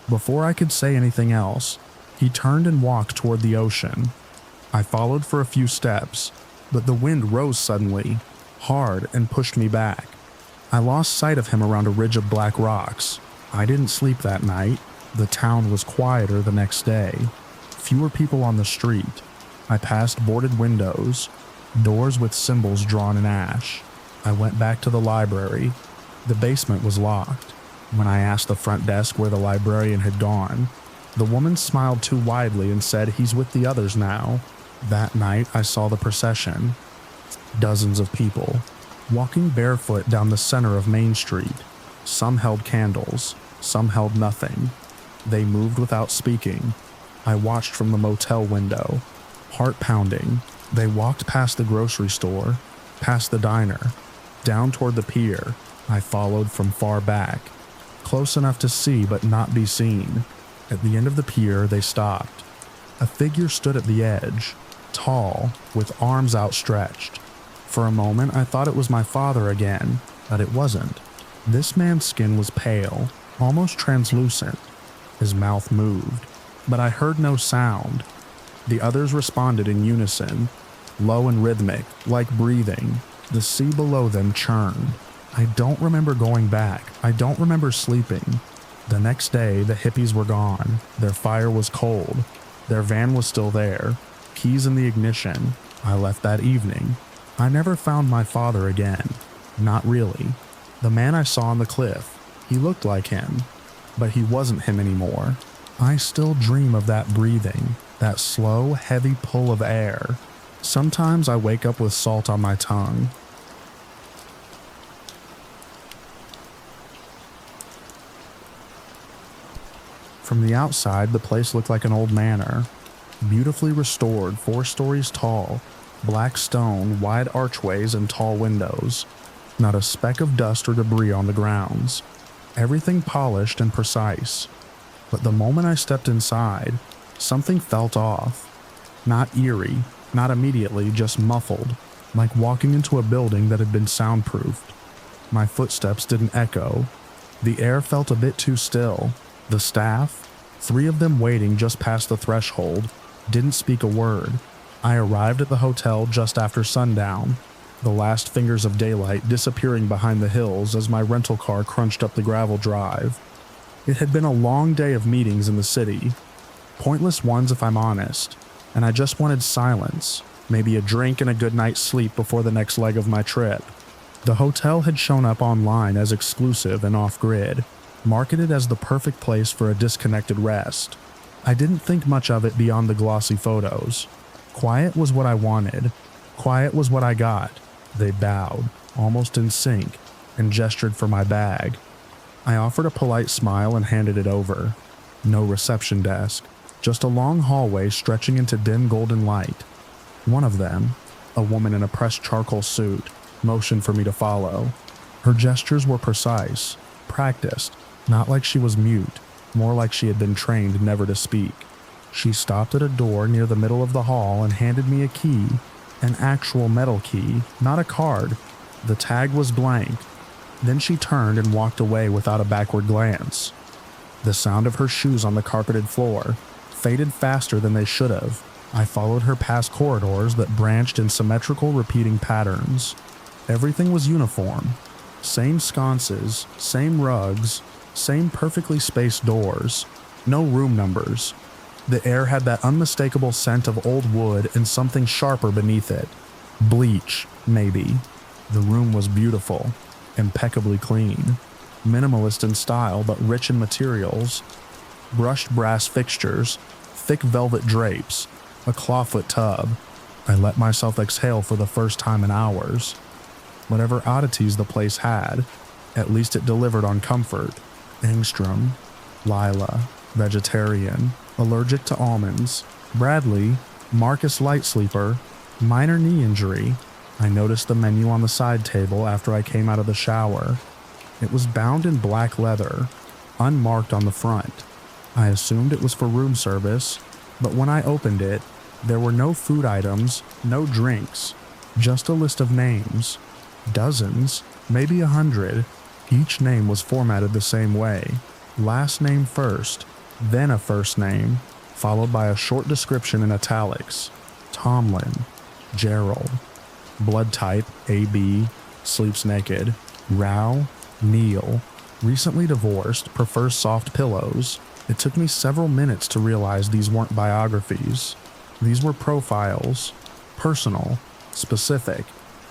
Before I could say anything else, he turned and walked toward the ocean. I followed for a few steps, but the wind rose suddenly, hard, and pushed me back. I lost sight of him around a ridge of black rocks. I didn't sleep that night. The town was quieter the next day. Fewer people on the street. I passed boarded windows, doors with symbols drawn in ash. I went back to the library. The basement was locked. When I asked the front desk where the librarian had gone, the woman smiled too widely and said, "He's with the others now." That night, I saw the procession. Dozens of people, walking barefoot down the center of Main Street. Some held candles, some held nothing. They moved without speaking. I watched from the motel window, heart pounding. They walked past the grocery store, past the diner, down toward the pier. I followed from far back, close enough to see but not be seen. At the end of the pier, they stopped. A figure stood at the edge, tall, with arms outstretched. For a moment, I thought it was my father again, but it wasn't. This man's skin was pale, almost translucent. His mouth moved, but I heard no sound. The others responded in unison, low and rhythmic, like breathing. The sea below them churned. I don't remember going back. I don't remember sleeping. The next day, the hippies were gone. Their fire was cold. Their van was still there, keys in the ignition. I left that evening. I never found my father again. Not really. The man I saw on the cliff, he looked like him, but he wasn't him anymore. I still dream of that breathing, that slow, heavy pull of air. Sometimes I wake up with salt on my tongue. From the outside, the place looked like an old manor. Beautifully restored, 4 stories tall, black stone, wide archways, and tall windows. Not a speck of dust or debris on the grounds. Everything polished and precise. But the moment I stepped inside, something felt off. Not eerie, not immediately, just muffled, like walking into a building that had been soundproofed. My footsteps didn't echo. The air felt a bit too still. The staff, 3 of them waiting just past the threshold, didn't speak a word. I arrived at the hotel just after sundown, the last fingers of daylight disappearing behind the hills as my rental car crunched up the gravel drive. It had been a long day of meetings in the city. Pointless ones if I'm honest, and I just wanted silence, maybe a drink and a good night's sleep before the next leg of my trip. The hotel had shown up online as exclusive and off-grid, marketed as the perfect place for a disconnected rest. I didn't think much of it beyond the glossy photos. Quiet was what I wanted. Quiet was what I got. They bowed, almost in sync, and gestured for my bag. I offered a polite smile and handed it over. No reception desk, just a long hallway stretching into dim golden light. One of them, a woman in a pressed charcoal suit, motioned for me to follow. Her gestures were precise, practiced, not like she was mute, more like she had been trained never to speak. She stopped at a door near the middle of the hall and handed me a key, an actual metal key, not a card. The tag was blank. Then she turned and walked away without a backward glance. The sound of her shoes on the carpeted floor faded faster than they should have. I followed her past corridors that branched in symmetrical repeating patterns. Everything was uniform. Same sconces, same rugs, same perfectly spaced doors. No room numbers. The air had that unmistakable scent of old wood and something sharper beneath it. Bleach, maybe. The room was beautiful, impeccably clean. Minimalist in style but rich in materials. Brushed brass fixtures, thick velvet drapes, a clawfoot tub. I let myself exhale for the first time in hours. Whatever oddities the place had, at least it delivered on comfort. Engstrom, Lila, vegetarian, allergic to almonds. Bradley, Marcus light sleeper, minor knee injury. I noticed the menu on the side table after I came out of the shower. It was bound in black leather, unmarked on the front. I assumed it was for room service, but when I opened it, there were no food items, no drinks, just a list of names. Dozens, maybe 100. Each name was formatted the same way. Last name first, then a first name, followed by a short description in italics. Tomlin, Gerald. Blood type, AB, sleeps naked. Rao, Neil. Recently divorced, prefers soft pillows. It took me several minutes to realize these weren't biographies. These were profiles. Personal, specific.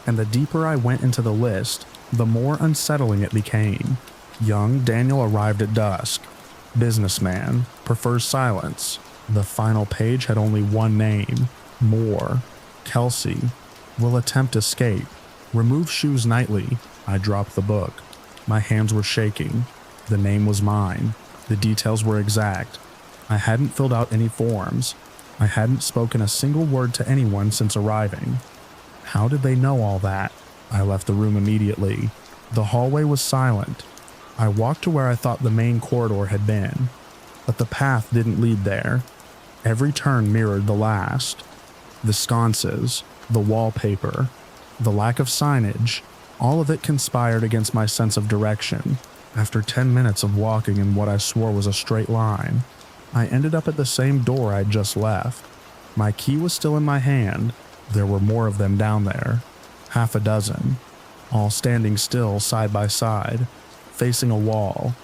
And the deeper I went into the list, the more unsettling it became. Young Daniel arrived at dusk. Businessman, prefers silence. The final page had only one name, More. Kelsey. Will attempt escape. Remove shoes nightly. I dropped the book. My hands were shaking. The name was mine. The details were exact. I hadn't filled out any forms. I hadn't spoken a single word to anyone since arriving. How did they know all that? I left the room immediately. The hallway was silent. I walked to where I thought the main corridor had been, but the path didn't lead there. Every turn mirrored the last. The sconces, the wallpaper, the lack of signage, all of it conspired against my sense of direction. After 10 minutes of walking in what I swore was a straight line, I ended up at the same door I'd just left. My key was still in my hand. There were more of them down there, half a dozen, all standing still side by side, facing a wall.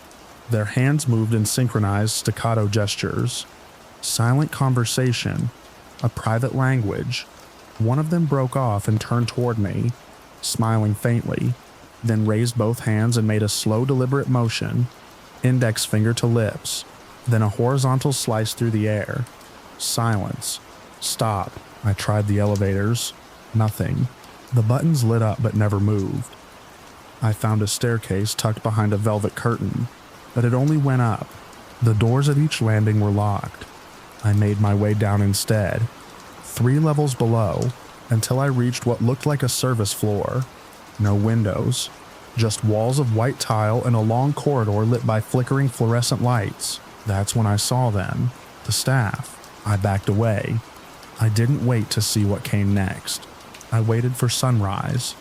Their hands moved in synchronized staccato gestures. Silent conversation, a private language. One of them broke off and turned toward me, smiling faintly, then raised both hands and made a slow, deliberate motion, index finger to lips, then a horizontal slice through the air. Silence. Stop. I tried the elevators. Nothing. The buttons lit up but never moved. I found a staircase tucked behind a velvet curtain, but it only went up. The doors at each landing were locked. I made my way down instead, 3 levels below, until I reached what looked like a service floor. No windows, just walls of white tile and a long corridor lit by flickering fluorescent lights. That's when I saw them, the staff. I backed away. I didn't wait to see what came next. I waited for sunrise.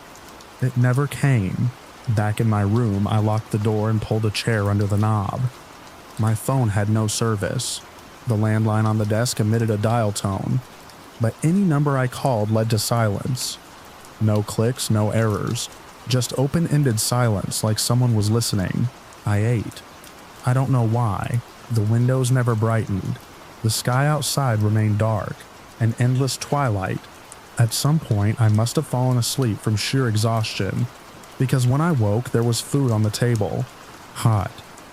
It never came. Back in my room, I locked the door and pulled a chair under the knob. My phone had no service. The landline on the desk emitted a dial tone, but any number I called led to silence. No clicks, no errors, just open-ended silence like someone was listening. I ate. I don't know why. The windows never brightened. The sky outside remained dark, an endless twilight. At some point, I must have fallen asleep from sheer exhaustion, because when I woke, there was food on the table. Hot,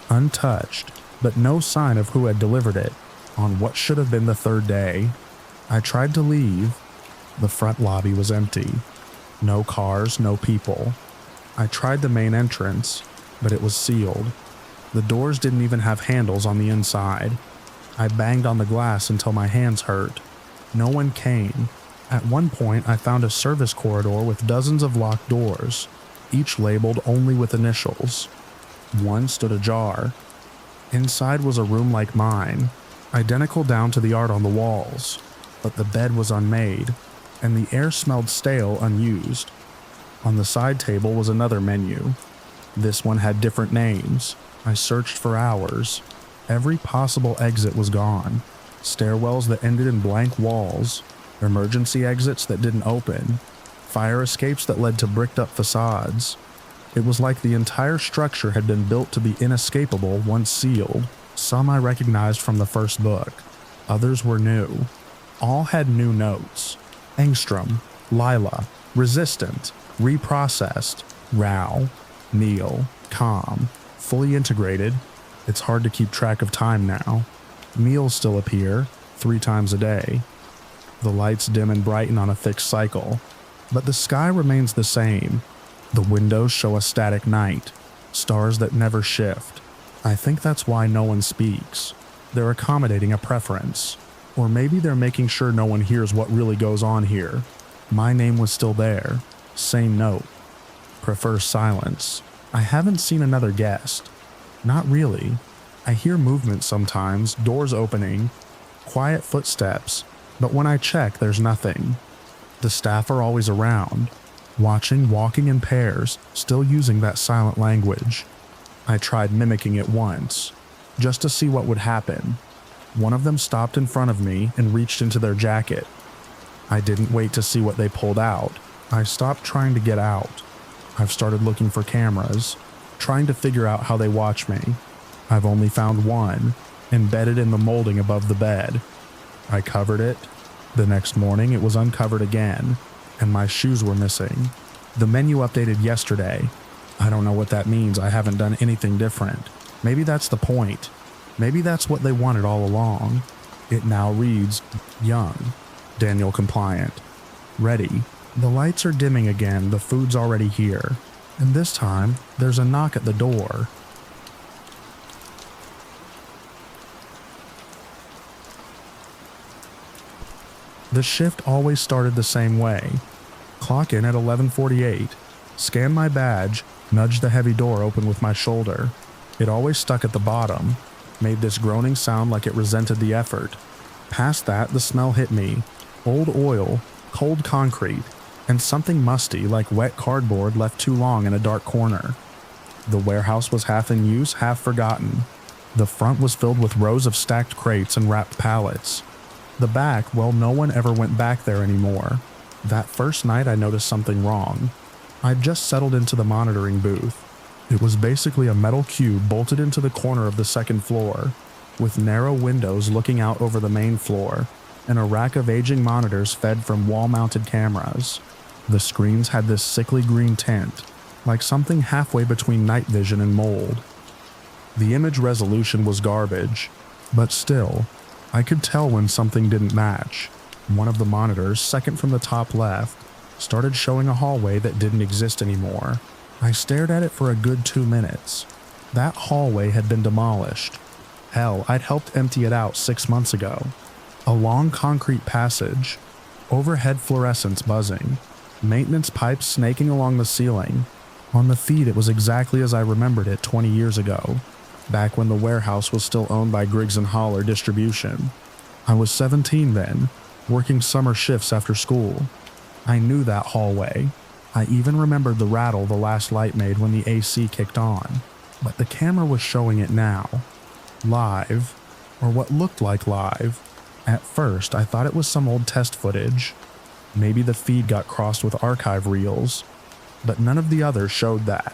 untouched, but no sign of who had delivered it, on what should have been the 3rd day. I tried to leave. The front lobby was empty. No cars, no people. I tried the main entrance, but it was sealed. The doors didn't even have handles on the inside. I banged on the glass until my hands hurt. No one came. At one point, I found a service corridor with dozens of locked doors, each labeled only with initials. One stood ajar. Inside was a room like mine, identical down to the art on the walls, but the bed was unmade, and the air smelled stale, unused. On the side table was another menu. This one had different names. I searched for hours. Every possible exit was gone. Stairwells that ended in blank walls, emergency exits that didn't open, fire escapes that led to bricked-up facades. It was like the entire structure had been built to be inescapable once sealed. Some I recognized from the first book. Others were new. All had new notes. Angstrom, Lila, Resistant, Reprocessed, Row, Kneel, Calm, fully integrated. It's hard to keep track of time now. Meals still appear, 3 times a day. The lights dim and brighten on a fixed cycle, but the sky remains the same. The windows show a static night, stars that never shift. I think that's why no one speaks. They're accommodating a preference. Or maybe they're making sure no one hears what really goes on here. My name was still there. Same note. Prefer silence. I haven't seen another guest. Not really. I hear movement sometimes, doors opening, quiet footsteps, but when I check, there's nothing. The staff are always around, watching, walking in pairs, still using that silent language. I tried mimicking it once, just to see what would happen. One of them stopped in front of me and reached into their jacket. I didn't wait to see what they pulled out. I stopped trying to get out. I've started looking for cameras, trying to figure out how they watch me. I've only found one, embedded in the molding above the bed. I covered it. The next morning it was uncovered again, and my shoes were missing. The menu updated yesterday. I don't know what that means. I haven't done anything different. Maybe that's the point. Maybe that's what they wanted all along. It now reads, young. Daniel compliant. Ready. The lights are dimming again, the food's already here. And this time, there's a knock at the door. The shift always started the same way. Clock in at 11:48, scan my badge, nudge the heavy door open with my shoulder. It always stuck at the bottom, made this groaning sound like it resented the effort. Past that, the smell hit me. Old oil, cold concrete, and something musty like wet cardboard left too long in a dark corner. The warehouse was half in use, half forgotten. The front was filled with rows of stacked crates and wrapped pallets. The back, well, no one ever went back there anymore. That first night I noticed something wrong. I'd just settled into the monitoring booth. It was basically a metal cube bolted into the corner of the second floor, with narrow windows looking out over the main floor, and a rack of aging monitors fed from wall-mounted cameras. The screens had this sickly green tint, like something halfway between night vision and mold. The image resolution was garbage, but still, I could tell when something didn't match. One of the monitors, second from the top left, started showing a hallway that didn't exist anymore. I stared at it for a good 2 minutes. That hallway had been demolished. Hell, I'd helped empty it out 6 months ago. A long concrete passage, overhead fluorescents buzzing, maintenance pipes snaking along the ceiling. On the feed it was exactly as I remembered it 20 years ago, back when the warehouse was still owned by Griggs & Holler Distribution. I was 17 then, working summer shifts after school. I knew that hallway. I even remembered the rattle the last light made when the AC kicked on. But the camera was showing it now. Live, or what looked like live. At first, I thought it was some old test footage. Maybe the feed got crossed with archive reels. But none of the others showed that.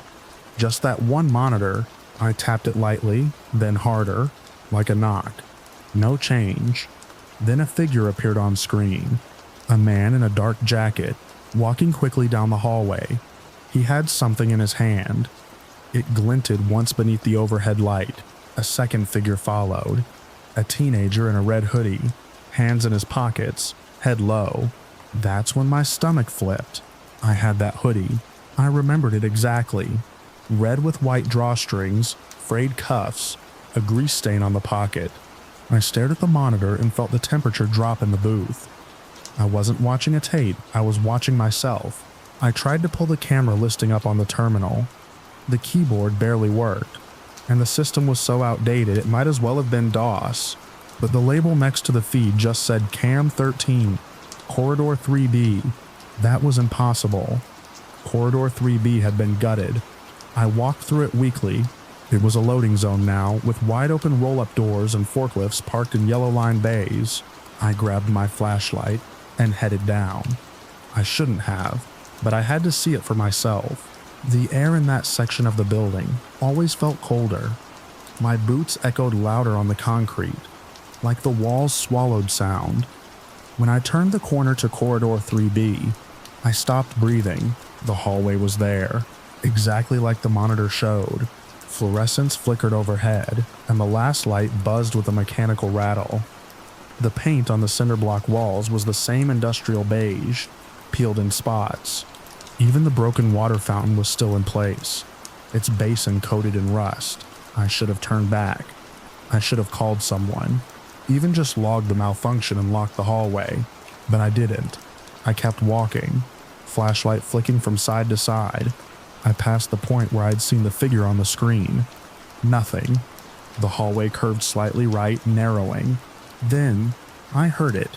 Just that one monitor. I tapped it lightly, then harder, like a knock. No change. Then a figure appeared on screen. A man in a dark jacket, walking quickly down the hallway. He had something in his hand. It glinted once beneath the overhead light. A second figure followed. A teenager in a red hoodie, hands in his pockets, head low. That's when my stomach flipped. I had that hoodie. I remembered it exactly. Red with white drawstrings, frayed cuffs, a grease stain on the pocket. I stared at the monitor and felt the temperature drop in the booth. I wasn't watching a tape, I was watching myself. I tried to pull the camera listing up on the terminal. The keyboard barely worked, and the system was so outdated it might as well have been DOS. But the label next to the feed just said Cam 13, Corridor 3B. That was impossible. Corridor 3B had been gutted. I walked through it weakly. It was a loading zone now, with wide open roll-up doors and forklifts parked in yellow line bays. I grabbed my flashlight and headed down. I shouldn't have, but I had to see it for myself. The air in that section of the building always felt colder. My boots echoed louder on the concrete, like the walls swallowed sound. When I turned the corner to Corridor 3B, I stopped breathing. The hallway was there, exactly like the monitor showed. Fluorescents flickered overhead, and the last light buzzed with a mechanical rattle. The paint on the cinder block walls was the same industrial beige, peeled in spots. Even the broken water fountain was still in place, its basin coated in rust. I should have turned back. I should have called someone, even just logged the malfunction and locked the hallway. But I didn't. I kept walking, flashlight flicking from side to side. I passed the point where I'd seen the figure on the screen. Nothing. The hallway curved slightly right, narrowing. Then, I heard it.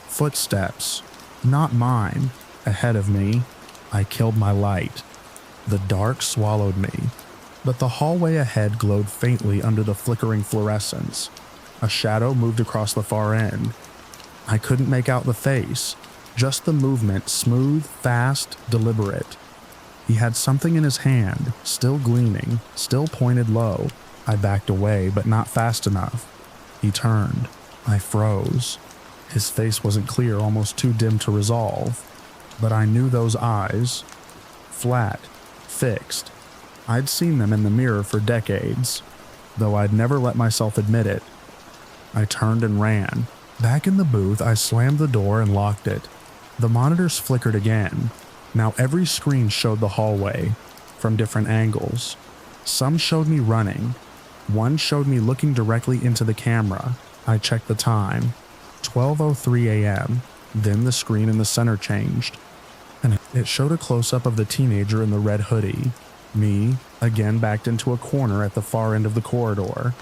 Footsteps. Not mine. Ahead of me. I killed my light. The dark swallowed me. But the hallway ahead glowed faintly under the flickering fluorescence. A shadow moved across the far end. I couldn't make out the face. Just the movement, smooth, fast, deliberate. He had something in his hand, still gleaming, still pointed low. I backed away, but not fast enough. He turned. I froze. His face wasn't clear, almost too dim to resolve. But I knew those eyes. Flat. Fixed. I'd seen them in the mirror for decades, though I'd never let myself admit it. I turned and ran. Back in the booth, I slammed the door and locked it. The monitors flickered again. Now every screen showed the hallway, from different angles. Some showed me running. One showed me looking directly into the camera. I checked the time. 12:03 a.m. Then the screen in the center changed, and it showed a close-up of the teenager in the red hoodie. Me, again backed into a corner at the far end of the corridor.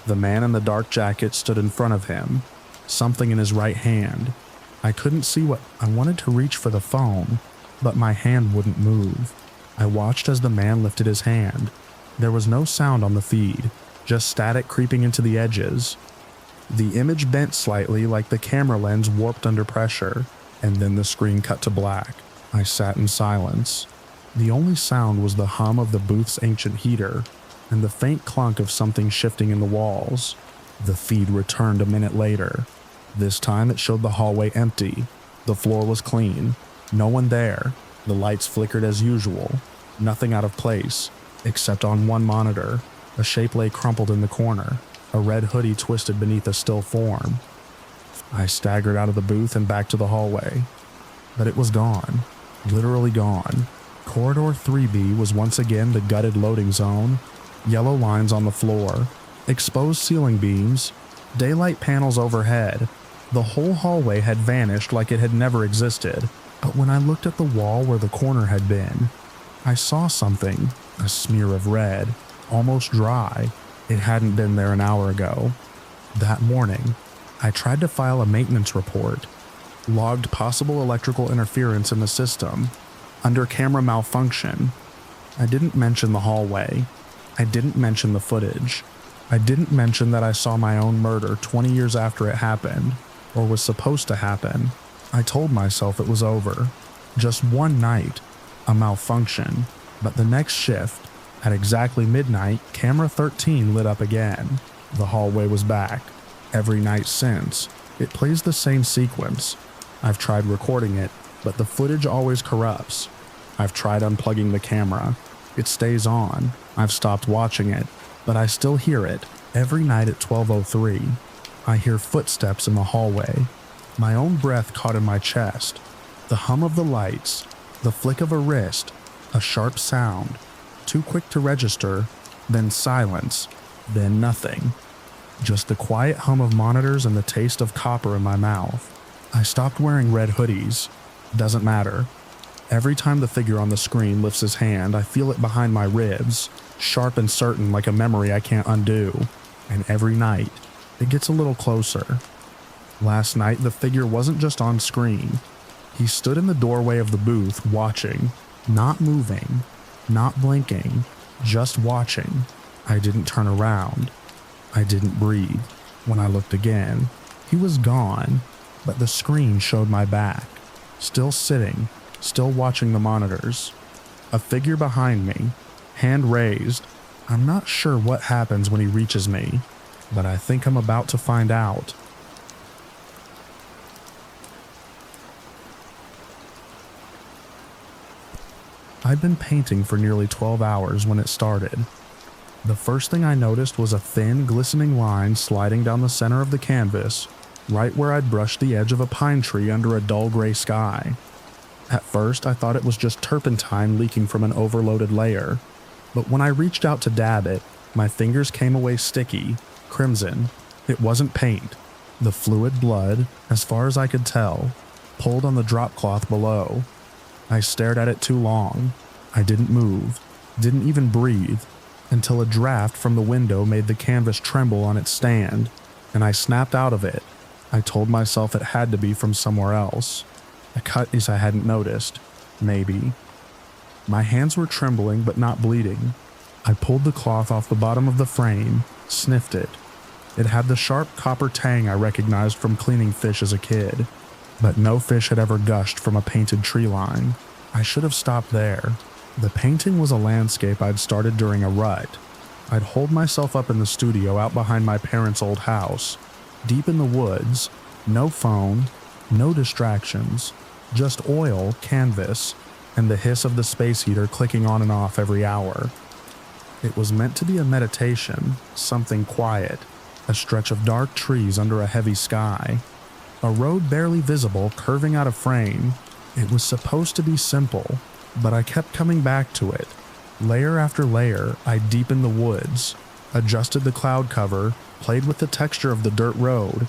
The man in the dark jacket stood in front of him, something in his right hand. I couldn't see what I wanted to reach for the phone, but my hand wouldn't move. I watched as the man lifted his hand. There was no sound on the feed, just static creeping into the edges. The image bent slightly like the camera lens warped under pressure, and then the screen cut to black. I sat in silence. The only sound was the hum of the booth's ancient heater, and the faint clunk of something shifting in the walls. The feed returned a minute later. This time it showed the hallway empty. The floor was clean. No one there. The lights flickered as usual. Nothing out of place, except on one monitor. A shape lay crumpled in the corner, a red hoodie twisted beneath a still form. I staggered out of the booth and back to the hallway. But it was gone. Literally gone. Corridor 3B was once again the gutted loading zone. Yellow lines on the floor. Exposed ceiling beams. Daylight panels overhead. The whole hallway had vanished like it had never existed. But when I looked at the wall where the corner had been, I saw something. A smear of red. Almost dry. It hadn't been there an hour ago. That morning, I tried to file a maintenance report. Logged possible electrical interference in the system. Under camera malfunction. I didn't mention the hallway. I didn't mention the footage. I didn't mention that I saw my own murder 20 years after it happened, or was supposed to happen. I told myself it was over. Just one night, a malfunction. But the next shift, at exactly midnight, camera 13 lit up again. The hallway was back. Every night since, it plays the same sequence. I've tried recording it, but the footage always corrupts. I've tried unplugging the camera. It stays on. I've stopped watching it, but I still hear it. Every night at 12:03, I hear footsteps in the hallway. My own breath caught in my chest. The hum of the lights, the flick of a wrist, a sharp sound, too quick to register, then silence, then nothing. Just the quiet hum of monitors and the taste of copper in my mouth. I stopped wearing red hoodies. Doesn't matter. Every time the figure on the screen lifts his hand, I feel it behind my ribs, sharp and certain like a memory I can't undo. And every night, it gets a little closer. Last night, the figure wasn't just on screen. He stood in the doorway of the booth, watching, not moving, not blinking, just watching. I didn't turn around. I didn't breathe. When I looked again, he was gone, but the screen showed my back. Still sitting, still watching the monitors. A figure behind me, hand raised. I'm not sure what happens when he reaches me, but I think I'm about to find out. I'd been painting for nearly 12 hours when it started. The first thing I noticed was a thin, glistening line sliding down the center of the canvas, right where I'd brushed the edge of a pine tree under a dull gray sky. At first, I thought it was just turpentine leaking from an overloaded layer, but when I reached out to dab it, my fingers came away sticky, crimson. It wasn't paint. The fluid blood, as far as I could tell, pulled on the drop cloth below. I stared at it too long. I didn't move, didn't even breathe, until a draft from the window made the canvas tremble on its stand, and I snapped out of it. I told myself it had to be from somewhere else. A cut I hadn't noticed. Maybe. My hands were trembling but not bleeding. I pulled the cloth off the bottom of the frame, sniffed it. It had the sharp copper tang I recognized from cleaning fish as a kid, but no fish had ever gushed from a painted tree line. I should have stopped there. The painting was a landscape I'd started during a rut. I'd holed myself up in the studio out behind my parents' old house, deep in the woods, no phone, no distractions, just oil, canvas, and the hiss of the space heater clicking on and off every hour. It was meant to be a meditation, something quiet, a stretch of dark trees under a heavy sky. A road barely visible, curving out of frame. It was supposed to be simple, but I kept coming back to it. Layer after layer, I deepened the woods, adjusted the cloud cover, played with the texture of the dirt road.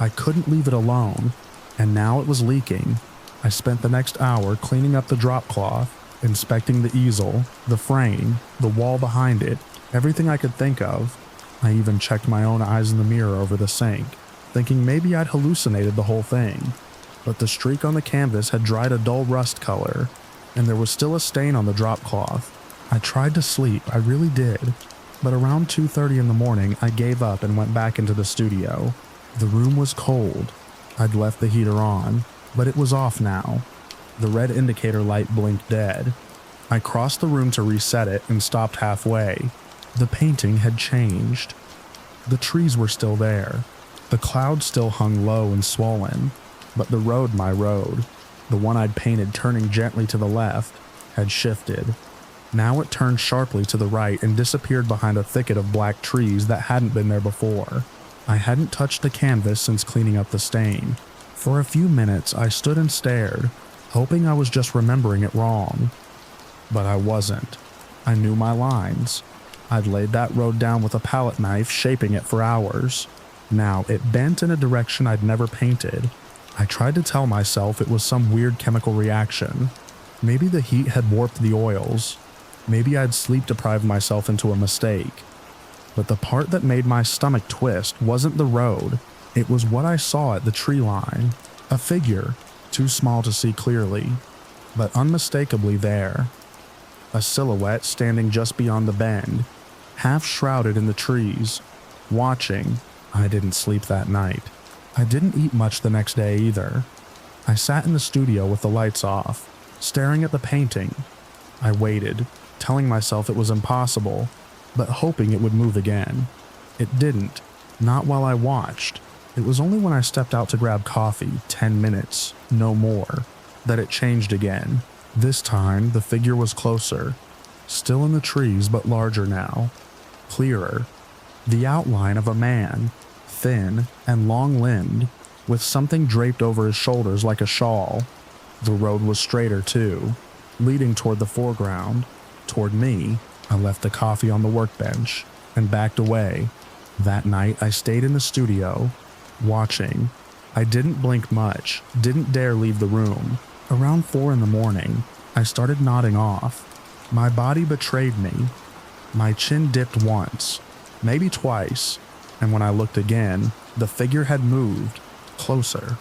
I couldn't leave it alone, and now it was leaking. I spent the next hour cleaning up the drop cloth, inspecting the easel, the frame, the wall behind it, everything I could think of. I even checked my own eyes in the mirror over the sink, thinking maybe I'd hallucinated the whole thing. But the streak on the canvas had dried a dull rust color, and there was still a stain on the drop cloth. I tried to sleep, I really did, but around 2:30 in the morning I gave up and went back into the studio. The room was cold. I'd left the heater on, but it was off now. The red indicator light blinked dead. I crossed the room to reset it and stopped halfway. The painting had changed. The trees were still there. The clouds still hung low and swollen, but the road, my road, the one I'd painted turning gently to the left, had shifted. Now it turned sharply to the right and disappeared behind a thicket of black trees that hadn't been there before. I hadn't touched the canvas since cleaning up the stain. For a few minutes I stood and stared, hoping I was just remembering it wrong. But I wasn't. I knew my lines. I'd laid that road down with a palette knife, shaping it for hours. Now it bent in a direction I'd never painted. I tried to tell myself it was some weird chemical reaction. Maybe the heat had warped the oils. Maybe I'd sleep-deprived myself into a mistake. But the part that made my stomach twist wasn't the road. It was what I saw at the tree line. A figure, too small to see clearly, but unmistakably there. A silhouette standing just beyond the bend, half shrouded in the trees, watching. I didn't sleep that night. I didn't eat much the next day either. I sat in the studio with the lights off, staring at the painting. I waited, telling myself it was impossible, but hoping it would move again. It didn't, not while I watched. It was only when I stepped out to grab coffee, 10 minutes, no more, that it changed again. This time, the figure was closer, still in the trees but larger now, clearer. The outline of a man, thin and long-limbed, with something draped over his shoulders like a shawl. The road was straighter too, leading toward the foreground, toward me. I left the coffee on the workbench and backed away. That night I stayed in the studio, watching. I didn't blink much, didn't dare leave the room. Around 4 in the morning, I started nodding off. My body betrayed me. My chin dipped once, maybe twice, and when I looked again, the figure had moved, closer.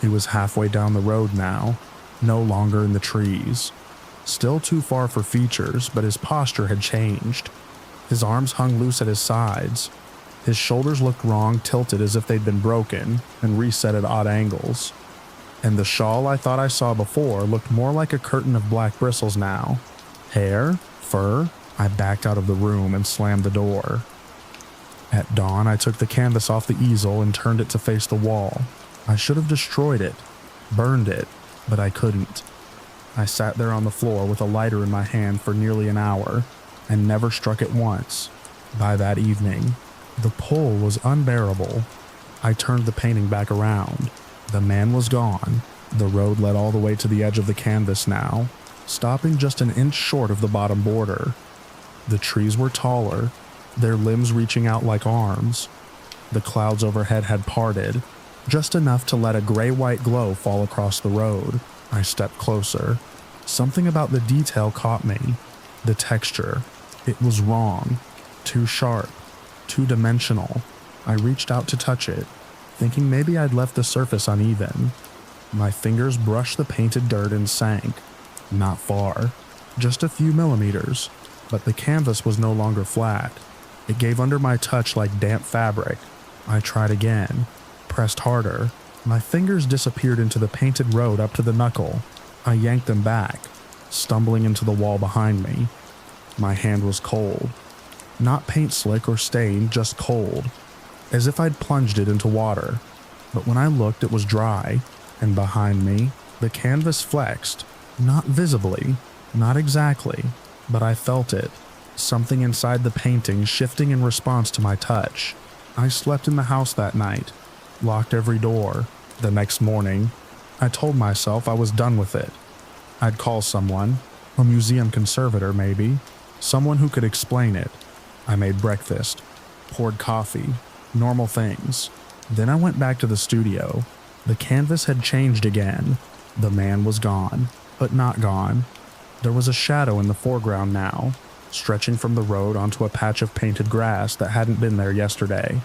He was halfway down the road now, no longer in the trees. Still too far for features, but his posture had changed. His arms hung loose at his sides. His shoulders looked wrong, tilted as if they'd been broken and reset at odd angles. And the shawl I thought I saw before looked more like a curtain of black bristles now. Hair? Fur? I backed out of the room and slammed the door. At dawn, I took the canvas off the easel and turned it to face the wall. I should have destroyed it, burned it, but I couldn't. I sat there on the floor with a lighter in my hand for nearly an hour and never struck it once. By that evening, the pull was unbearable. I turned the painting back around. The man was gone. The road led all the way to the edge of the canvas now, stopping just an inch short of the bottom border. The trees were taller, their limbs reaching out like arms. The clouds overhead had parted, just enough to let a gray-white glow fall across the road. I stepped closer. Something about the detail caught me. The texture. It was wrong. Too sharp. Two-dimensional. I reached out to touch it, thinking maybe I'd left the surface uneven. My fingers brushed the painted dirt and sank. Not far. Just a few millimeters. But the canvas was no longer flat. It gave under my touch like damp fabric. I tried again. Pressed harder. My fingers disappeared into the painted road up to the knuckle. I yanked them back, stumbling into the wall behind me. My hand was cold. Not paint slick or stained, just cold. As if I'd plunged it into water. But when I looked, it was dry, and behind me, the canvas flexed. Not visibly, not exactly, but I felt it. Something inside the painting shifting in response to my touch. I slept in the house that night, locked every door, The next morning, I told myself I was done with it. I'd call someone, a museum conservator maybe, someone who could explain it. I made breakfast, poured coffee, normal things. Then I went back to the studio. The canvas had changed again. The man was gone, but not gone. There was a shadow in the foreground now, stretching from the road onto a patch of painted grass that hadn't been there yesterday.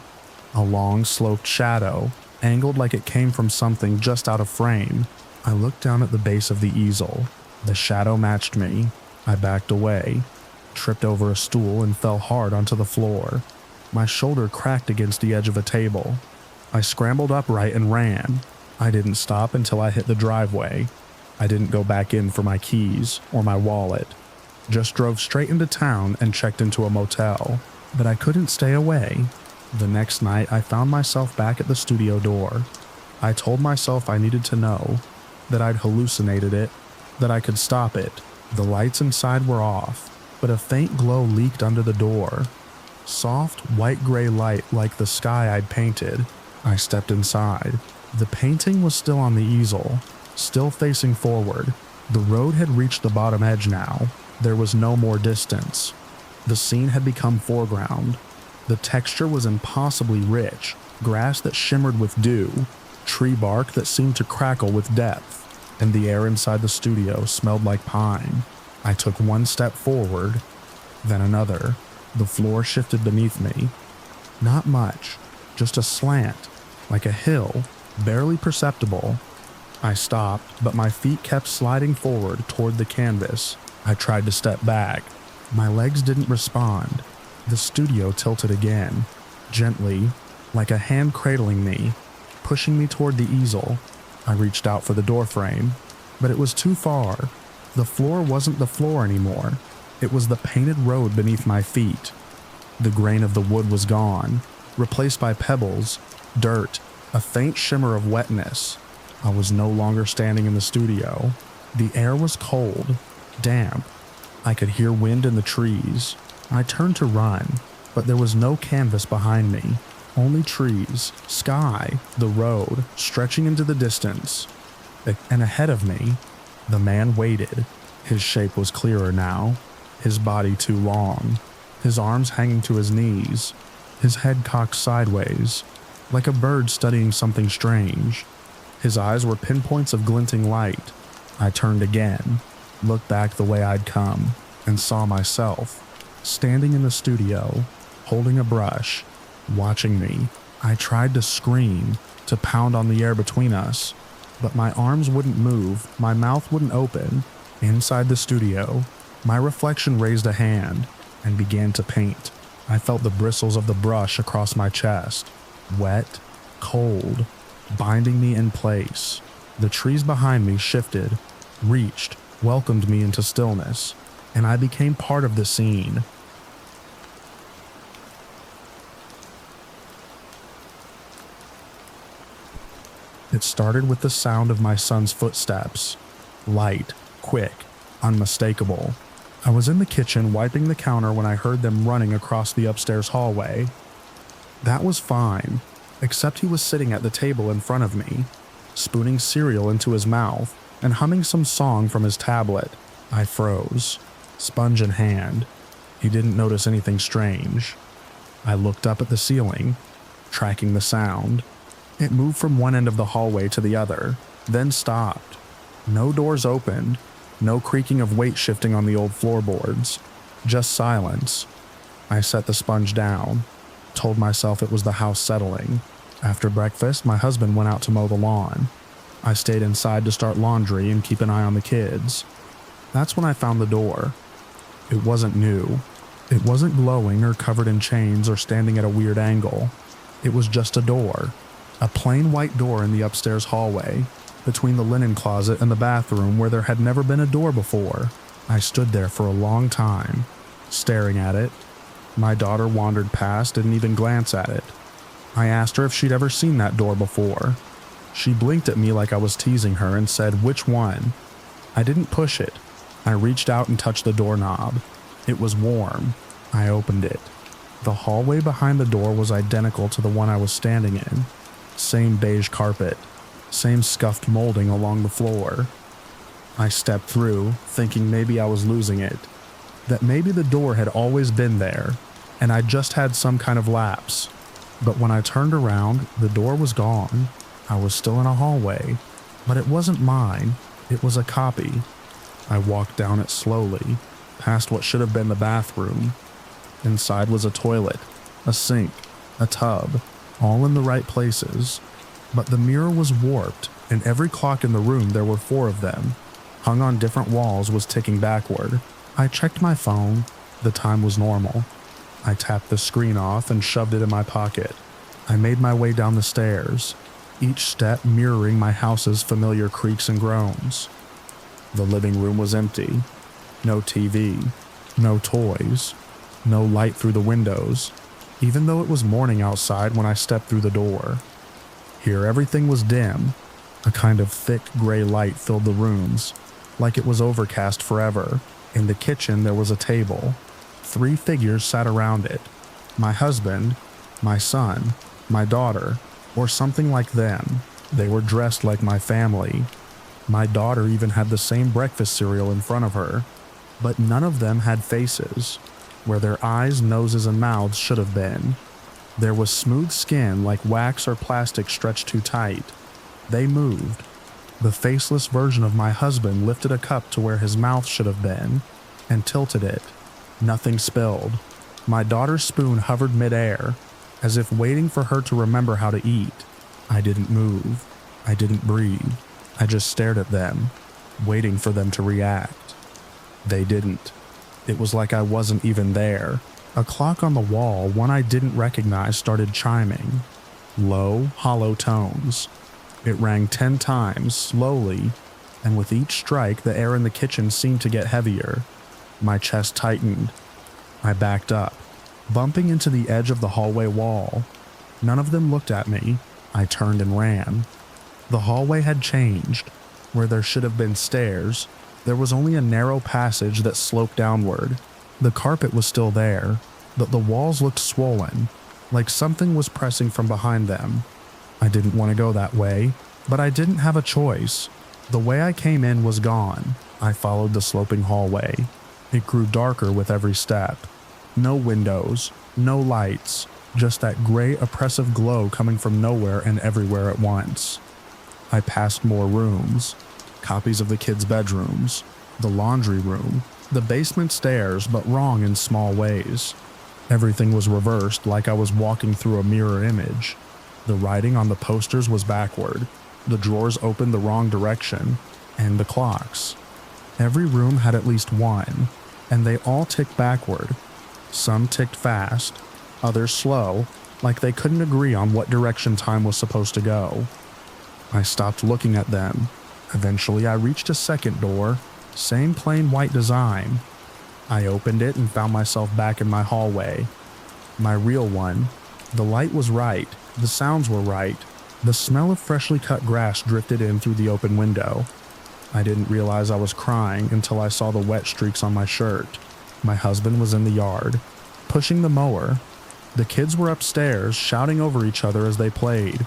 A long, sloped shadow, angled like it came from something just out of frame. I looked down at the base of the easel. The shadow matched me. I backed away, tripped over a stool and fell hard onto the floor. My shoulder cracked against the edge of a table. I scrambled upright and ran. I didn't stop until I hit the driveway. I didn't go back in for my keys or my wallet. Just drove straight into town and checked into a motel. But I couldn't stay away. The next night I found myself back at the studio door. I told myself I needed to know, that I'd hallucinated it, that I could stop it. The lights inside were off, but a faint glow leaked under the door. Soft, white-gray light like the sky I'd painted. I stepped inside. The painting was still on the easel, still facing forward. The road had reached the bottom edge now. There was no more distance. The scene had become foreground. The texture was impossibly rich, grass that shimmered with dew, tree bark that seemed to crackle with depth, and the air inside the studio smelled like pine. I took one step forward, then another. The floor shifted beneath me. Not much, just a slant, like a hill, barely perceptible. I stopped, but my feet kept sliding forward toward the canvas. I tried to step back. My legs didn't respond. The studio tilted again, gently, like a hand cradling me, pushing me toward the easel. I reached out for the doorframe, but it was too far. The floor wasn't the floor anymore. It was the painted road beneath my feet. The grain of the wood was gone, replaced by pebbles, dirt, a faint shimmer of wetness. I was no longer standing in the studio. The air was cold, damp. I could hear wind in the trees. I turned to run, but there was no canvas behind me. Only trees, sky, the road, stretching into the distance. And ahead of me, the man waited. His shape was clearer now, his body too long, his arms hanging to his knees, his head cocked sideways, like a bird studying something strange. His eyes were pinpoints of glinting light. I turned again, looked back the way I'd come, and saw myself, standing in the studio, holding a brush, watching me. I tried to scream, to pound on the air between us, but my arms wouldn't move, my mouth wouldn't open. Inside the studio, my reflection raised a hand and began to paint. I felt the bristles of the brush across my chest, wet, cold, binding me in place. The trees behind me shifted, reached, welcomed me into stillness, and I became part of the scene. It started with the sound of my son's footsteps. Light, quick, unmistakable. I was in the kitchen wiping the counter when I heard them running across the upstairs hallway. That was fine, except he was sitting at the table in front of me, spooning cereal into his mouth and humming some song from his tablet. I froze, sponge in hand. He didn't notice anything strange. I looked up at the ceiling, tracking the sound. It moved from one end of the hallway to the other, then stopped. No doors opened, no creaking of weight shifting on the old floorboards, just silence. I set the sponge down, told myself it was the house settling. After breakfast, my husband went out to mow the lawn. I stayed inside to start laundry and keep an eye on the kids. That's when I found the door. It wasn't new. It wasn't glowing or covered in chains or standing at a weird angle. It was just a door. A plain white door in the upstairs hallway, between the linen closet and the bathroom where there had never been a door before. I stood there for a long time, staring at it. My daughter wandered past, didn't even glance at it. I asked her if she'd ever seen that door before. She blinked at me like I was teasing her and said, "Which one?" I didn't push it. I reached out and touched the doorknob. It was warm. I opened it. The hallway behind the door was identical to the one I was standing in. Same beige carpet, same scuffed molding along the floor. I stepped through, thinking maybe I was losing it, that maybe the door had always been there, and I just had some kind of lapse. But when I turned around, the door was gone. I was still in a hallway, but it wasn't mine, it was a copy. I walked down it slowly, past what should have been the bathroom. Inside was a toilet, a sink, a tub, all in the right places. But the mirror was warped, and every clock in the room, there were 4 of them, hung on different walls, was ticking backward. I checked my phone. The time was normal. I tapped the screen off and shoved it in my pocket. I made my way down the stairs, each step mirroring my house's familiar creaks and groans. The living room was empty. No TV, no toys, no light through the windows, even though it was morning outside when I stepped through the door. Here everything was dim. A kind of thick gray light filled the rooms, like it was overcast forever. In the kitchen there was a table. 3 figures sat around it. My husband, my son, my daughter, or something like them. They were dressed like my family. My daughter even had the same breakfast cereal in front of her, but none of them had faces, where their eyes, noses, and mouths should have been. There was smooth skin like wax or plastic stretched too tight. They moved. The faceless version of my husband lifted a cup to where his mouth should have been, and tilted it. Nothing spilled. My daughter's spoon hovered midair, as if waiting for her to remember how to eat. I didn't move. I didn't breathe. I just stared at them, waiting for them to react. They didn't. It was like I wasn't even there. A clock on the wall, one I didn't recognize, started chiming. Low, hollow tones. It rang 10 times, slowly, and with each strike, the air in the kitchen seemed to get heavier. My chest tightened. I backed up, bumping into the edge of the hallway wall. None of them looked at me. I turned and ran. The hallway had changed. Where there should have been stairs, there was only a narrow passage that sloped downward. The carpet was still there, but the walls looked swollen, like something was pressing from behind them. I didn't want to go that way, but I didn't have a choice. The way I came in was gone. I followed the sloping hallway. It grew darker with every step. No windows, no lights, just that gray, oppressive glow coming from nowhere and everywhere at once. I passed more rooms, copies of the kids' bedrooms, the laundry room, the basement stairs, but wrong in small ways. Everything was reversed, like I was walking through a mirror image. The writing on the posters was backward, the drawers opened the wrong direction, and the clocks. Every room had at least one, and they all ticked backward. Some ticked fast, others slow, like they couldn't agree on what direction time was supposed to go. I stopped looking at them. Eventually I reached a second door, same plain white design. I opened it and found myself back in my hallway. My real one. The light was right, the sounds were right, the smell of freshly cut grass drifted in through the open window. I didn't realize I was crying until I saw the wet streaks on my shirt. My husband was in the yard, pushing the mower. The kids were upstairs, shouting over each other as they played.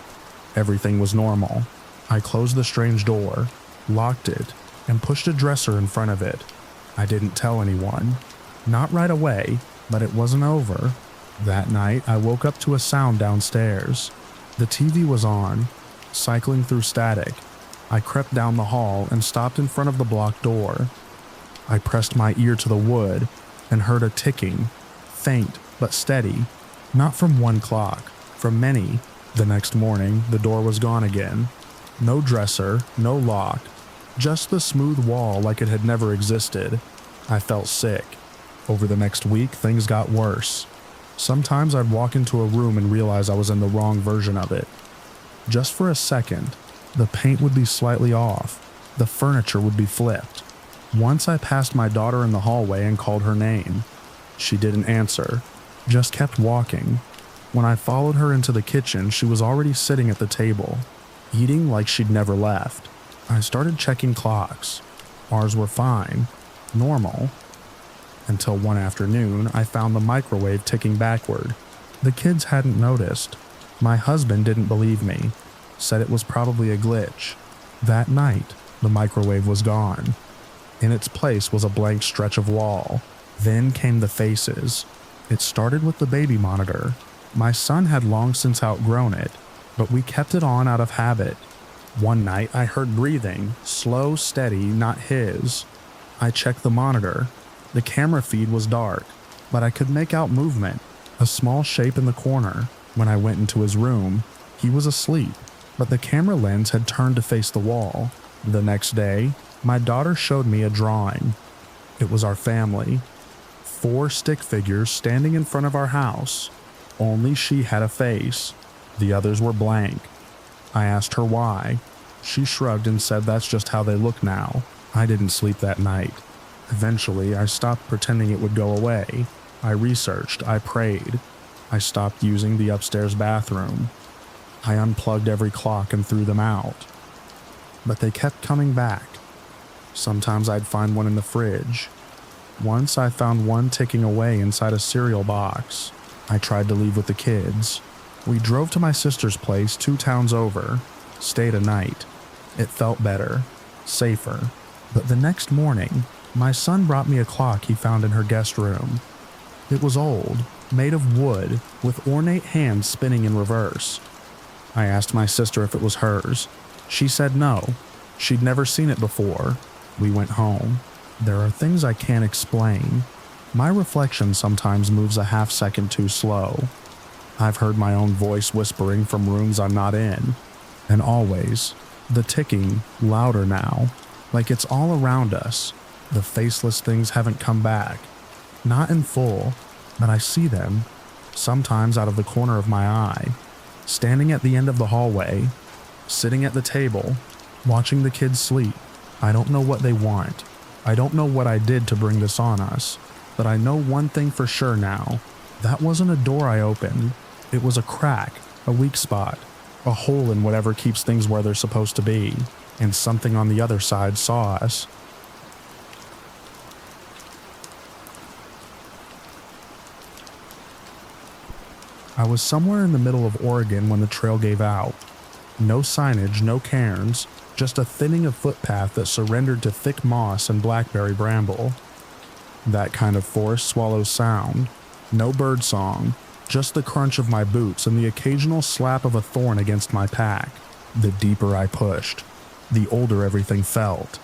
Everything was normal. I closed the strange door, locked it, and pushed a dresser in front of it. I didn't tell anyone. Not right away, but it wasn't over. That night, I woke up to a sound downstairs. The TV was on, cycling through static. I crept down the hall and stopped in front of the blocked door. I pressed my ear to the wood and heard a ticking, faint but steady, not from one clock, from many. The next morning, the door was gone again. No dresser, no lock, just the smooth wall like it had never existed. I felt sick. Over the next week, things got worse. Sometimes I'd walk into a room and realize I was in the wrong version of it. Just for a second, the paint would be slightly off. The furniture would be flipped. Once I passed my daughter in the hallway and called her name. She didn't answer, just kept walking. When I followed her into the kitchen, she was already sitting at the table, eating like she'd never left. I started checking clocks. Ours were fine, normal. Until one afternoon, I found the microwave ticking backward. The kids hadn't noticed. My husband didn't believe me. said it was probably a glitch. That night, the microwave was gone. In its place was a blank stretch of wall. Then came the faces. It started with the baby monitor. My son had long since outgrown it, but we kept it on out of habit. One night I heard breathing, slow, steady, not his. I checked the monitor. The camera feed was dark, but I could make out movement, a small shape in the corner. When I went into his room, he was asleep, but the camera lens had turned to face the wall. The next day, my daughter showed me a drawing. It was our family. 4 stick figures standing in front of our house. Only she had a face. The others were blank. I asked her why. She shrugged and said that's just how they look now. I didn't sleep that night. Eventually, I stopped pretending it would go away. I researched, I prayed. I stopped using the upstairs bathroom. I unplugged every clock and threw them out. But they kept coming back. Sometimes I'd find one in the fridge. Once I found one ticking away inside a cereal box. I tried to leave with the kids. We drove to my sister's place 2 towns over, stayed a night. It felt better, safer. But the next morning, my son brought me a clock he found in her guest room. It was old, made of wood, with ornate hands spinning in reverse. I asked my sister if it was hers. She said no. She'd never seen it before. We went home. There are things I can't explain. My reflection sometimes moves a half-second too slow. I've heard my own voice whispering from rooms I'm not in. And always, the ticking, louder now, like it's all around us. The faceless things haven't come back. Not in full, but I see them, sometimes out of the corner of my eye, standing at the end of the hallway, sitting at the table, watching the kids sleep. I don't know what they want. I don't know what I did to bring this on us, but I know one thing for sure now. That wasn't a door I opened. It was a crack, a weak spot, a hole in whatever keeps things where they're supposed to be, and something on the other side saw us. I was somewhere in the middle of Oregon when the trail gave out. No signage, no cairns, just a thinning of footpath that surrendered to thick moss and blackberry bramble. That kind of forest swallows sound. No bird song, just the crunch of my boots and the occasional slap of a thorn against my pack. The deeper I pushed, the older everything felt.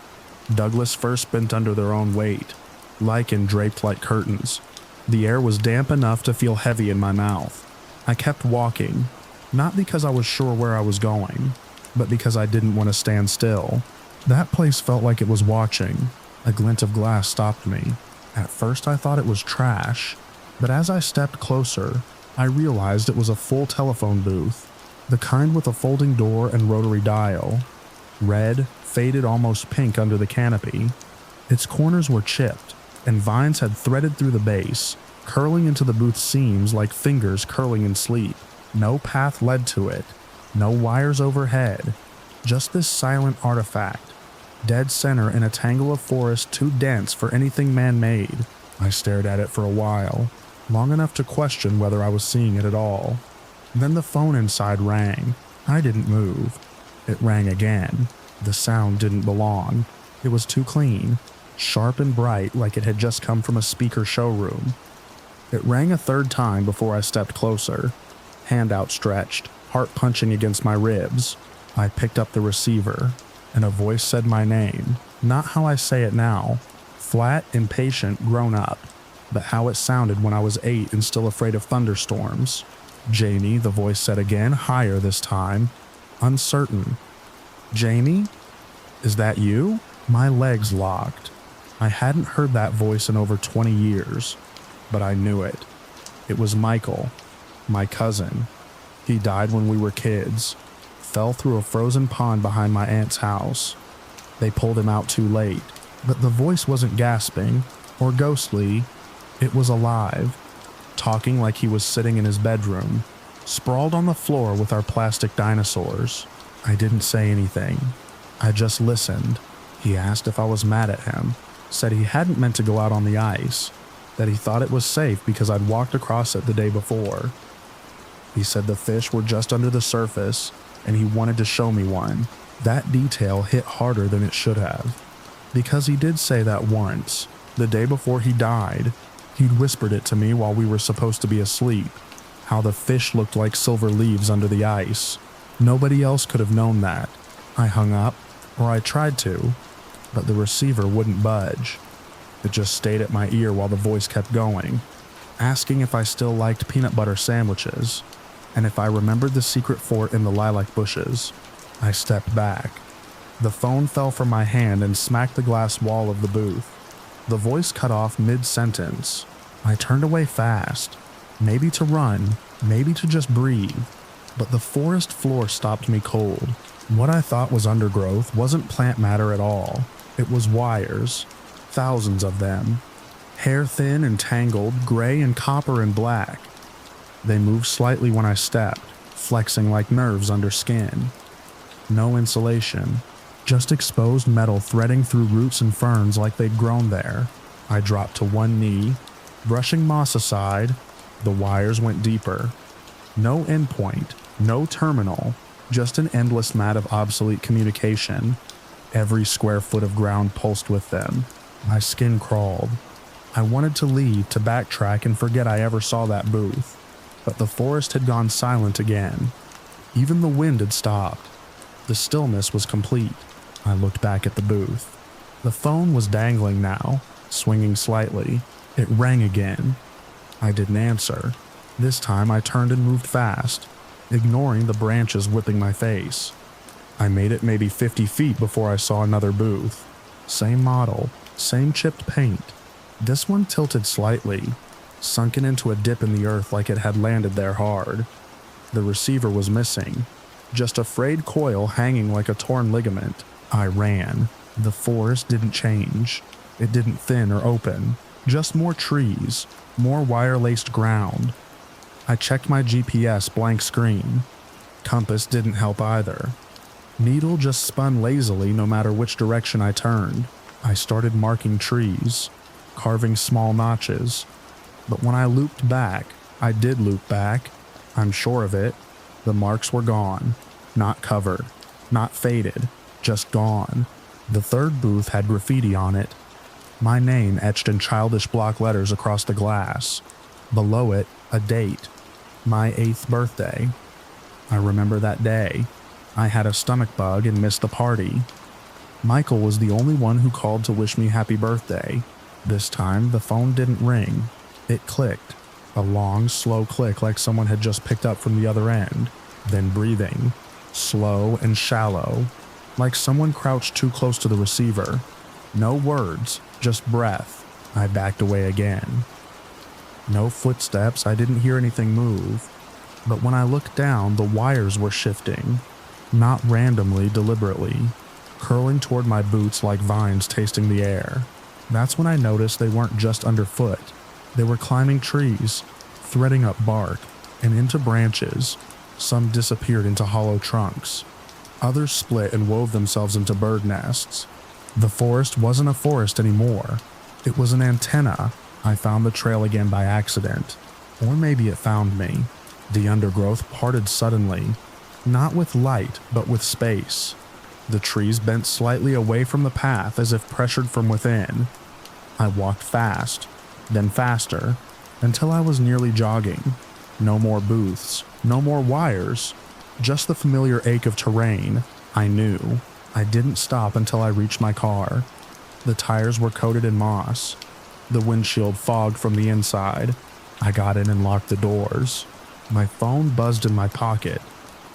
Douglas firs bent under their own weight, lichen draped like curtains. The air was damp enough to feel heavy in my mouth. I kept walking, not because I was sure where I was going, but because I didn't want to stand still. That place felt like it was watching. A glint of glass stopped me. At first I thought it was trash, but as I stepped closer, I realized it was a full telephone booth, the kind with a folding door and rotary dial. Red, faded almost pink under the canopy. Its corners were chipped, and vines had threaded through the base, curling into the booth's seams like fingers curling in sleep. No path led to it, no wires overhead, just this silent artifact, dead center in a tangle of forest too dense for anything man-made. I stared at it for a while, long enough to question whether I was seeing it at all. Then the phone inside rang. I didn't move. It rang again. The sound didn't belong. It was too clean, sharp and bright like it had just come from a speaker showroom. It rang a third time before I stepped closer, hand outstretched, heart punching against my ribs. I picked up the receiver, and a voice said my name, not how I say it now, flat, impatient, grown up, but how it sounded when I was 8 and still afraid of thunderstorms. Jamie, the voice said again, higher this time, uncertain. Jamie? Is that you? My legs locked. I hadn't heard that voice in over 20 years, but I knew it. It was Michael, my cousin. He died when we were kids, fell through a frozen pond behind my aunt's house. They pulled him out too late, but the voice wasn't gasping or ghostly. It was alive, talking like he was sitting in his bedroom, sprawled on the floor with our plastic dinosaurs. I didn't say anything. I just listened. He asked if I was mad at him, said he hadn't meant to go out on the ice, that he thought it was safe because I'd walked across it the day before. He said the fish were just under the surface, and he wanted to show me one. That detail hit harder than it should have. Because he did say that once, the day before he died. He'd whispered it to me while we were supposed to be asleep, how the fish looked like silver leaves under the ice. Nobody else could have known that. I hung up, or I tried to, but the receiver wouldn't budge. It just stayed at my ear while the voice kept going, asking if I still liked peanut butter sandwiches, and if I remembered the secret fort in the lilac bushes. I stepped back. The phone fell from my hand and smacked the glass wall of the booth. The voice cut off mid-sentence. I turned away fast, maybe to run, maybe to just breathe, but the forest floor stopped me cold. What I thought was undergrowth wasn't plant matter at all. It was wires, thousands of them, hair-thin and tangled, gray and copper and black. They moved slightly when I stepped, flexing like nerves under skin. No insulation, just exposed metal threading through roots and ferns like they'd grown there. I dropped to one knee, brushing moss aside. The wires went deeper. No endpoint, no terminal, just an endless mat of obsolete communication. Every square foot of ground pulsed with them. My skin crawled. I wanted to leave, to backtrack and forget I ever saw that booth, but the forest had gone silent again. Even the wind had stopped. The stillness was complete. I looked back at the booth. The phone was dangling now, swinging slightly. It rang again. I didn't answer. This time I turned and moved fast, ignoring the branches whipping my face. I made it maybe 50 feet before I saw another booth. Same model, same chipped paint. This one tilted slightly, sunken into a dip in the earth like it had landed there hard. The receiver was missing, just a frayed coil hanging like a torn ligament. I ran. The forest didn't change. It didn't thin or open. Just more trees, more wire-laced ground. I checked my GPS blank screen. Compass didn't help either. Needle just spun lazily no matter which direction I turned. I started marking trees, carving small notches. But when I looped back, I did loop back, I'm sure of it, the marks were gone. Not covered, not faded, just gone. The third booth had graffiti on it. My name etched in childish block letters across the glass. Below it, a date. My 8th birthday. I remember that day. I had a stomach bug and missed the party. Michael was the only one who called to wish me happy birthday. This time, the phone didn't ring. It clicked. A long, slow click like someone had just picked up from the other end. Then breathing. Slow and shallow. Like someone crouched too close to the receiver. No words, just breath. I backed away again. No footsteps, I didn't hear anything move. But when I looked down, the wires were shifting. Not randomly, deliberately. Curling toward my boots like vines tasting the air. That's when I noticed they weren't just underfoot. They were climbing trees, threading up bark, and into branches. Some disappeared into hollow trunks. Others split and wove themselves into bird nests. The forest wasn't a forest anymore. It was an antenna. I found the trail again by accident. Or maybe it found me. The undergrowth parted suddenly. Not with light, but with space. The trees bent slightly away from the path as if pressured from within. I walked fast, then faster, until I was nearly jogging. No more booths, no more wires, just the familiar ache of terrain. I knew. I didn't stop until I reached my car. The tires were coated in moss. The windshield fogged from the inside. I got in and locked the doors. My phone buzzed in my pocket.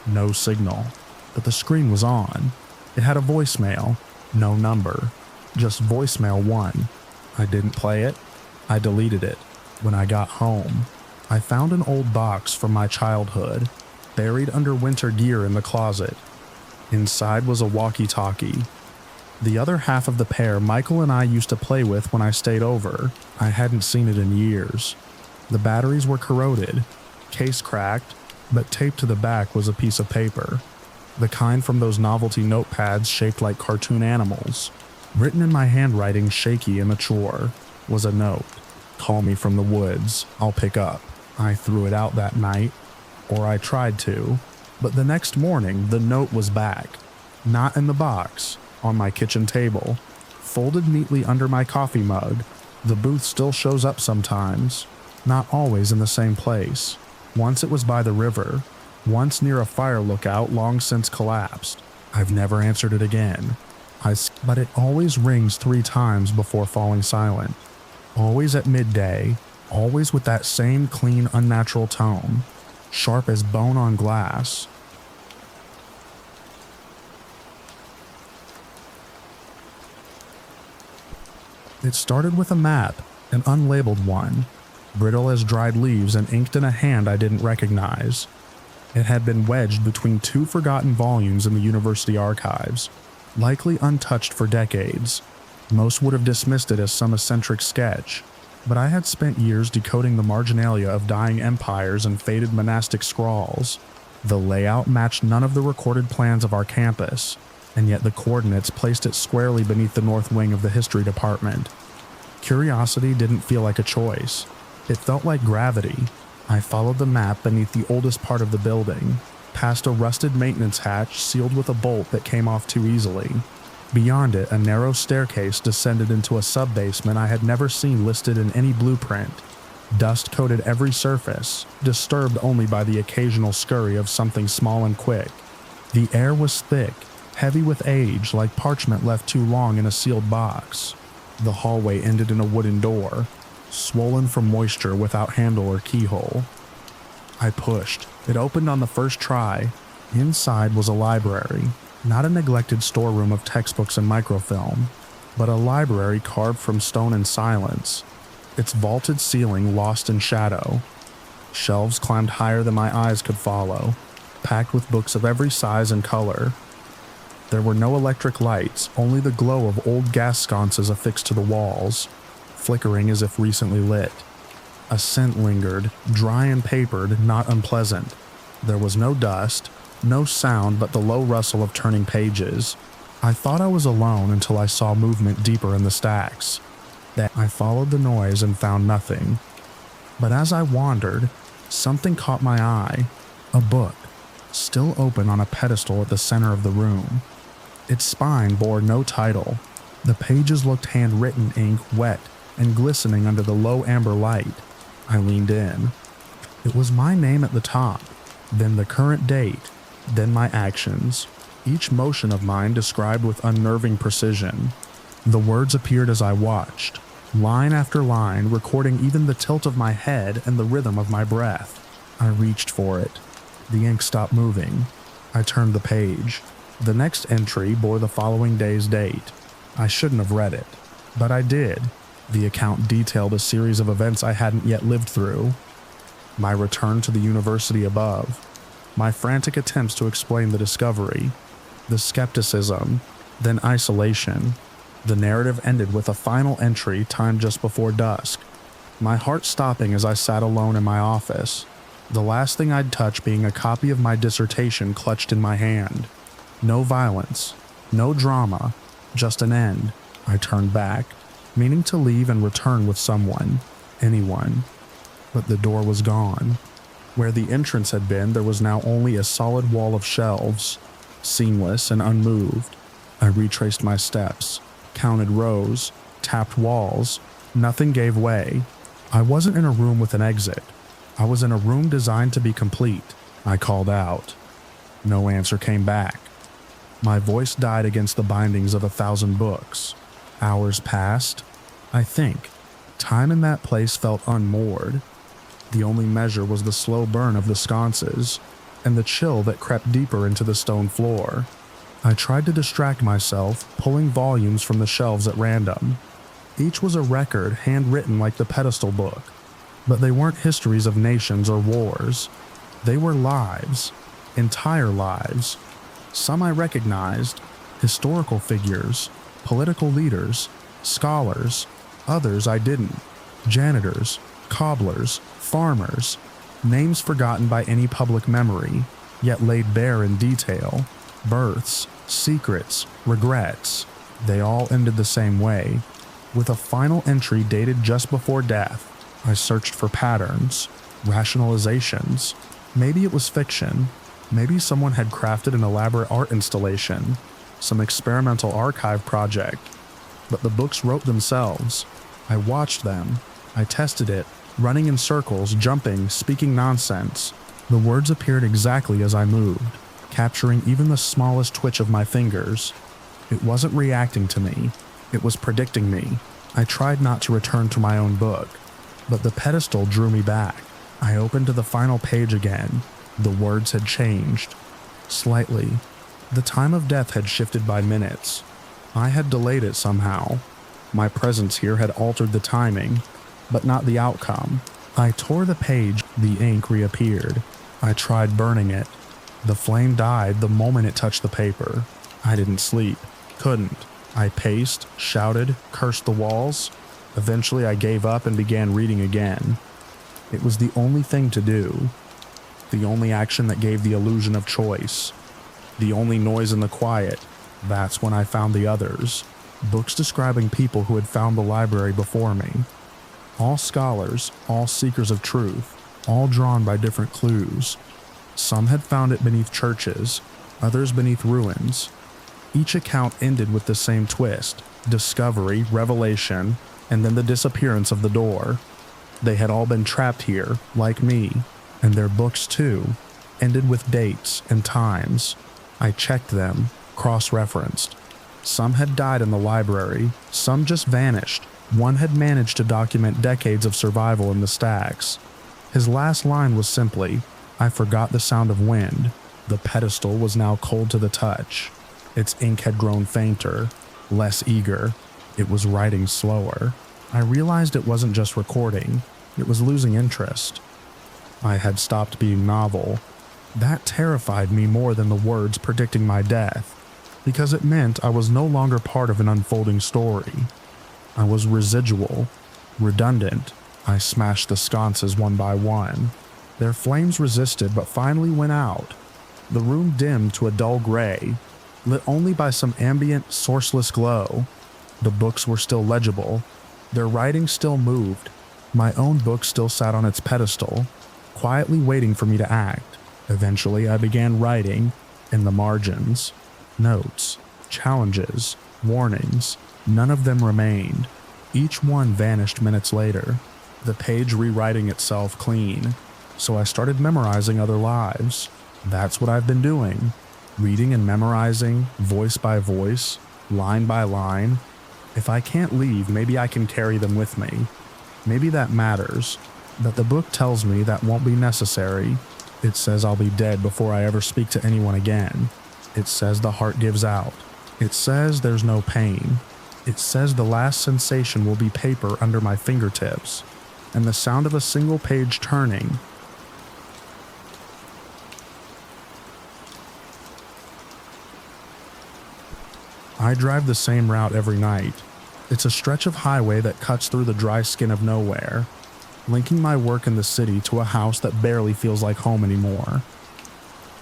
No signal, but the screen was on. It had a voicemail. No number, just voicemail 1. I didn't play it. I deleted it. When I got home, I found an old box from my childhood, buried under winter gear in the closet. Inside was a walkie-talkie. The other half of the pair Michael and I used to play with when I stayed over. I hadn't seen it in years. The batteries were corroded, case cracked, but taped to the back was a piece of paper. The kind from those novelty notepads shaped like cartoon animals. Written in my handwriting, shaky and mature, was a note. Call me from the woods. I'll pick up. I threw it out that night. Or I tried to. But the next morning, the note was back. Not in the box, on my kitchen table, folded neatly under my coffee mug. The booth still shows up sometimes, not always in the same place. Once it was by the river, once near a fire lookout long since collapsed. I've never answered it again. But it always rings 3 times before falling silent. Always at midday, always with that same clean, unnatural tone, sharp as bone on glass. It started with a map, an unlabeled one, brittle as dried leaves and inked in a hand I didn't recognize. It had been wedged between 2 forgotten volumes in the university archives, likely untouched for decades. Most would have dismissed it as some eccentric sketch, but I had spent years decoding the marginalia of dying empires and faded monastic scrawls. The layout matched none of the recorded plans of our campus, and yet the coordinates placed it squarely beneath the north wing of the history department. Curiosity didn't feel like a choice. It felt like gravity. I followed the map beneath the oldest part of the building, past a rusted maintenance hatch sealed with a bolt that came off too easily. Beyond it, a narrow staircase descended into a sub-basement I had never seen listed in any blueprint. Dust coated every surface, disturbed only by the occasional scurry of something small and quick. The air was thick, heavy with age, like parchment left too long in a sealed box. The hallway ended in a wooden door, swollen from moisture without handle or keyhole. I pushed. It opened on the first try. Inside was a library, not a neglected storeroom of textbooks and microfilm, but a library carved from stone and silence, its vaulted ceiling lost in shadow. Shelves climbed higher than my eyes could follow, packed with books of every size and color. There were no electric lights, only the glow of old gas sconces affixed to the walls, flickering as if recently lit. A scent lingered, dry and papered, not unpleasant. There was no dust, no sound but the low rustle of turning pages. I thought I was alone until I saw movement deeper in the stacks. I followed the noise and found nothing. But as I wandered, something caught my eye. A book, still open on a pedestal at the center of the room. Its spine bore no title. The pages looked handwritten ink, wet and glistening under the low amber light. I leaned in. It was my name at the top, then the current date, then my actions, each motion of mine described with unnerving precision. The words appeared as I watched, line after line, recording even the tilt of my head and the rhythm of my breath. I reached for it. The ink stopped moving. I turned the page. The next entry bore the following day's date. I shouldn't have read it, but I did. The account detailed a series of events I hadn't yet lived through. My return to the university above, my frantic attempts to explain the discovery, the skepticism, then isolation. The narrative ended with a final entry timed just before dusk, my heart stopping as I sat alone in my office, the last thing I'd touch being a copy of my dissertation clutched in my hand. No violence, no drama, just an end. I turned back, meaning to leave and return with someone, anyone. But the door was gone. Where the entrance had been, there was now only a solid wall of shelves, seamless and unmoved. I retraced my steps, counted rows, tapped walls. Nothing gave way. I wasn't in a room with an exit. I was in a room designed to be complete. I called out. No answer came back. My voice died against the bindings of 1,000 books. Hours passed. I think. Time in that place felt unmoored. The only measure was the slow burn of the sconces, and the chill that crept deeper into the stone floor. I tried to distract myself, pulling volumes from the shelves at random. Each was a record, handwritten like the pedestal book, but they weren't histories of nations or wars. They were lives, entire lives. Some I recognized, historical figures, political leaders, scholars. Others I didn't. Janitors, cobblers, farmers, names forgotten by any public memory, yet laid bare in detail. Births, secrets, regrets. They all ended the same way, with a final entry dated just before death. I searched for patterns, rationalizations. Maybe it was fiction. Maybe someone had crafted an elaborate art installation, some experimental archive project. But the books wrote themselves. I watched them. I tested it, running in circles, jumping, speaking nonsense. The words appeared exactly as I moved, capturing even the smallest twitch of my fingers. It wasn't reacting to me. It was predicting me. I tried not to return to my own book, but the pedestal drew me back. I opened to the final page again. The words had changed. Slightly. The time of death had shifted by minutes. I had delayed it somehow. My presence here had altered the timing, but not the outcome. I tore the page. The ink reappeared. I tried burning it. The flame died the moment it touched the paper. I didn't sleep. Couldn't. I paced, shouted, cursed the walls. Eventually I gave up and began reading again. It was the only thing to do. The only action that gave the illusion of choice. The only noise in the quiet. That's when I found the others. Books describing people who had found the library before me. All scholars, all seekers of truth, all drawn by different clues. Some had found it beneath churches, others beneath ruins. Each account ended with the same twist: discovery, revelation, and then the disappearance of the door. They had all been trapped here, like me, and their books too, ended with dates and times. I checked them, cross-referenced. Some had died in the library, some just vanished. One had managed to document decades of survival in the stacks. His last line was simply, "I forgot the sound of wind." The pedestal was now cold to the touch. Its ink had grown fainter, less eager. It was writing slower. I realized it wasn't just recording, it was losing interest. I had stopped being novel. That terrified me more than the words predicting my death, because it meant I was no longer part of an unfolding story. I was residual, redundant. I smashed the sconces one by one. Their flames resisted but finally went out. The room dimmed to a dull gray, lit only by some ambient, sourceless glow. The books were still legible. Their writing still moved. My own book still sat on its pedestal, quietly waiting for me to act. Eventually, I began writing, in the margins. Notes, challenges, warnings. None of them remained. Each one vanished minutes later, the page rewriting itself clean. So I started memorizing other lives. That's what I've been doing. Reading and memorizing, voice by voice, line by line. If I can't leave, maybe I can carry them with me. Maybe that matters. That the book tells me that won't be necessary. It says I'll be dead before I ever speak to anyone again. It says the heart gives out. It says there's no pain. It says the last sensation will be paper under my fingertips, and the sound of a single page turning. I drive the same route every night. It's a stretch of highway that cuts through the dry skin of nowhere, linking my work in the city to a house that barely feels like home anymore.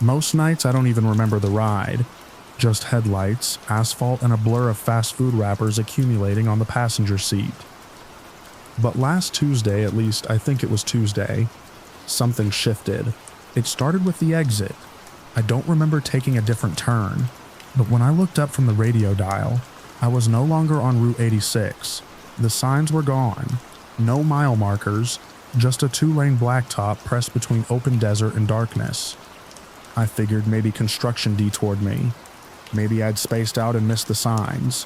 Most nights I don't even remember the ride, just headlights, asphalt, and a blur of fast food wrappers accumulating on the passenger seat. But last Tuesday, at least I think it was Tuesday, something shifted. It started with the exit. I don't remember taking a different turn, but when I looked up from the radio dial, I was no longer on Route 86. The signs were gone. No mile markers, just a 2-lane blacktop pressed between open desert and darkness. I figured maybe construction detoured me. Maybe I'd spaced out and missed the signs.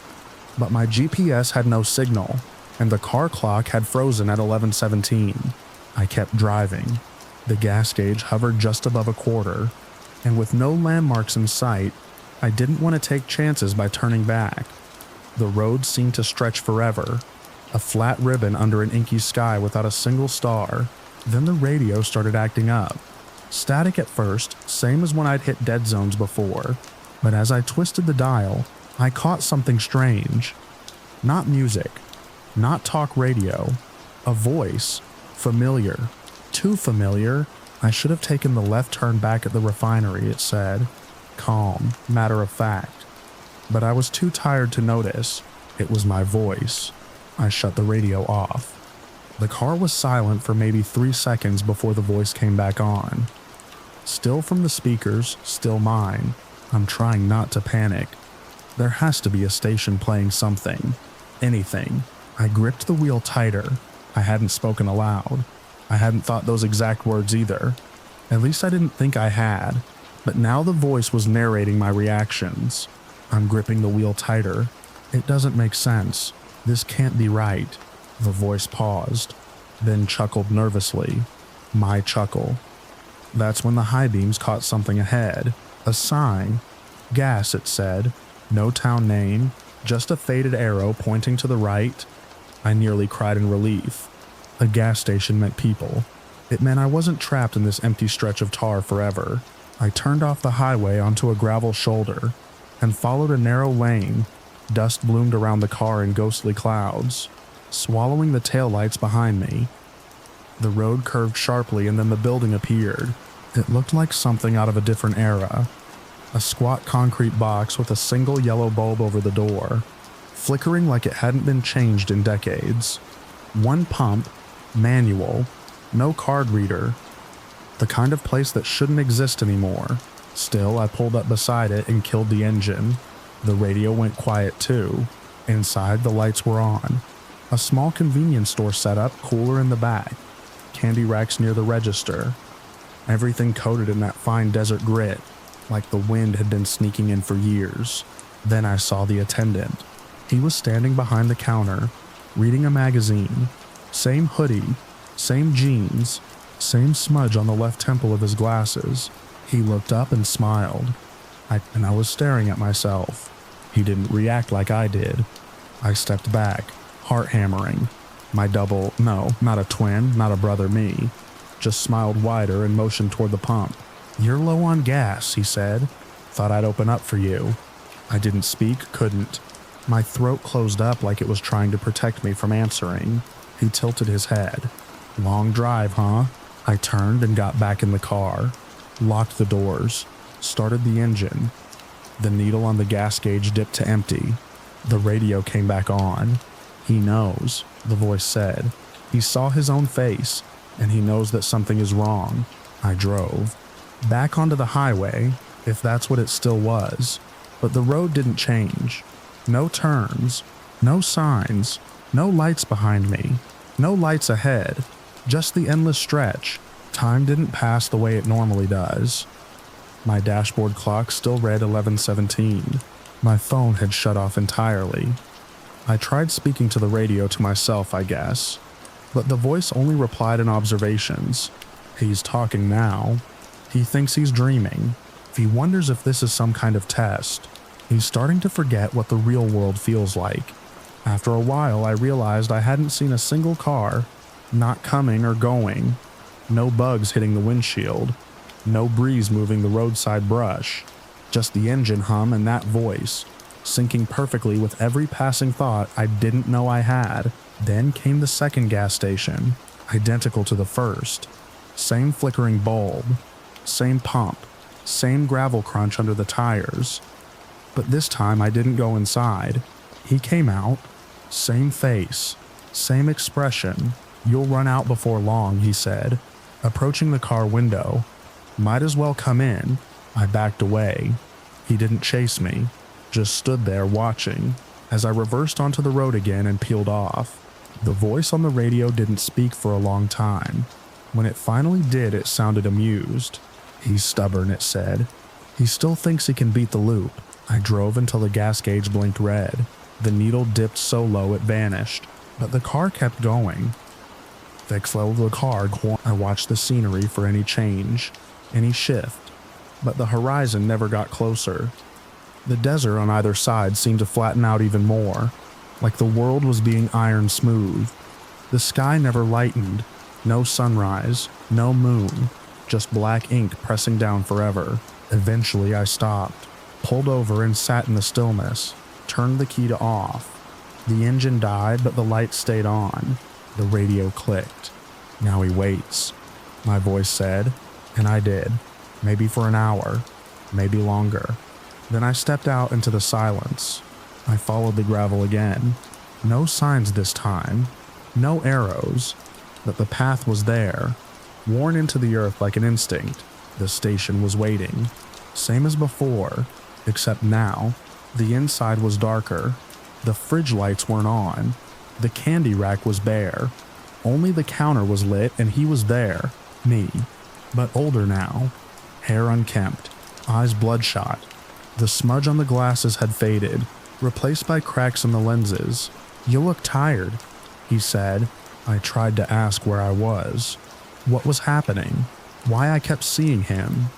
But my GPS had no signal, and the car clock had frozen at 11:17. I kept driving. The gas gauge hovered just above a quarter, and with no landmarks in sight, I didn't want to take chances by turning back. The road seemed to stretch forever, a flat ribbon under an inky sky without a single star. Then the radio started acting up. Static at first, same as when I'd hit dead zones before, but as I twisted the dial, I caught something strange. Not music, not talk radio, a voice, familiar, too familiar. I should have taken the left turn back at the refinery, it said, calm, matter of fact. But I was too tired to notice. It was my voice. I shut the radio off. The car was silent for maybe 3 seconds before the voice came back on. Still from the speakers, still mine. I'm trying not to panic. There has to be a station playing something. Anything. I gripped the wheel tighter. I hadn't spoken aloud. I hadn't thought those exact words either. At least I didn't think I had. But now the voice was narrating my reactions. I'm gripping the wheel tighter. It doesn't make sense. This can't be right. The voice paused, then chuckled nervously. My chuckle. That's when the high beams caught something ahead. A sign. Gas, it said. No town name. Just a faded arrow pointing to the right. I nearly cried in relief. A gas station meant people. It meant I wasn't trapped in this empty stretch of tar forever. I turned off the highway onto a gravel shoulder and followed a narrow lane. Dust bloomed around the car in ghostly clouds, swallowing the taillights behind me. The road curved sharply and then the building appeared. It looked like something out of a different era. A squat concrete box with a single yellow bulb over the door, flickering like it hadn't been changed in decades. One pump, manual, no card reader. The kind of place that shouldn't exist anymore. Still, I pulled up beside it and killed the engine. The radio went quiet too. Inside, the lights were on. A small convenience store set up, cooler in the back. Candy racks near the register. Everything coated in that fine desert grit, like the wind had been sneaking in for years. Then I saw the attendant. He was standing behind the counter, reading a magazine. Same hoodie, same jeans, same smudge on the left temple of his glasses. He looked up and smiled. I was staring at myself. He didn't react like I did. I stepped back, heart hammering. My double, no, not a twin, not a brother me, just smiled wider and motioned toward the pump. "You're low on gas," he said. "Thought I'd open up for you." I didn't speak, couldn't. My throat closed up like it was trying to protect me from answering. He tilted his head. "Long drive, huh?" I turned and got back in the car, locked the doors, started the engine. The needle on the gas gauge dipped to empty. The radio came back on. "He knows," the voice said. "He saw his own face, and he knows that something is wrong." I drove. Back onto the highway, if that's what it still was. But the road didn't change. No turns, no signs, no lights behind me, no lights ahead, just the endless stretch. Time didn't pass the way it normally does. My dashboard clock still read 11:17. My phone had shut off entirely. I tried speaking to the radio to myself, I guess, but the voice only replied in observations. He's talking now. He thinks he's dreaming. He wonders if this is some kind of test. He's starting to forget what the real world feels like. After a while, I realized I hadn't seen a single car, not coming or going. No bugs hitting the windshield. No breeze moving the roadside brush. Just the engine hum and that voice, syncing perfectly with every passing thought I didn't know I had. Then came the second gas station, identical to the first. Same flickering bulb, same pump, same gravel crunch under the tires. But this time I didn't go inside. He came out, same face, same expression. "You'll run out before long," he said, approaching the car window. "Might as well come in." I backed away. He didn't chase me, just stood there watching as I reversed onto the road again and peeled off. The voice on the radio didn't speak for a long time. When it finally did, it sounded amused. "He's stubborn," it said. "He still thinks he can beat the loop." I drove until the gas gauge blinked red. The needle dipped so low it vanished, but the car kept going. Thick flow of the car, I watched the scenery for any change, any shift, but the horizon never got closer. The desert on either side seemed to flatten out even more, like the world was being iron smooth. The sky never lightened, no sunrise, no moon, just black ink pressing down forever. Eventually I stopped, pulled over and sat in the stillness, turned the key to off. The engine died, but the lights stayed on. The radio clicked. "Now he waits," my voice said, and I did. Maybe for an hour, maybe longer. Then I stepped out into the silence. I followed the gravel again. No signs this time, no arrows, but the path was there, worn into the earth like an instinct. The station was waiting, same as before, except now, the inside was darker. The fridge lights weren't on. The candy rack was bare. Only the counter was lit and he was there, me, but older now. Hair unkempt, eyes bloodshot. The smudge on the glasses had faded, replaced by cracks in the lenses. "You look tired," he said. I tried to ask where I was, what was happening, why I kept seeing him.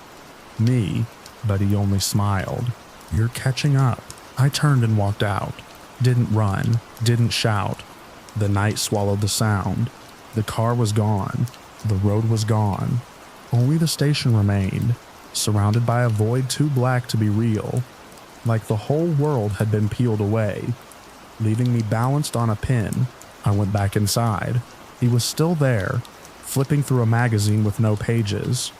Me, but he only smiled. "You're catching up." I turned and walked out. Didn't run, didn't shout. The night swallowed the sound. The car was gone. The road was gone. Only the station remained, surrounded by a void too black to be real, like the whole world had been peeled away. Leaving me balanced on a pin, I went back inside. He was still there, flipping through a magazine with no pages.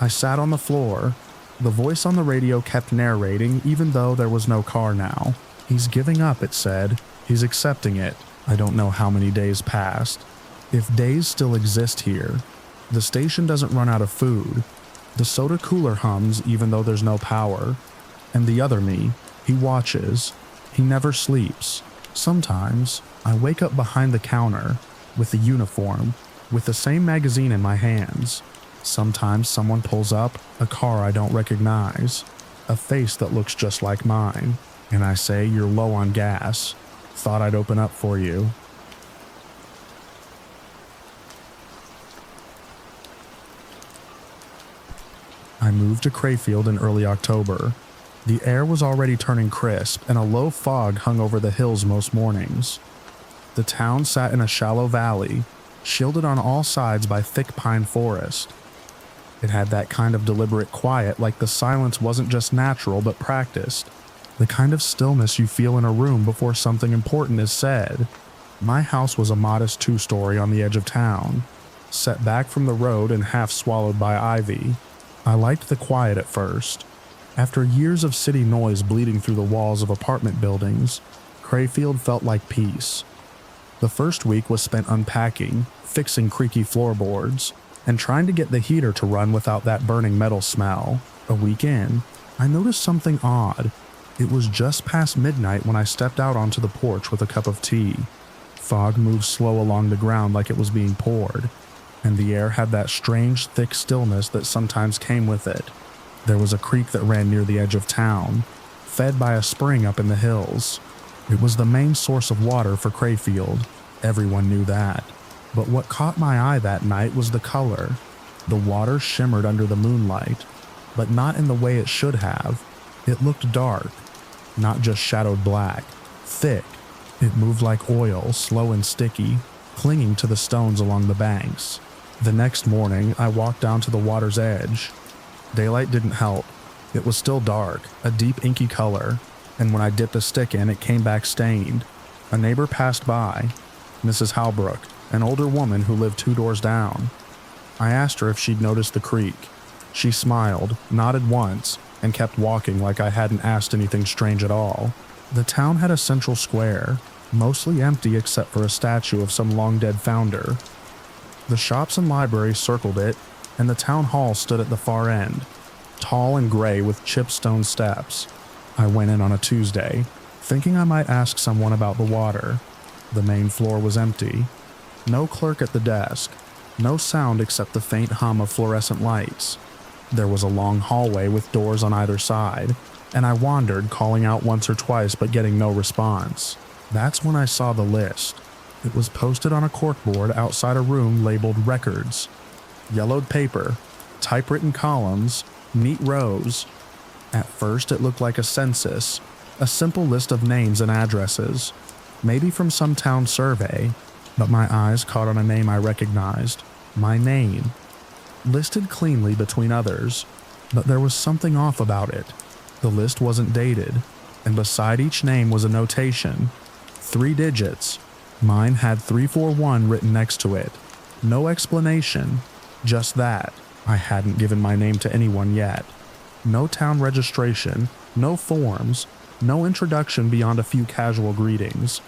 I sat on the floor. The voice on the radio kept narrating even though there was no car now. "He's giving up," it said. "He's accepting it." I don't know how many days passed. If days still exist here. The station doesn't run out of food. The soda cooler hums even though there's no power. And the other me, he watches. He never sleeps. Sometimes, I wake up behind the counter, with the uniform, with the same magazine in my hands. Sometimes someone pulls up, a car I don't recognize, a face that looks just like mine, and I say, "You're low on gas. Thought I'd open up for you." I moved to Crayfield in early October. The air was already turning crisp, and a low fog hung over the hills most mornings. The town sat in a shallow valley, shielded on all sides by thick pine forest. It had that kind of deliberate quiet, like the silence wasn't just natural but practiced. The kind of stillness you feel in a room before something important is said. My house was a modest 2-story on the edge of town, set back from the road and half swallowed by ivy. I liked the quiet at first. After years of city noise bleeding through the walls of apartment buildings, Crayfield felt like peace. The first week was spent unpacking, fixing creaky floorboards, and trying to get the heater to run without that burning metal smell. A week in, I noticed something odd. It was just past midnight when I stepped out onto the porch with a cup of tea. Fog moved slow along the ground like it was being poured, and the air had that strange, thick stillness that sometimes came with it. There was a creek that ran near the edge of town, fed by a spring up in the hills. It was the main source of water for Crayfield. Everyone knew that. But what caught my eye that night was the color. The water shimmered under the moonlight, but not in the way it should have. It looked dark, not just shadowed black, thick. It moved like oil, slow and sticky, clinging to the stones along the banks. The next morning, I walked down to the water's edge. Daylight didn't help. It was still dark, a deep inky color, and when I dipped a stick in, it came back stained. A neighbor passed by, Mrs. Halbrook, an older woman who lived 2 doors down. I asked her if she'd noticed the creek. She smiled, nodded once, and kept walking like I hadn't asked anything strange at all. The town had a central square, mostly empty except for a statue of some long-dead founder. The shops and libraries circled it, and the town hall stood at the far end, tall and gray with chipped stone steps. I went in on a Tuesday, thinking I might ask someone about the water. The main floor was empty. No clerk at the desk. No sound except the faint hum of fluorescent lights. There was a long hallway with doors on either side, and I wandered, calling out once or twice but getting no response. That's when I saw the list. It was posted on a corkboard outside a room labeled Records. Yellowed paper, typewritten columns, neat rows. At first it looked like a census, a simple list of names and addresses, maybe from some town survey, but my eyes caught on a name I recognized. My name. Listed cleanly between others, but there was something off about it. The list wasn't dated, and beside each name was a notation. 3 digits. Mine had 341 written next to it. No explanation. Just that. I hadn't given my name to anyone yet. No town registration, no forms, no introduction beyond a few casual greetings.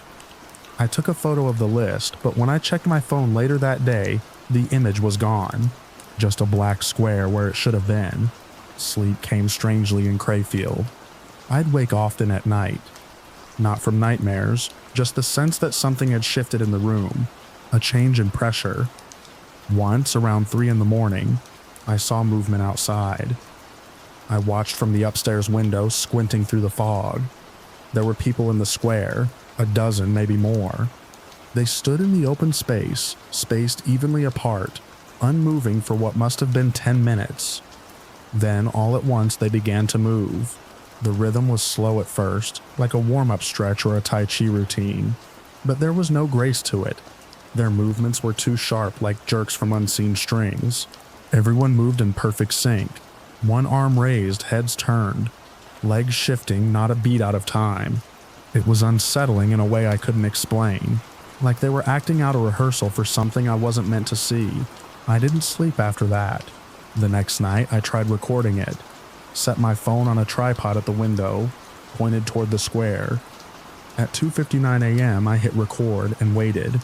I took a photo of the list, but when I checked my phone later that day, the image was gone. just a black square where it should have been. Sleep came strangely in Crayfield. I'd wake often at night. Not from nightmares, just the sense that something had shifted in the room, a change in pressure. Once, around 3 in the morning, I saw movement outside. I watched from the upstairs window, squinting through the fog. There were people in the square, a dozen, maybe more. They stood in the open space, spaced evenly apart, unmoving for what must have been 10 minutes. Then, all at once, they began to move. The rhythm was slow at first, like a warm-up stretch or a Tai Chi routine, but there was no grace to it. Their movements were too sharp, like jerks from unseen strings. Everyone moved in perfect sync. One arm raised, heads turned, legs shifting, not a beat out of time. It was unsettling in a way I couldn't explain, like they were acting out a rehearsal for something I wasn't meant to see. I didn't sleep after that. The next night, I tried recording it. Set my phone on a tripod at the window, pointed toward the square. At 2:59 a.m., I hit record and waited.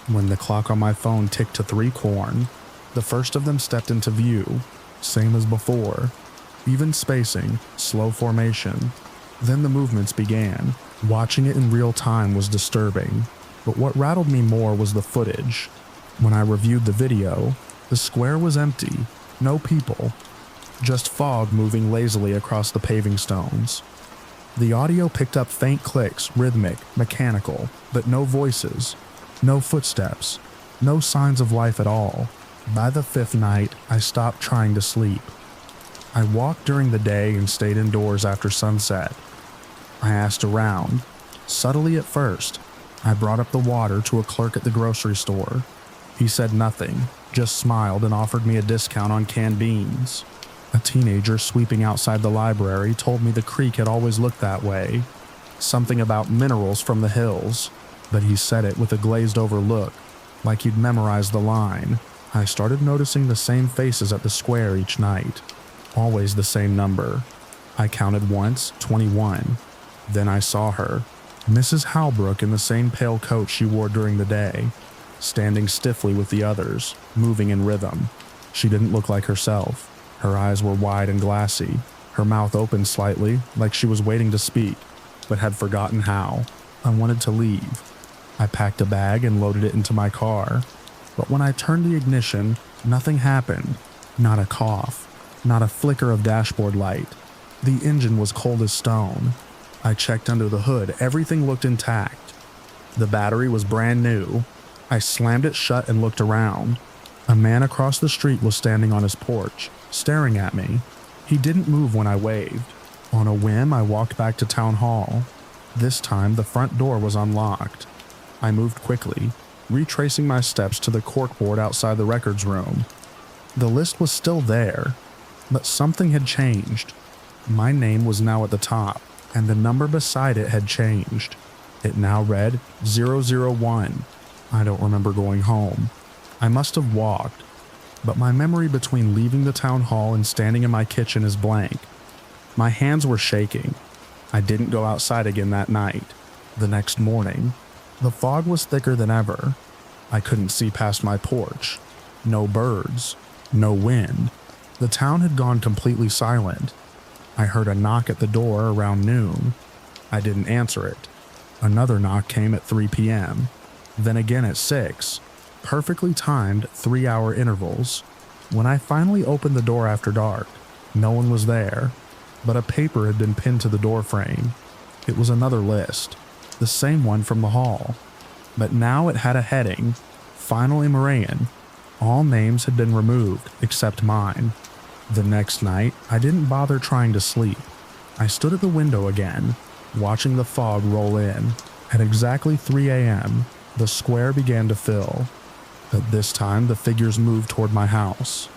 When the clock on my phone ticked to 3 corn, the first of them stepped into view, same as before. Even spacing, slow formation. Then the movements began. Watching it in real time was disturbing, but what rattled me more was the footage. When I reviewed the video, the square was empty, no people. Just fog moving lazily across the paving stones. The audio picked up faint clicks, rhythmic, mechanical, but no voices, no footsteps, no signs of life at all. By the 5th night, I stopped trying to sleep. I walked during the day and stayed indoors after sunset. I asked around, subtly at first. I brought up the water to a clerk at the grocery store. He said nothing, just smiled and offered me a discount on canned beans. A teenager sweeping outside the library told me the creek had always looked that way. Something about minerals from the hills, but he said it with a glazed-over look, like he'd memorized the line. I started noticing the same faces at the square each night. Always the same number. I counted once, 21. Then I saw her, Mrs. Halbrook, in the same pale coat she wore during the day, standing stiffly with the others, moving in rhythm. She didn't look like herself. Her eyes were wide and glassy, her mouth open slightly, like she was waiting to speak, but had forgotten how. I wanted to leave. I packed a bag and loaded it into my car, but when I turned the ignition, nothing happened. Not a cough, not a flicker of dashboard light. The engine was cold as stone. I checked under the hood, everything looked intact. The battery was brand new. I slammed it shut and looked around. A man across the street was standing on his porch, staring at me. He didn't move when I waved. On a whim, I walked back to town hall. This time, the front door was unlocked. I moved quickly, retracing my steps to the corkboard outside the records room. The list was still there, but something had changed. My name was now at the top, and the number beside it had changed. It now read 001. I don't remember going home. I must have walked, but my memory between leaving the town hall and standing in my kitchen is blank. My hands were shaking. I didn't go outside again that night. The next morning, the fog was thicker than ever. I couldn't see past my porch. No birds, no wind. The town had gone completely silent. I heard a knock at the door around noon. I didn't answer it. Another knock came at 3 p.m., then again at 6. Perfectly timed 3-hour intervals. When I finally opened the door after dark, no one was there, but a paper had been pinned to the door frame. It was another list, the same one from the hall, but now it had a heading, Final Immoraean. All names had been removed except mine. The next night, I didn't bother trying to sleep. I stood at the window again, watching the fog roll in. At exactly 3 a.m., the square began to fill. But this time, the figures moved toward my house.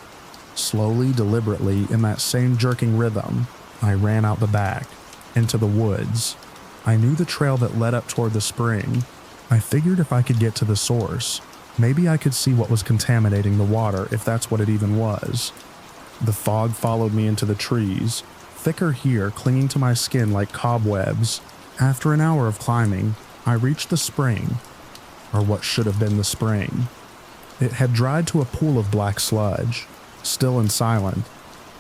Slowly, deliberately, in that same jerking rhythm, I ran out the back, into the woods. I knew the trail that led up toward the spring. I figured if I could get to the source, maybe I could see what was contaminating the water, if that's what it even was. The fog followed me into the trees, thicker here, clinging to my skin like cobwebs. After an hour of climbing, I reached the spring, or what should have been the spring. It had dried to a pool of black sludge. Still and silent,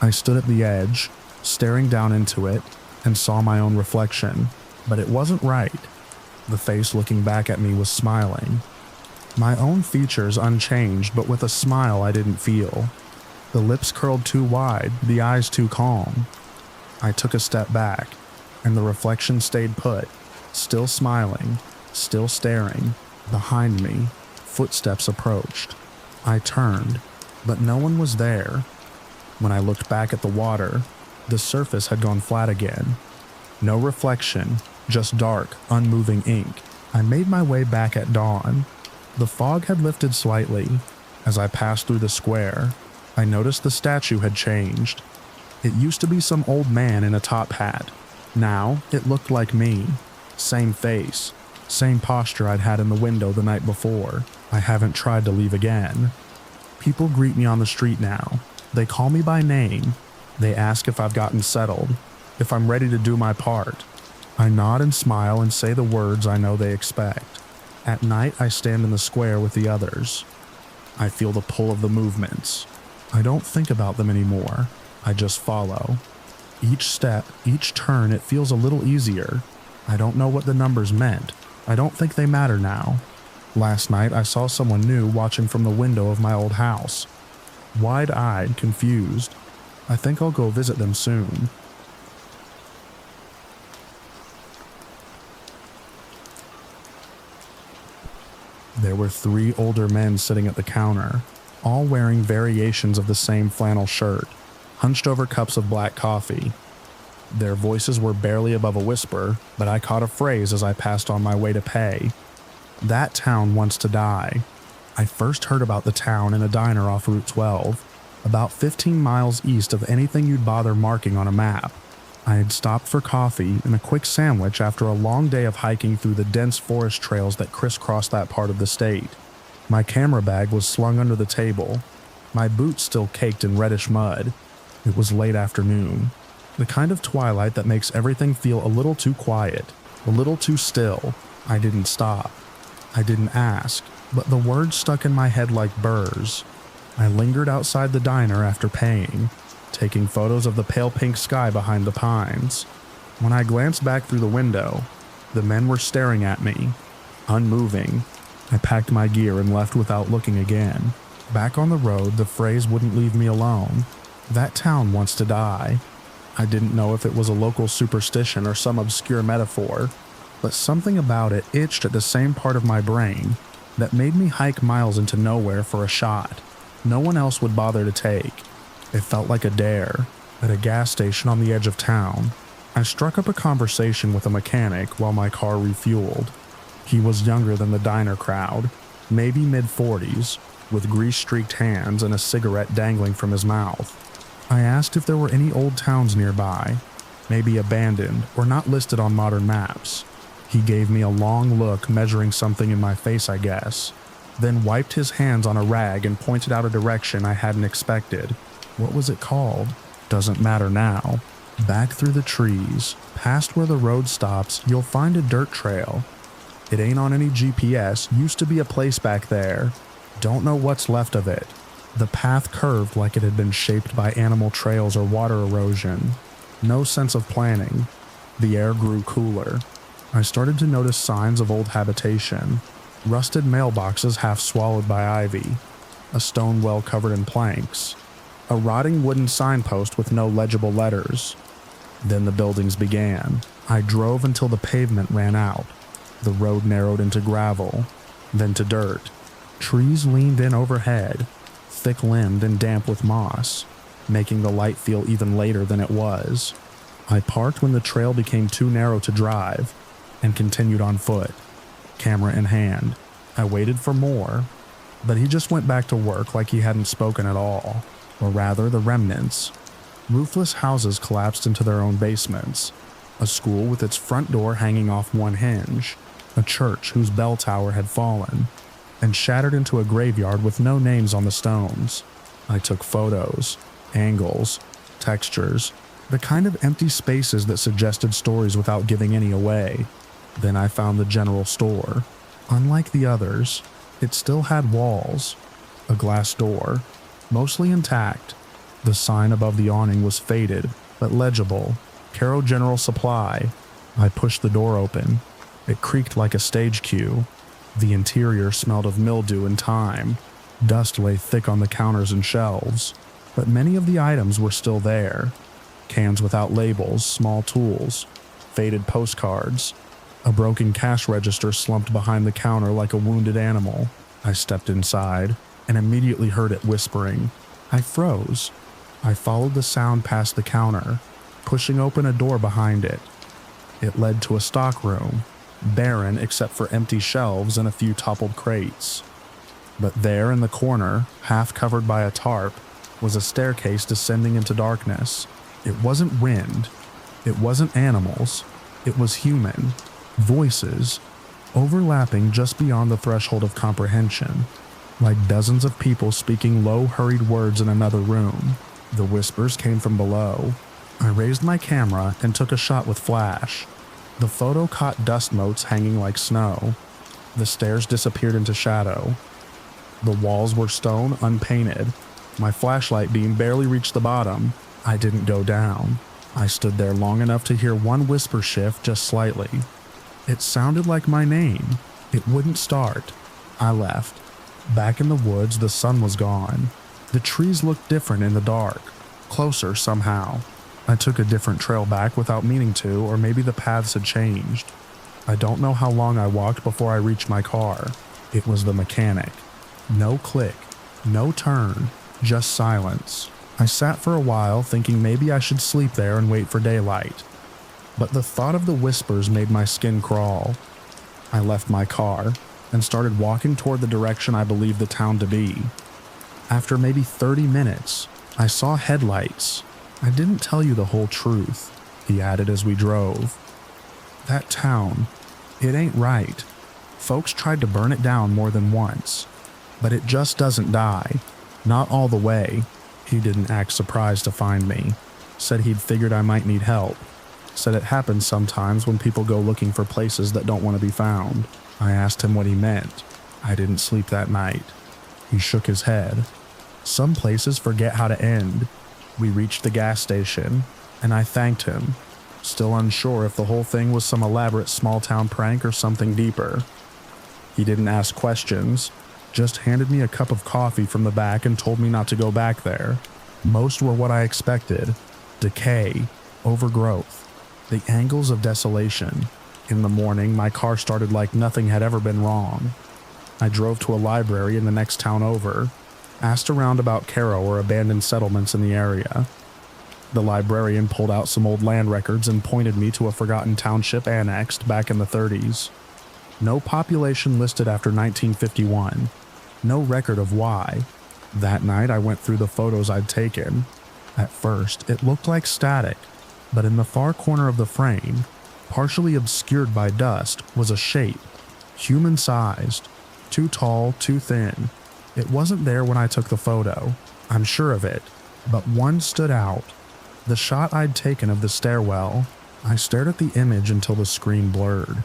I stood at the edge, staring down into it, and saw my own reflection, but it wasn't right. The face looking back at me was smiling. My own features unchanged, but with a smile I didn't feel. The lips curled too wide, the eyes too calm. I took a step back, and the reflection stayed put, still smiling, still staring. Behind me, footsteps approached. I turned, but no one was there. When I looked back at the water, the surface had gone flat again. No reflection, just dark, unmoving ink. I made my way back at dawn. The fog had lifted slightly. As I passed through the square, I noticed the statue had changed. It used to be some old man in a top hat. Now, it looked like me. Same face, same posture I'd had in the window the night before. I haven't tried to leave again. People greet me on the street now. They call me by name. They ask if I've gotten settled, if I'm ready to do my part. I nod and smile and say the words I know they expect. At night, I stand in the square with the others. I feel the pull of the movements. I don't think about them anymore. I just follow. Each step, each turn, it feels a little easier. I don't know what the numbers meant. I don't think they matter now. Last night, I saw someone new watching from the window of my old house. Wide-eyed, confused. I think I'll go visit them soon. There were 3 older men sitting at the counter, all wearing variations of the same flannel shirt, hunched over cups of black coffee. Their voices were barely above a whisper, but I caught a phrase as I passed on my way to pay. That town wants to die. I first heard about the town in a diner off Route 12, about 15 miles east of anything you'd bother marking on a map. I had stopped for coffee and a quick sandwich after a long day of hiking through the dense forest trails that crisscross that part of the state. My camera bag was slung under the table, my boots still caked in reddish mud. It was late afternoon, the kind of twilight that makes everything feel a little too quiet, a little too still. I didn't stop. I didn't ask, but the words stuck in my head like burrs. I lingered outside the diner after paying, taking photos of the pale pink sky behind the pines. When I glanced back through the window, the men were staring at me, unmoving. I packed my gear and left without looking again. Back on the road, the phrase wouldn't leave me alone. That town wants to die. I didn't know if it was a local superstition or some obscure metaphor, but something about it itched at the same part of my brain that made me hike miles into nowhere for a shot no one else would bother to take. It felt like a dare. At a gas station on the edge of town, I struck up a conversation with a mechanic while my car refueled. He was younger than the diner crowd, maybe mid-40s, with grease-streaked hands and a cigarette dangling from his mouth. I asked if there were any old towns nearby, maybe abandoned or not listed on modern maps. He gave me a long look, measuring something in my face, I guess, then wiped his hands on a rag and pointed out a direction I hadn't expected. What was it called? Doesn't matter now. Back through the trees, past where the road stops, you'll find a dirt trail. It ain't on any GPS, used to be a place back there. Don't know what's left of it. The path curved like it had been shaped by animal trails or water erosion. No sense of planning. The air grew cooler. I started to notice signs of old habitation. Rusted mailboxes half swallowed by ivy. A stone well covered in planks. A rotting wooden signpost with no legible letters. Then the buildings began. I drove until the pavement ran out. The road narrowed into gravel, then to dirt. Trees leaned in overhead, thick-limbed and damp with moss, making the light feel even later than it was. I parked when the trail became too narrow to drive, and continued on foot, camera in hand. I waited for more, but he just went back to work like he hadn't spoken at all, or rather the remnants. Roofless houses collapsed into their own basements, a school with its front door hanging off one hinge, a church whose bell tower had fallen, and shattered into a graveyard with no names on the stones. I took photos, angles, textures, the kind of empty spaces that suggested stories without giving any away. Then I found the general store. Unlike the others, it still had walls, a glass door, mostly intact. The sign above the awning was faded, but legible. Carrow General Supply. I pushed the door open. It creaked like a stage cue. The interior smelled of mildew and thyme. Dust lay thick on the counters and shelves, but many of the items were still there. Cans without labels, small tools, faded postcards. A broken cash register slumped behind the counter like a wounded animal. I stepped inside and immediately heard it whispering. I froze. I followed the sound past the counter, pushing open a door behind it. It led to a stockroom, barren except for empty shelves and a few toppled crates. But there in the corner, half covered by a tarp, was a staircase descending into darkness. It wasn't wind. It wasn't animals. It was human. Voices, overlapping just beyond the threshold of comprehension, like dozens of people speaking low, hurried words in another room. The whispers came from below. I raised my camera and took a shot with flash. The photo caught dust motes hanging like snow. The stairs disappeared into shadow. The walls were stone, unpainted. My flashlight beam barely reached the bottom. I didn't go down. I stood there long enough to hear one whisper shift just slightly. It sounded like my name. It wouldn't start. I left. Back in the woods, the sun was gone. The trees looked different in the dark, closer somehow. I took a different trail back without meaning to, or maybe the paths had changed. I don't know how long I walked before I reached my car. It was the mechanic. No click, no turn, just silence. I sat for a while thinking maybe I should sleep there and wait for daylight. But the thought of the whispers made my skin crawl. I left my car and started walking toward the direction I believed the town to be. After maybe 30 minutes, I saw headlights. I didn't tell you the whole truth, he added as we drove. That town, it ain't right. Folks tried to burn it down more than once, but it just doesn't die. Not all the way. He didn't act surprised to find me. Said he'd figured I might need help. Said it happens sometimes when people go looking for places that don't want to be found. I asked him what he meant. I didn't sleep that night. He shook his head. Some places forget how to end. We reached the gas station, and I thanked him, still unsure if the whole thing was some elaborate small-town prank or something deeper. He didn't ask questions, just handed me a cup of coffee from the back and told me not to go back there. Most were what I expected. Decay, overgrowth, the angles of desolation. In the morning, my car started like nothing had ever been wrong. I drove to a library in the next town over, asked around about Carrow or abandoned settlements in the area. The librarian pulled out some old land records and pointed me to a forgotten township annexed back in the 30s. No population listed after 1951. No record of why. That night I went through the photos I'd taken. At first, it looked like static, but in the far corner of the frame, partially obscured by dust, was a shape, human-sized, too tall, too thin. It wasn't there when I took the photo, I'm sure of it, but one stood out. The shot I'd taken of the stairwell. I stared at the image until the screen blurred.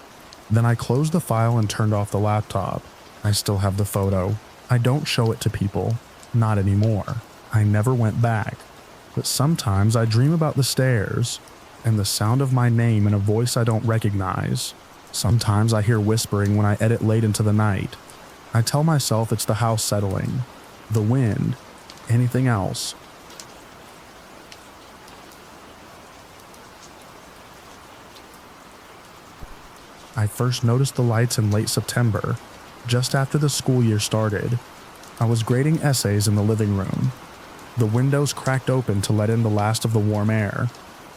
Then I closed the file and turned off the laptop. I still have the photo. I don't show it to people. Not anymore. I never went back. But sometimes I dream about the stairs and the sound of my name in a voice I don't recognize. Sometimes I hear whispering when I edit late into the night. I tell myself it's the house settling, the wind, anything else. I first noticed the lights in late September, just after the school year started. I was grading essays in the living room. The windows cracked open to let in the last of the warm air.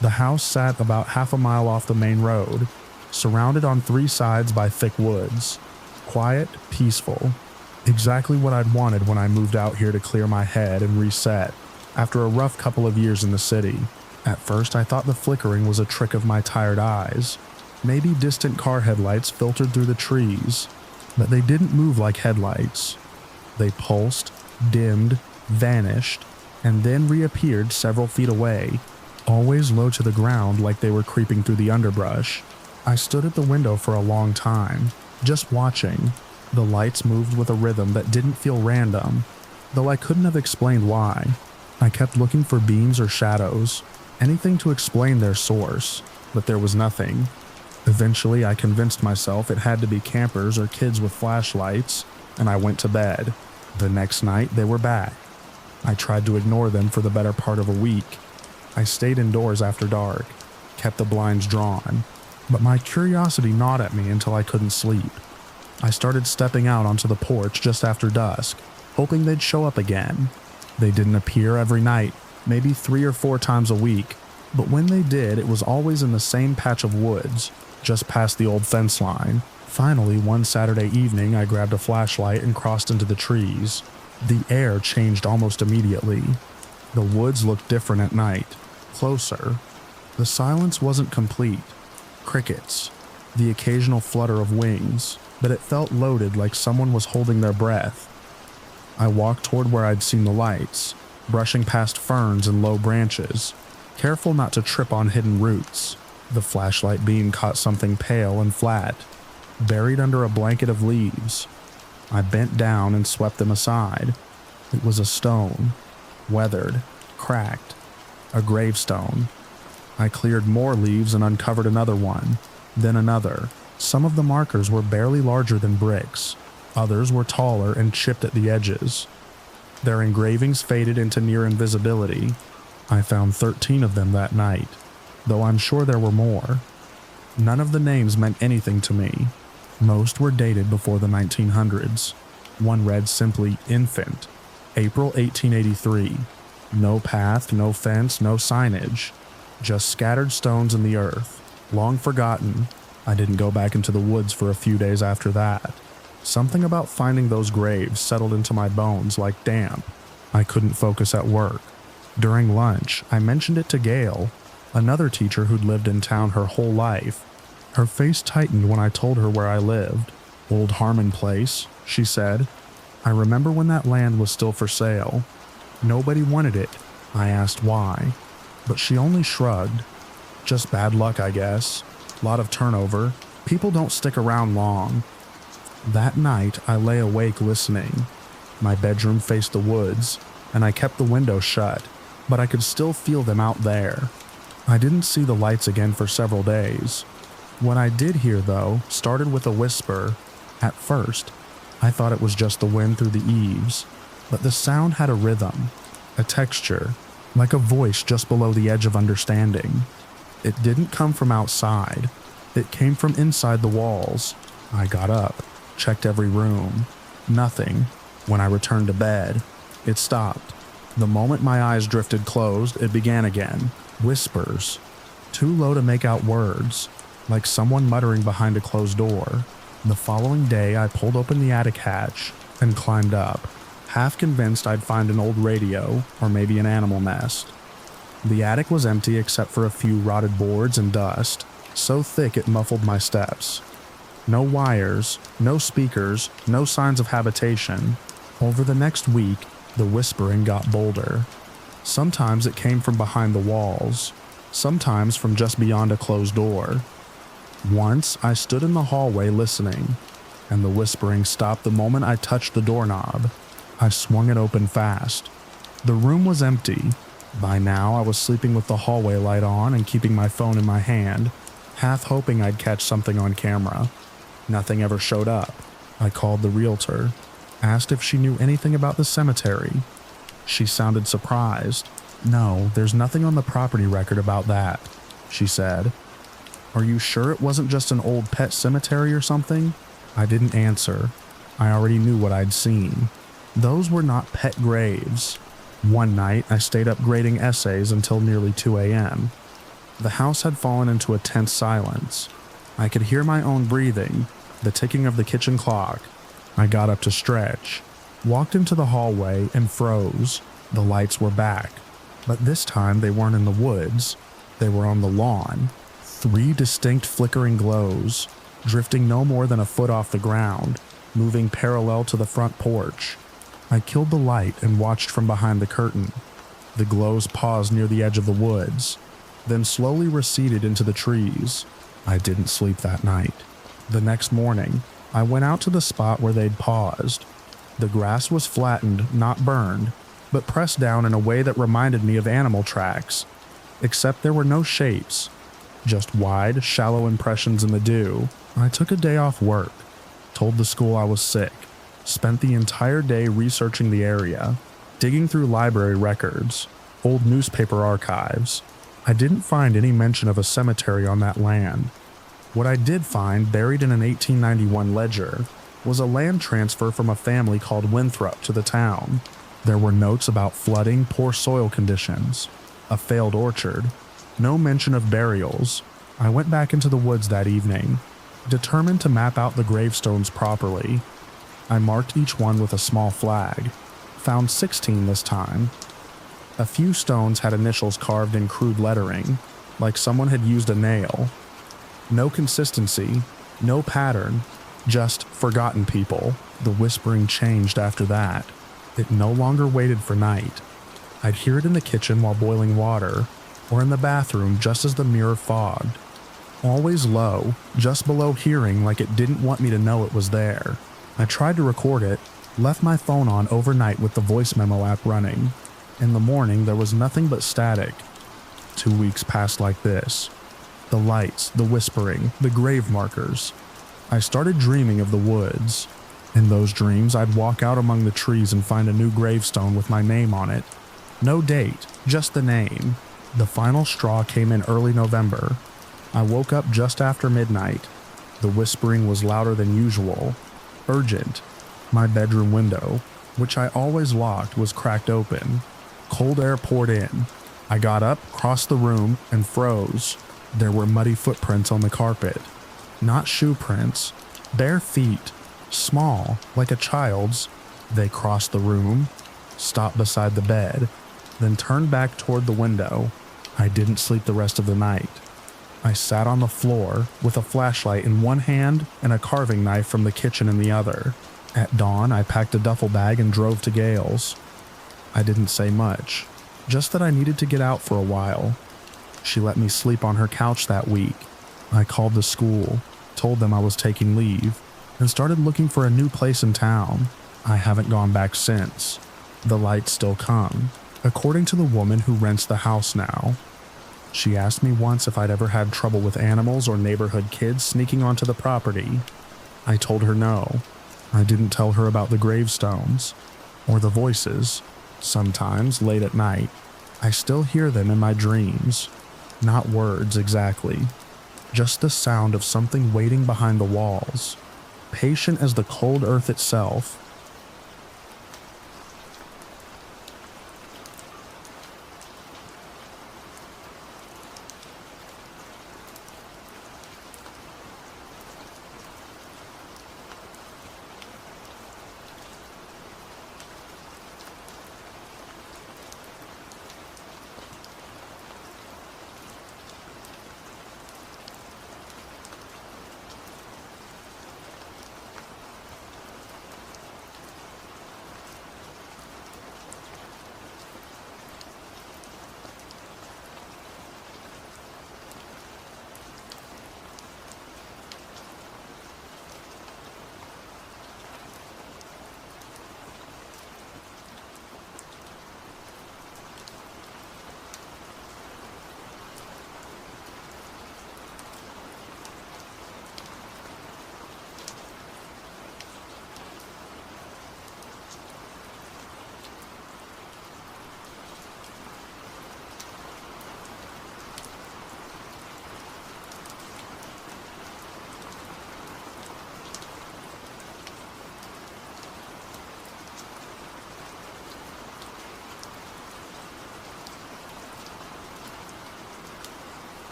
The house sat about half a mile off the main road, surrounded on three sides by thick woods. Quiet, peaceful. Exactly what I'd wanted when I moved out here to clear my head and reset, after a rough couple of years in the city. At first I thought the flickering was a trick of my tired eyes. Maybe distant car headlights filtered through the trees, but they didn't move like headlights. They pulsed, dimmed, vanished, and then reappeared several feet away, always low to the ground like they were creeping through the underbrush. I stood at the window for a long time, just watching. The lights moved with a rhythm that didn't feel random. though I couldn't have explained why. I kept looking for beams or shadows, anything to explain their source, but there was nothing. Eventually, I convinced myself it had to be campers or kids with flashlights, and I went to bed. The next night, they were back. I tried to ignore them for the better part of a week. I stayed indoors after dark, kept the blinds drawn, but my curiosity gnawed at me until I couldn't sleep. I started stepping out onto the porch just after dusk, hoping they'd show up again. They didn't appear every night, maybe 3 or 4 times a week, but when they did, it was always in the same patch of woods, just past the old fence line. Finally, one Saturday evening, I grabbed a flashlight and crossed into the trees. The air changed almost immediately. The woods looked different at night, closer. The silence wasn't complete. Crickets, the occasional flutter of wings, but it felt loaded like someone was holding their breath. I walked toward where I'd seen the lights, brushing past ferns and low branches, careful not to trip on hidden roots. The flashlight beam caught something pale and flat, buried under a blanket of leaves. I bent down and swept them aside. It was a stone, weathered, cracked, a gravestone. I cleared more leaves and uncovered another one, then another. Some of the markers were barely larger than bricks. Others were taller and chipped at the edges. Their engravings faded into near invisibility. I found 13 of them that night, though I'm sure there were more. None of the names meant anything to me. Most were dated before the 1900s. One read simply Infant, April 1883. No path, no fence, no signage. Just scattered stones in the earth. Long forgotten. I didn't go back into the woods for a few days after that. Something about finding those graves settled into my bones like damp. I couldn't focus at work. During lunch, I mentioned it to Gail, another teacher who'd lived in town her whole life. Her face tightened when I told her where I lived. Old Harmon Place, she said. I remember when that land was still for sale. Nobody wanted it. I asked why, but she only shrugged. Just bad luck, I guess. Lot of turnover. People don't stick around long. That night, I lay awake listening. My bedroom faced the woods, and I kept the window shut, but I could still feel them out there. I didn't see the lights again for several days. What I did hear, though, started with a whisper. At first, I thought it was just the wind through the eaves, but the sound had a rhythm, a texture, like a voice just below the edge of understanding. It didn't come from outside. It came from inside the walls. I got up, checked every room. Nothing. When I returned to bed, it stopped. The moment my eyes drifted closed, it began again. Whispers. Too low to make out words, like someone muttering behind a closed door. The following day, I pulled open the attic hatch and climbed up, half convinced I'd find an old radio or maybe an animal nest. The attic was empty except for a few rotted boards and dust, so thick it muffled my steps. No wires, no speakers, no signs of habitation. Over the next week, the whispering got bolder. Sometimes it came from behind the walls, sometimes from just beyond a closed door. Once, I stood in the hallway listening, and the whispering stopped the moment I touched the doorknob. I swung it open fast. The room was empty. By now, I was sleeping with the hallway light on and keeping my phone in my hand, half hoping I'd catch something on camera. Nothing ever showed up. I called the realtor, asked if she knew anything about the cemetery. She sounded surprised. No, there's nothing on the property record about that, she said. Are you sure it wasn't just an old pet cemetery or something? I didn't answer. I already knew what I'd seen. Those were not pet graves. One night, I stayed up grading essays until nearly 2 a.m. The house had fallen into a tense silence. I could hear my own breathing, the ticking of the kitchen clock. I got up to stretch, walked into the hallway, and froze. The lights were back, but this time they weren't in the woods. They were on the lawn. 3 distinct flickering glows, drifting no more than a foot off the ground, moving parallel to the front porch. I killed the light and watched from behind the curtain. The glows paused near the edge of the woods, then slowly receded into the trees. I didn't sleep that night. The next morning, I went out to the spot where they'd paused. The grass was flattened, not burned, but pressed down in a way that reminded me of animal tracks, except there were no shapes, just wide, shallow impressions in the dew. I took a day off work, told the school I was sick, spent the entire day researching the area, digging through library records, old newspaper archives. I didn't find any mention of a cemetery on that land. What I did find, buried in an 1891 ledger, was a land transfer from a family called Winthrop to the town. There were notes about flooding, poor soil conditions, a failed orchard, no mention of burials. I went back into the woods that evening, determined to map out the gravestones properly. I marked each one with a small flag, found 16 this time. A few stones had initials carved in crude lettering, like someone had used a nail. No consistency, no pattern, just forgotten people. The whispering changed after that. It no longer waited for night. I'd hear it in the kitchen while boiling water, or in the bathroom just as the mirror fogged. Always low, just below hearing, like it didn't want me to know it was there. I tried to record it, left my phone on overnight with the voice memo app running. In the morning, there was nothing but static. 2 weeks passed like this. The lights, the whispering, the grave markers. I started dreaming of the woods. In those dreams, I'd walk out among the trees and find a new gravestone with my name on it. No date, just the name. The final straw came in early November. I woke up just after midnight. The whispering was louder than usual. Urgent. My bedroom window, which I always locked, was cracked open. Cold air poured in. I got up, crossed the room, and froze. There were muddy footprints on the carpet. Not shoe prints. Bare feet. Small, like a child's. They crossed the room, stopped beside the bed, then turned back toward the window. I didn't sleep the rest of the night. I sat on the floor with a flashlight in one hand and a carving knife from the kitchen in the other. At dawn, I packed a duffel bag and drove to Gale's. I didn't say much, just that I needed to get out for a while. She let me sleep on her couch that week. I called the school, told them I was taking leave, and started looking for a new place in town. I haven't gone back since. The lights still come, according to the woman who rents the house now. She asked me once if I'd ever had trouble with animals or neighborhood kids sneaking onto the property. I told her no. I didn't tell her about the gravestones, or the voices. Sometimes, late at night, I still hear them in my dreams. Not words exactly, just the sound of something waiting behind the walls, patient as the cold earth itself.